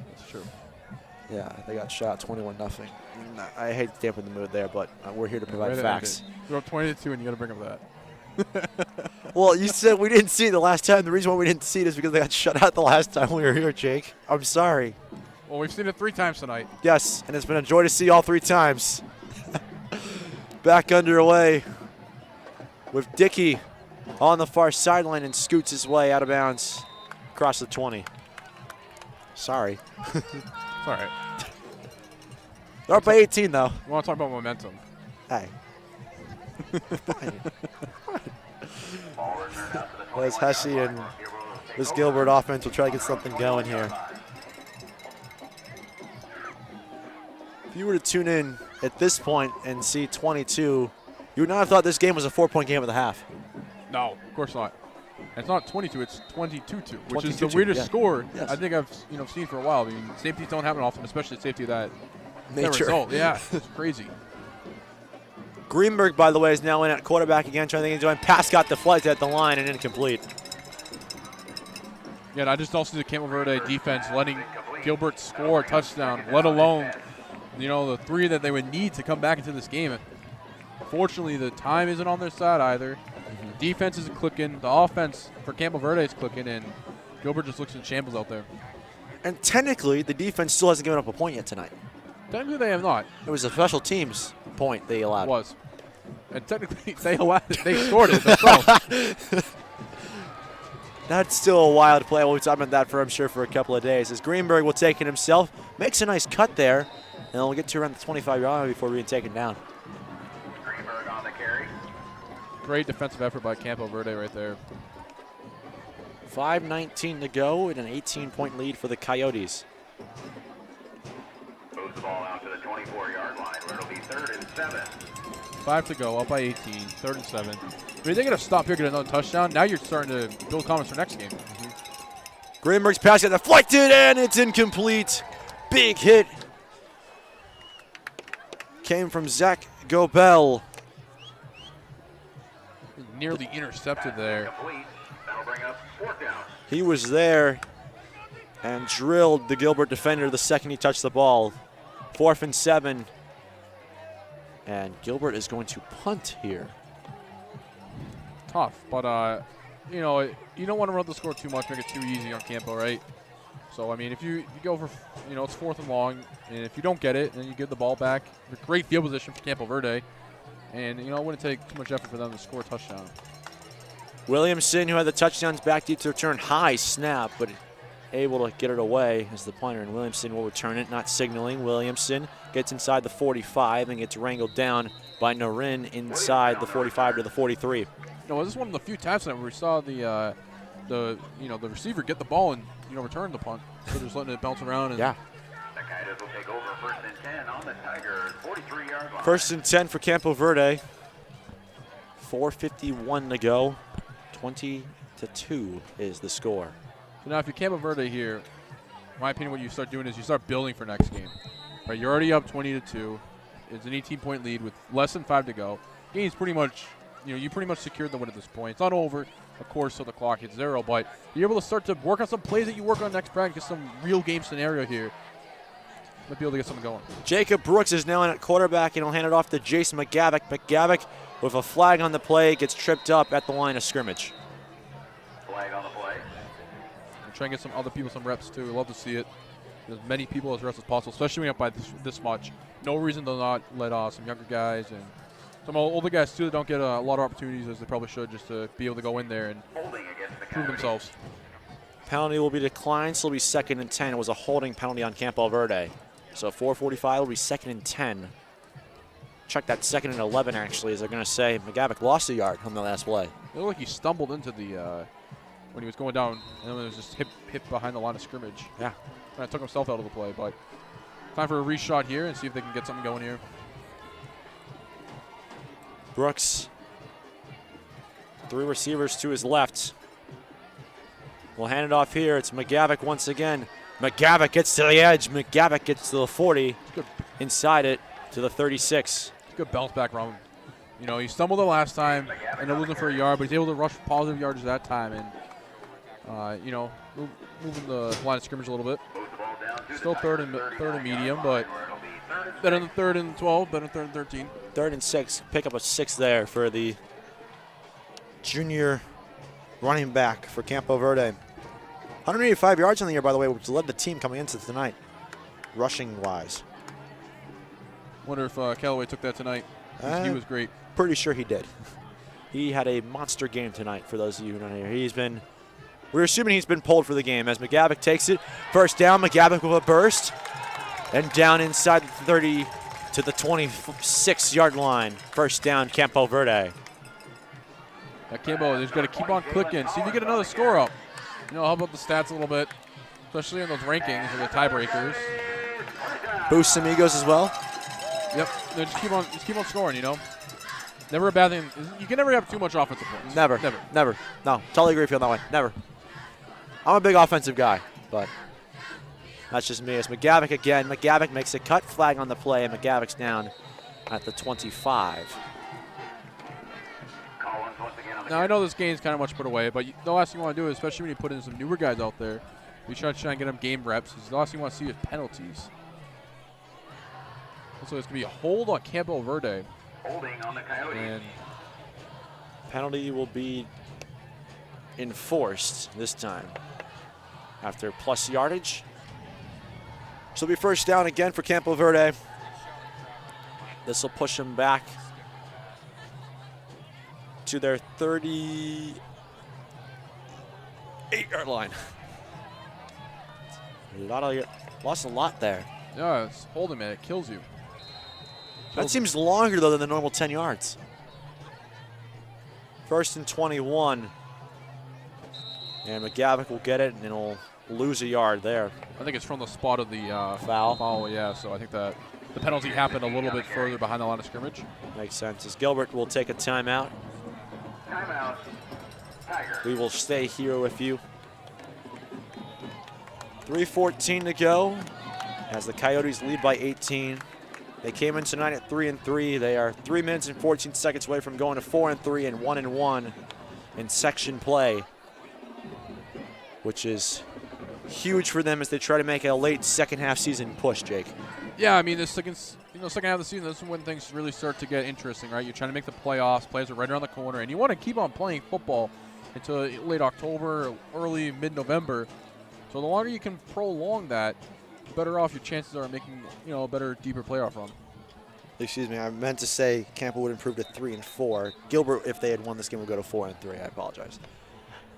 That's true. Yeah, they got shot 21-0. I hate to dampen the mood there, but we're here to provide facts. You're up 20-2, and you got to bring up that. Well, you said we didn't see it the last time. The reason why we didn't see it is because they got shut out the last time we were here, Jake. I'm sorry. Well, we've seen it 3 times tonight. Yes, and it's been a joy to see all 3 times. Back underway with Dickey on the far sideline and scoots his way out of bounds across the 20. Sorry. It's all right. They're up by 18, though. We want to talk about momentum. Hey. As Hessie and this Gilbert offense will try to get something going here. If you were to tune in at this point and see 22, you would not have thought this game was a 4-point game at the half. No, of course not. It's not 22, it's 22-2, which is the 22-2, weirdest yeah. score Yes. I think I've seen for a while. I mean, safeties don't happen often, especially safety of that Nature. result. Yeah, it's crazy. Greenberg, by the way, is now in at quarterback again, trying to think he's doing. Pass got deflected at the line and incomplete. Yeah, and I just don't see the Campo Verde defense letting Gilbert score a touchdown, let alone, the 3 that they would need to come back into this game. Fortunately, the time isn't on their side either. The defense isn't clicking. The offense for Campo Verde is clicking, and Gilbert just looks in shambles out there. And technically, the defense still hasn't given up a point yet tonight. Technically, they have not. It was a special teams point they allowed. It was. And technically, they allowed it. They scored it themselves. That's still a wild play. We'll be talking about that for, I'm sure, for a couple of days. As Greenberg will take it himself, makes a nice cut there, and we'll get to around the 25-yard line before being taken down. Greenberg on the carry. Great defensive effort by Campo Verde right there. 5:19 to go and an 18-point lead for the Coyotes. Moves the ball out to the 24-yard line where it'll be 3rd and 7. 5 to go, up by 18, 3rd and 7. I mean, they're going to stop here, get another touchdown. Now you're starting to build confidence for next game. Greenberg's pass got deflected, and it's incomplete. Big hit. Came from Zach Gobel. Nearly intercepted there. Complete. That'll bring up 4th down. He was there and drilled the Gilbert defender the second he touched the ball. 4th and 7. And Gilbert is going to punt here. Tough, but, you don't want to run the score too much, make it too easy on Campo, right? So, I mean, if you go for, it's 4th and long, and if you don't get it, then you give the ball back. Great field position for Campo Verde. And, it wouldn't take too much effort for them to score a touchdown. Williamson, who had the touchdowns, back deep to return. High snap, but able to get it away as the punter, and Williamson will return it, not signaling. Williamson gets inside the 45 and gets wrangled down by Narin inside the 45 to the 43. This is one of the few times that we saw the receiver get the ball and return the punt. So just letting it bounce around. And yeah. The Coyotes will take over 1st and 10 on the Tigers' 43-yard line. 1st and 10 for Campo Verde. 4:51 to go. 20-2 is the score. So now if you're Campo Verde here, in my opinion, what you start doing is you start building for next game. Right, you're already up 20-2. It's an 18-point lead with less than 5 to go. Game's pretty much, you pretty much secured the win at this point. It's not over, of course, till the clock hits 0, but you're able to start to work on some plays that you work on next practice, some real game scenario here. Might be able to get something going. Jacob Brooks is now in at quarterback, and he'll hand it off to Jason McGavick. McGavick, with a flag on the play, gets tripped up at the line of scrimmage. Flag on the play. We'll try and get some other people some reps, too. We'd love to see it. As many people as reps as possible, especially when you're up by this much. No reason to not let some younger guys and some older guys, too, that don't get a lot of opportunities as they probably should, just to be able to go in there and Holding against the prove Coyotes. themselves. Penalty will be declined, so it'll be 2nd and 10. It was a holding penalty on Campo Verde. So 4:45 will be 2nd and 10. Check that 2nd and 11, actually, as they're going to say. McGavick lost a yard on the last play. It looked like he stumbled into the when he was going down, and then it was just hit behind the line of scrimmage. Yeah. Kind of took himself out of the play, but time for a reshot here and see if they can get something going here. Brooks, 3 receivers to his left. We'll hand it off here. It's McGavick once again. McGavick gets to the edge. McGavick gets to the 40. Good. Inside it to the 36. Good bounce back run. He stumbled the last time, ended up losing for a yard, but he's able to rush positive yards that time, and moving the line of scrimmage a little bit. Still third and medium, but better than 3rd and 12, better than 3rd and 13. 3rd and 6. Pick up a 6 there for the junior running back for Campo Verde. 185 yards on the year, by the way, which led the team coming into tonight, rushing-wise. Wonder if Callaway took that tonight. He was great. Pretty sure he did. He had a monster game tonight, for those of you who don't know. We're assuming he's been pulled for the game as McGavick takes it. First down, McGavick with a burst. And down inside the 30 to the 26-yard line. First down, Campo Verde. Campo is going to keep on clicking. See if you get another score up. Help out the stats a little bit, especially in those rankings or the tiebreakers. Boost some egos as well. Yep. Just keep on scoring. Never a bad thing. You can never have too much offensive points. Never. No, totally agree with you on that one. Never. I'm a big offensive guy, but that's just me. It's McGavick again. McGavick makes a cut, flag on the play, and McGavick's down at the 25. Now, I know this game's kind of much put away, but the last thing you want to do, especially when you put in some newer guys out there, you try to get them game reps. The last thing you want to see is penalties. So it's going to be a hold on Campo Verde. Holding on the Coyotes. And penalty will be enforced this time after plus yardage. So it'll be first down again for Campo Verde. This will push them back to their 38-yard line. Lost a lot there. Yeah, it's holding, man. It kills you. That seems longer, though, than the normal 10 yards. First and 21. And McGavick will get it, and he'll lose a yard there. I think it's from the spot of the foul. Foul, yeah. So I think that the penalty happened a little bit further behind the line of scrimmage. Makes sense. As Gilbert will take a timeout. Timeout. Tiger. We will stay here with you. 3:14 to go as the Coyotes lead by 18. They came in tonight at 3-3. They are 3 minutes and 14 seconds away from going to 4-3 and 1-1 in section play, which is huge for them as they try to make a late second half season push, Jake. Yeah, I mean, the second half of the season, this is when things really start to get interesting, right? You're trying to make the playoffs. Players are right around the corner, and you want to keep on playing football until late October, early mid-November. So the longer you can prolong that, the better off your chances are making, a better, deeper playoff run. Excuse me, I meant to say Campo would improve to 3-4. Gilbert, if they had won this game, would go to 4-3. I apologize.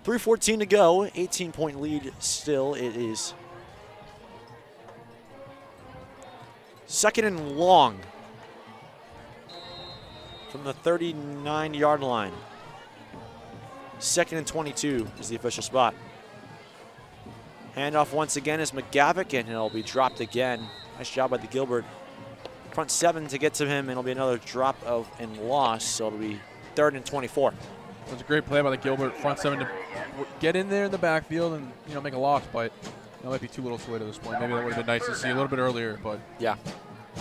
3:14 to go, 18-point lead still. It is second and long from the 39-yard line. Second and 22 is the official spot. Handoff once again is McGavick, and he'll be dropped again. Nice job by the Gilbert front seven to get to him, and it'll be another drop and loss, so it'll be 3rd and 24. It was a great play by the Gilbert front seven to get in there in the backfield and make a loss, but that might be too little too late at this point. Maybe that would have been nice to see a little bit earlier, but yeah.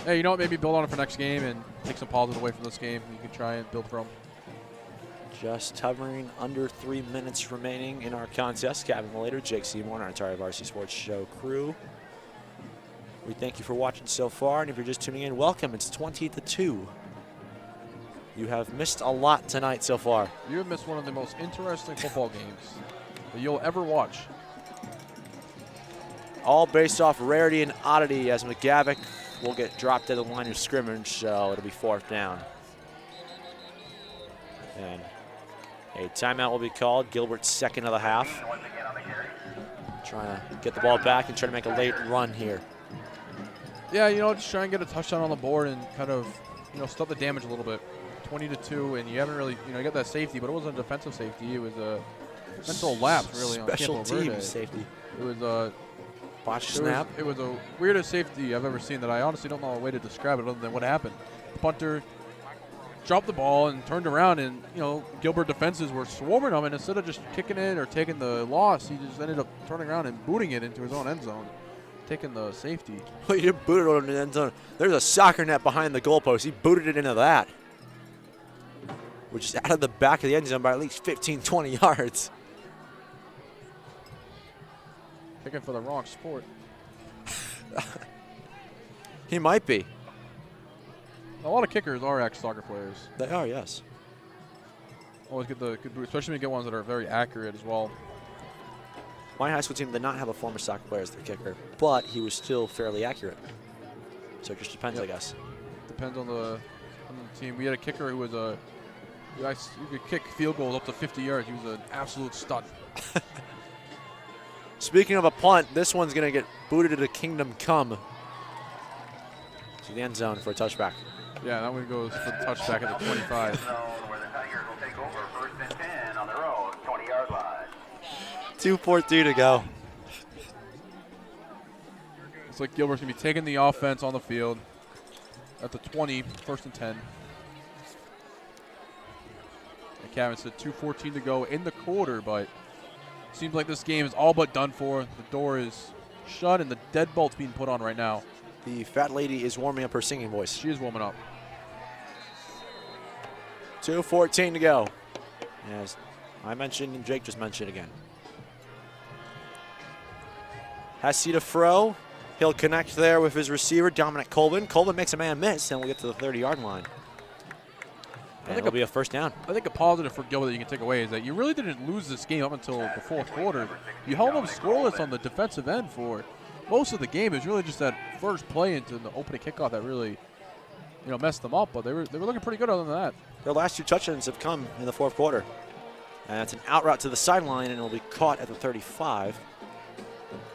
Hey, you know what? Maybe build on it for next game and take some positive away from this game. You can try and build from. Just hovering under 3 minutes remaining in our contest. Kevin Malater, Jake Seymour, and our entire Varsity Sports Show crew. We thank you for watching so far, and if you're just tuning in, welcome. It's 20-2. You have missed a lot tonight so far. You have missed one of the most interesting football games that you'll ever watch. All based off rarity and oddity, as McGavick will get dropped at the line of scrimmage, so it'll be 4th down. And a timeout will be called. Gilbert's second of the half. Trying to get the ball back and try to make a late run here. Yeah, just try and get a touchdown on the board and kind of, stop the damage a little bit. 20-2, and you haven't really, you got that safety, but it wasn't a defensive safety. It was a mental lapse, really, on Special Campo Verde. team safety. It was a botch snap. It was a weirdest safety I've ever seen that I honestly don't know a way to describe it other than what happened. The punter dropped the ball and turned around, and Gilbert defenses were swarming him, and instead of just kicking it or taking the loss, he just ended up turning around and booting it into his own end zone, taking the safety. Well, you didn't boot it on the end zone. There's a soccer net behind the goalpost. He booted it into that, which is out of the back of the end zone by at least 15, 20 yards. Picking for the wrong sport. He might be. A lot of kickers are ex-soccer players. They are, yes. Always get the good boot, especially when you get ones that are very accurate as well. My high school team did not have a former soccer player as their kicker, but he was still fairly accurate. So it just depends, I guess. Depends on the team. We had a kicker who was You could kick field goals up to 50 yards. He was an absolute stud. Speaking of a punt, this one's going to get booted to Kingdom Come to the end zone for a touchback. Yeah, that one goes for the touchback at the 25. Where the Tigers will take over 1st and 10 on their own 20-yard line. 2:42 to go. Looks like Gilbert's going to be taking the offense on the field at the 20, 1st and 10. And Kevin said 2:14 to go in the quarter, but seems like this game is all but done for. The door is shut and the deadbolt's being put on right now. The fat lady is warming up her singing voice. She is warming up. 2:14 to go. As I mentioned and Jake just mentioned again. Hesse to throw. He'll connect there with his receiver, Dominic Colvin. Colvin makes a man miss, and we'll get to the 30-yard line. And it'll be a first down. I think a positive for Gilbert that you can take away is that you really didn't lose this game up until the 4th quarter. You held them scoreless on the defensive end for most of the game. It was really just that first play into the opening kickoff that really, messed them up. But they were looking pretty good other than that. Their last 2 touchdowns have come in the 4th quarter. And it's an out route to the sideline, and it'll be caught at the 35.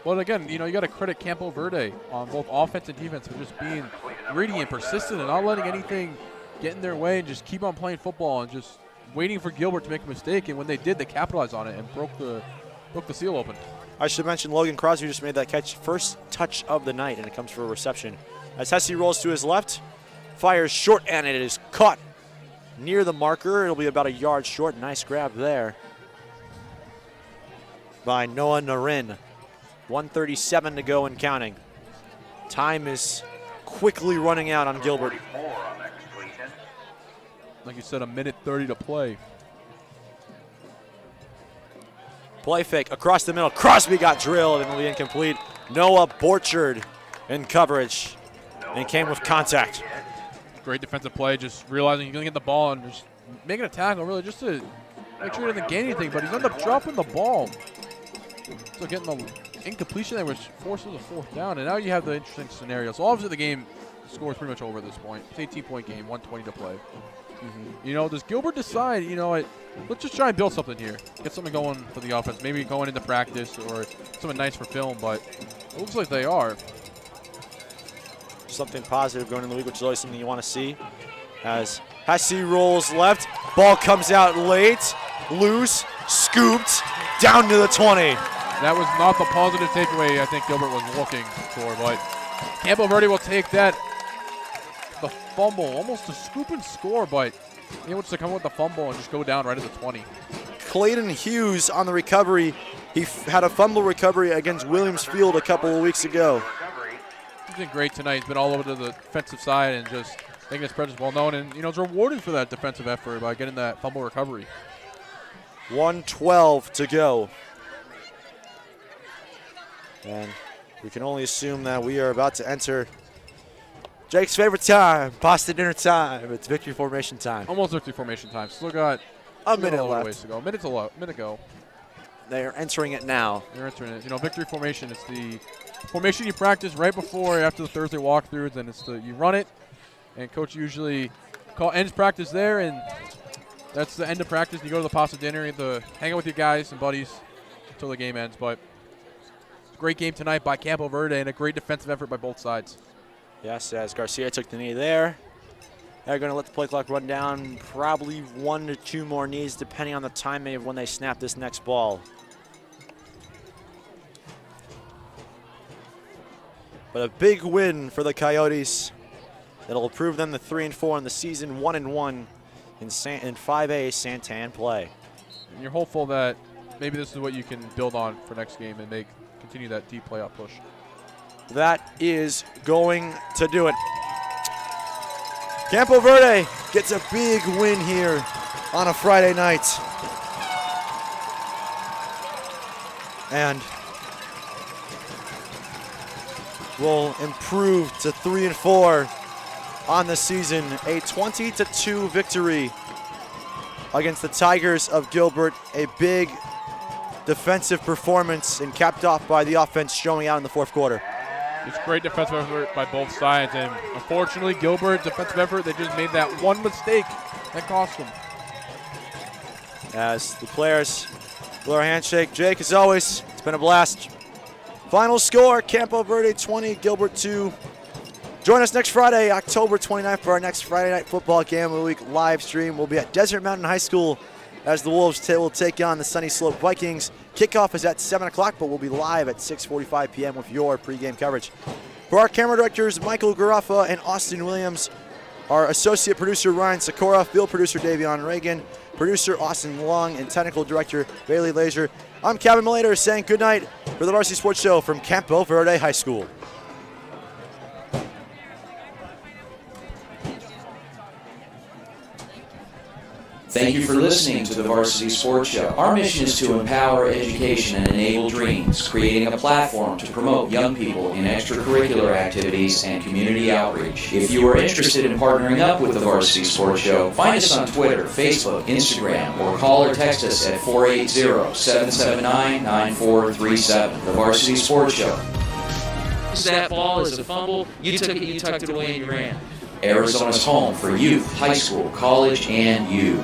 But again, you got to credit Campo Verde on both offense and defense for just being greedy and persistent and not letting anything get in their way and just keep on playing football and just waiting for Gilbert to make a mistake. And when they did, they capitalized on it and broke the seal open. I should mention Logan Crosby just made that catch, first touch of the night, and it comes for a reception. As Hesse rolls to his left, fires short, and it is caught near the marker. It'll be about a yard short. Nice grab there by Noah Narin. 1:37 to go and counting. Time is quickly running out on Gilbert. Like you said, 1:30 to play. Play fake across the middle. Crosby got drilled and will be incomplete. Noah Borchard in coverage and came with contact. Great defensive play, just realizing he's going to get the ball and just making a tackle really just to make sure he doesn't gain anything, but he's ended up dropping the ball. So getting the incompletion there, which forces a 4th down, and now you have the interesting scenario. So obviously the game score is pretty much over at this point. It's an 18-point game, 1:20 to play. Does Gilbert decide, let's just try and build something here. Get something going for the offense, maybe going into practice or something nice for film, but it looks like they are. Something positive going in the week, which is always something you want to see. As Hesse rolls left, ball comes out late, loose, scooped, down to the 20. That was not the positive takeaway I think Gilbert was looking for, but Campo Verde will take that. The fumble, almost a scoop and score, but able to come with the fumble and just go down right at the 20. Clayton Hughes on the recovery. He had a fumble recovery against Williams Field a couple of weeks ago. He's been great tonight. He's been all over to the defensive side and just making his presence well known, and is rewarded for that defensive effort by getting that fumble recovery. 1:12 to go. And we can only assume that we are about to enter Jake's favorite time, pasta dinner time. It's victory formation time. Almost victory formation time. Still got a minute ways left. to go. Minute go. They are entering it now. They're entering it. Victory formation is the formation you practice right before or after the Thursday walkthrough. Then you run it, and coach usually ends practice there, and that's the end of practice. You go to the pasta dinner, hang out with your guys and buddies until the game ends. But great game tonight by Campo Verde and a great defensive effort by both sides. Yes, as Garcia took the knee there. They're going to let the play clock run down, probably 1 to 2 more knees, depending on the timing of when they snap this next ball. But a big win for the Coyotes. It'll improve them to 3-4 in the season, 1-1 in 5A Santan play. And you're hopeful that maybe this is what you can build on for next game and continue that deep playoff push. That is going to do it. Campo Verde gets a big win here on a Friday night. And will improve to 3-4 on the season. A 20-2 victory against the Tigers of Gilbert. A big defensive performance and capped off by the offense showing out in the 4th quarter. It's great defensive effort by both sides, and unfortunately Gilbert defensive effort, they just made that one mistake that cost them. as the players do our handshake. Jake, as always, it's been a blast. Final score, Campo Verde 20, Gilbert 2. Join us next Friday, October 29th, for our next Friday Night Football Game of the Week live stream. We'll be at Desert Mountain High School as the Wolves will take on the Sunny Slope Vikings. Kickoff is at 7 o'clock, but we'll be live at 6:45 p.m. with your pregame coverage. For our camera directors, Michael Garaffa and Austin Williams, our associate producer, Ryan Sikora, field producer, Davion Reagan, producer, Austin Long, and technical director, Bailey Laser. I'm Kevin Malater saying good night for the Varsity Sports Show from Campo Verde High School. Thank you for listening to the Varsity Sports Show. Our mission is to empower education and enable dreams, creating a platform to promote young people in extracurricular activities and community outreach. If you are interested in partnering up with the Varsity Sports Show, find us on Twitter, Facebook, Instagram, or call or text us at 480-779-9437. The Varsity Sports Show. That ball is a fumble. You took it, you tucked it away, and you ran. Arizona's home for youth, high school, college, and you.